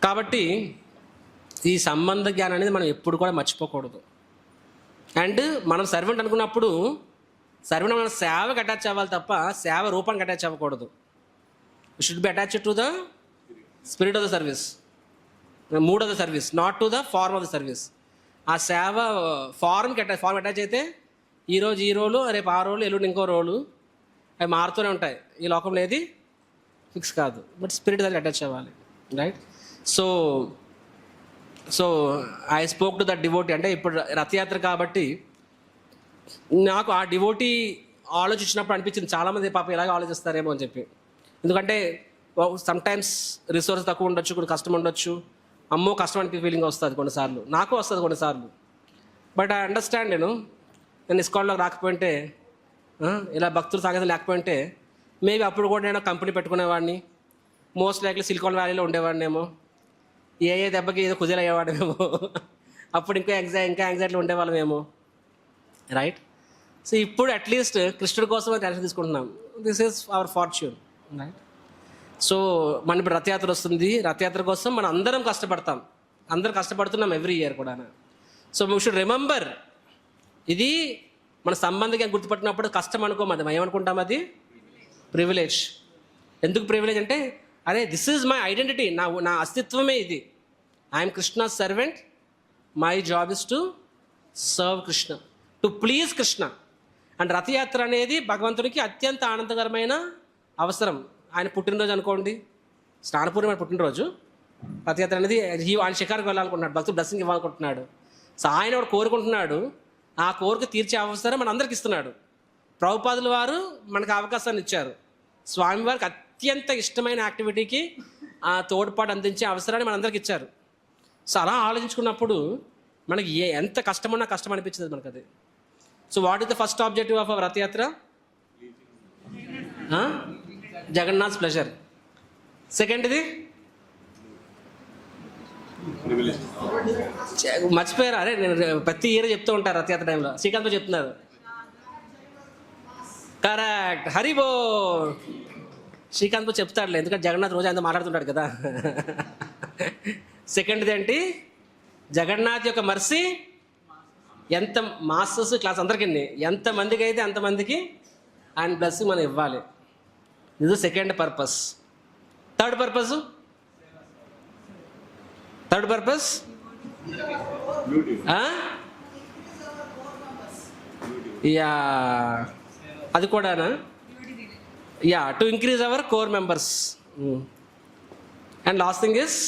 కాబట్టి ఈ సంబంధ జ్ఞానం అనేది మనం ఎప్పుడు కూడా మర్చిపోకూడదు. అండ్ మనం సర్వెంట్ అనుకున్నప్పుడు సర్వెంట్ మనం సేవకి అటాచ్ అవ్వాలి తప్ప సేవ రూపానికి అటాచ్ అవ్వకూడదు. Should be attached to the spirit of the service, mood of the service, not to the form of the service. ఆ సేవ ఫార్మ్ అటాచ్ అయితే ఈరోజు ఈ రోలు, రేపు ఆ రోలు, ఎల్లుండి ఇంకో రోలు, అవి మారుతూనే ఉంటాయి. ఈ లోకంలో ఏది ఫిక్స్ కాదు. బట్ స్పిరిట్ దానికి అటాచ్ అవ్వాలి, right? So I spoke to that devotee. అంటే ఇప్పుడు రథయాత్ర కాబట్టి నాకు ఆ డివోటీ ఆలోచించినప్పుడు అనిపించింది చాలామంది పాపం ఇలాగే ఆలోచిస్తారేమో అని చెప్పి. ఎందుకంటే సమ్టైమ్స్ రిసోర్స్ తక్కువ ఉండొచ్చు, కొన్ని కష్టం ఉండొచ్చు, అమ్మో కష్టం అనిపి ఫీలింగ్ వస్తుంది కొన్నిసార్లు, నాకు వస్తుంది కొన్నిసార్లు. But I understand. నేను ఇస్కాన్లోకి రాకపోయింటే, ఇలా భక్తులు సాగతి లేకపోయింటే మేబీ అప్పుడు కూడా నేను కంపెనీ పెట్టుకునేవాడిని, మోస్ట్ లైక్లీ సిలికాన్ వ్యాలీలో ఉండేవాడినేమో, ఏ దెబ్బకి ఏదో కుజలు అయ్యేవాడమేమో, అప్పుడు ఇంకా యాంగ్జైటీలో ఉండేవాళ్ళమేమో, రైట్? సో ఇప్పుడు అట్లీస్ట్ కృష్ణుడి కోసం టెన్షన్ తీసుకుంటున్నాం. This is our fortune, right? So మన ఇప్పుడు రథయాత్ర వస్తుంది. రథయాత్ర కోసం మనం అందరం కష్టపడతాం, అందరం కష్టపడుతున్నాం ఎవ్రీ ఇయర్ కూడా. సో వీ షుడ్ రిమెంబర్, ఇది మన సంబంధిగా గుర్తుపట్టినప్పుడు కష్టం అనుకోం, అది ఏమనుకుంటాం, అది ప్రివిలేజ్. ఎందుకు ప్రివిలేజ్ అంటే, అరే దిస్ ఈజ్ మై ఐడెంటిటీ, నా అస్తిత్వమే ఇది. I'm Krishna servant, my job is to serve Krishna, to please Krishna. And Rathayatra అనేది భగవంతుడికి అత్యంత ఆనందకరమైన అవసరం. ఆయన పుట్టినరోజు అనుకోండి, స్నానపూర్ణమైన పుట్టినరోజు, రథయాత్ర అనేది ఆయన షికారుకు వెళ్ళాలనుకుంటున్నాడు, భక్తుడు బ్లెస్సింగ్ ఇవ్వాలనుకుంటున్నాడు. సో ఆయన ఒకటి కోరుకుంటున్నాడు, ఆ కోరిక తీర్చే అవసరం మన అందరికి ఇస్తున్నాడు. ప్రభుపాదుల వారు మనకు అవకాశాన్ని ఇచ్చారు. స్వామివారికి అత్యంత ఇష్టమైన యాక్టివిటీకి ఆ తోడ్పాటు అందించే అవసరాన్ని మనందరికి ఇచ్చారు. సో అలా ఆలోచించుకున్నప్పుడు మనకి ఎంత కష్టమన్నా కష్టం అనిపించదు మనకు అది. So what is the first objective of our Rathayatra? Jagannath pleasure. సెకండ్ది మర్చిపోయారు. అరే నేను ప్రతి ఇయర్ చెప్తూ ఉంటాను రథయాత్ర టైంలో, శ్రీకాంత్ చెప్తున్నారు. కరెక్ట్, హరిబో. శ్రీకాంత్ చెప్తాడులే, ఎందుకంటే జగన్నాథ్ రోజు అంతా మాట్లాడుతుంటాడు కదా. సెకండ్ది ఏంటి? జగన్నాథ్ యొక్క మర్సీ ఎంత మాస్టర్స్ క్లాస్ అందరికీ, ఎంతమందికి అయితే అంతమందికి ఆయన బ్లెస్సింగ్ మనం ఇవ్వాలి. ఇది second purpose. Third purpose yeah, అది కూడానా? Yeah, to increase hour core members. And last thing is,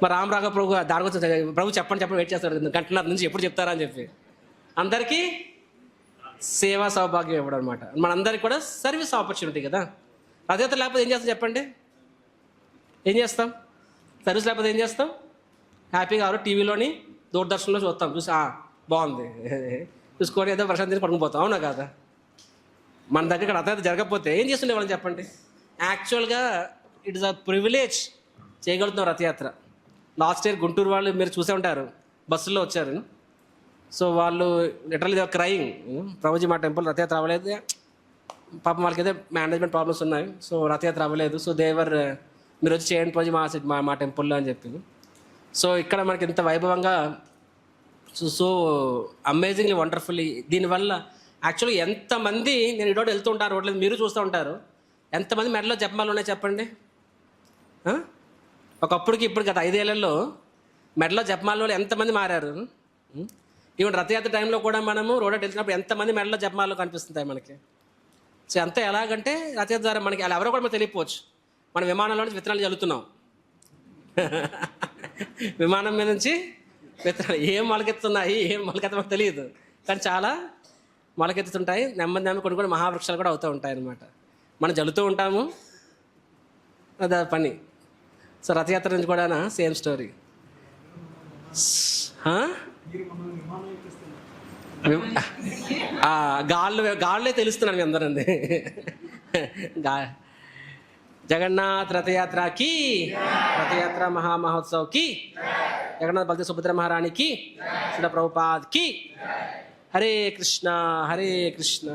మరి రామరాఘవ ప్రభు దాని గురించి ప్రభు చెప్పండి వెయిట్ చేస్తారు, గంటన్నర నుంచి ఎప్పుడు చెప్తారా అని చెప్పి. అందరికీ సేవా సౌభాగ్యం ఇవ్వడం అనమాట. మనందరికీ కూడా సర్వీస్ ఆపర్చునిటీ కదా. రథయాత్ర లేకపోతే ఏం చేస్తాం చెప్పండి? ఏం చేస్తాం? సర్వీస్ లేకపోతే ఏం చేస్తాం? హ్యాపీగా ఎవరు టీవీలోని దూరదర్శన్లో చూస్తాం, చూసి బాగుంది చూసుకొని ఏదో ప్రశాంతి పడుకుపోతాం, అవునా కాదా? మన దగ్గర రథయాత్ర జరగకపోతే ఏం చేస్తుండే వాళ్ళని చెప్పండి. యాక్చువల్గా ఇట్ ఇస్ అ ప్రివిలేజ్ చేయగలుగుతున్నాం రథయాత్ర. లాస్ట్ ఇయర్ గుంటూరు వాళ్ళు మీరు చూసే ఉంటారు, బస్సుల్లో వచ్చారు. సో వాళ్ళు literally they are crying, Prabhuji మా టెంపుల్ రథయాత్ర అవ్వలేదు, పాపం వాళ్ళకైతే మేనేజ్మెంట్ ప్రాబ్లమ్స్ ఉన్నాయి, సో రథయాత్ర అవ్వలేదు. సో దేవర్ మీరు వచ్చి చేయండి ప్రభుజీ మా టెంపుల్లో అని చెప్పింది. సో ఇక్కడ మనకి ఇంత వైభవంగా సో అమేజింగ్లీ వండర్ఫుల్లీ దీనివల్ల యాక్చువల్గా ఎంతమంది, నేను ఈ రోడ్డు వెళ్తూ ఉంటాను, రోడ్లు మీరు చూస్తూ ఉంటారు, ఎంతమంది మెడలో జపమాలు ఉన్నాయి చెప్పండి. ఒకప్పటికి ఇప్పుడు గత 5 ఏళ్లలో మెడలో జపమాల ఎంతమంది మారారు. ఈవెన్ రథయాత్ర టైంలో కూడా మనము రోడ్డు వెళ్తున్నప్పుడు ఎంతమంది మెడలో జపమాలు కనిపిస్తుంటాయి మనకి. సో అంతా ఎలాగంటే రథయాత్ర ద్వారా మనకి అలా ఎవరో కూడా మనకు తెలియకపోవచ్చు. మనం విమానంలో నుంచి విత్తనాలు చల్లుతున్నాం, విమానం మీద నుంచి విత్తనాలు ఏం మొలకెత్తున్నాయి, ఏం మొలకెత్త మనకు తెలియదు, కానీ చాలా మొలకెత్తుతుంటాయి. నెమ్మది నెమ్మది కొన్ని కొన్ని మహావృక్షాలు కూడా అవుతూ ఉంటాయి అన్నమాట. మనం జల్లుతూ ఉంటాము, అదే పని. సో రథయాత్ర నుంచి కూడా సేమ్ స్టోరీ. గాళ్ళే తెలుస్తున్నాను మీ అందరండి. జగన్నాథ్ రథయాత్రకి, రథయాత్ర మహామహోత్సవ్కి, జగన్నాథ్ భక్తి సుభద్ర మహారాణికి, శిల ప్రభుపాద్కి. హరే కృష్ణ హరే కృష్ణ.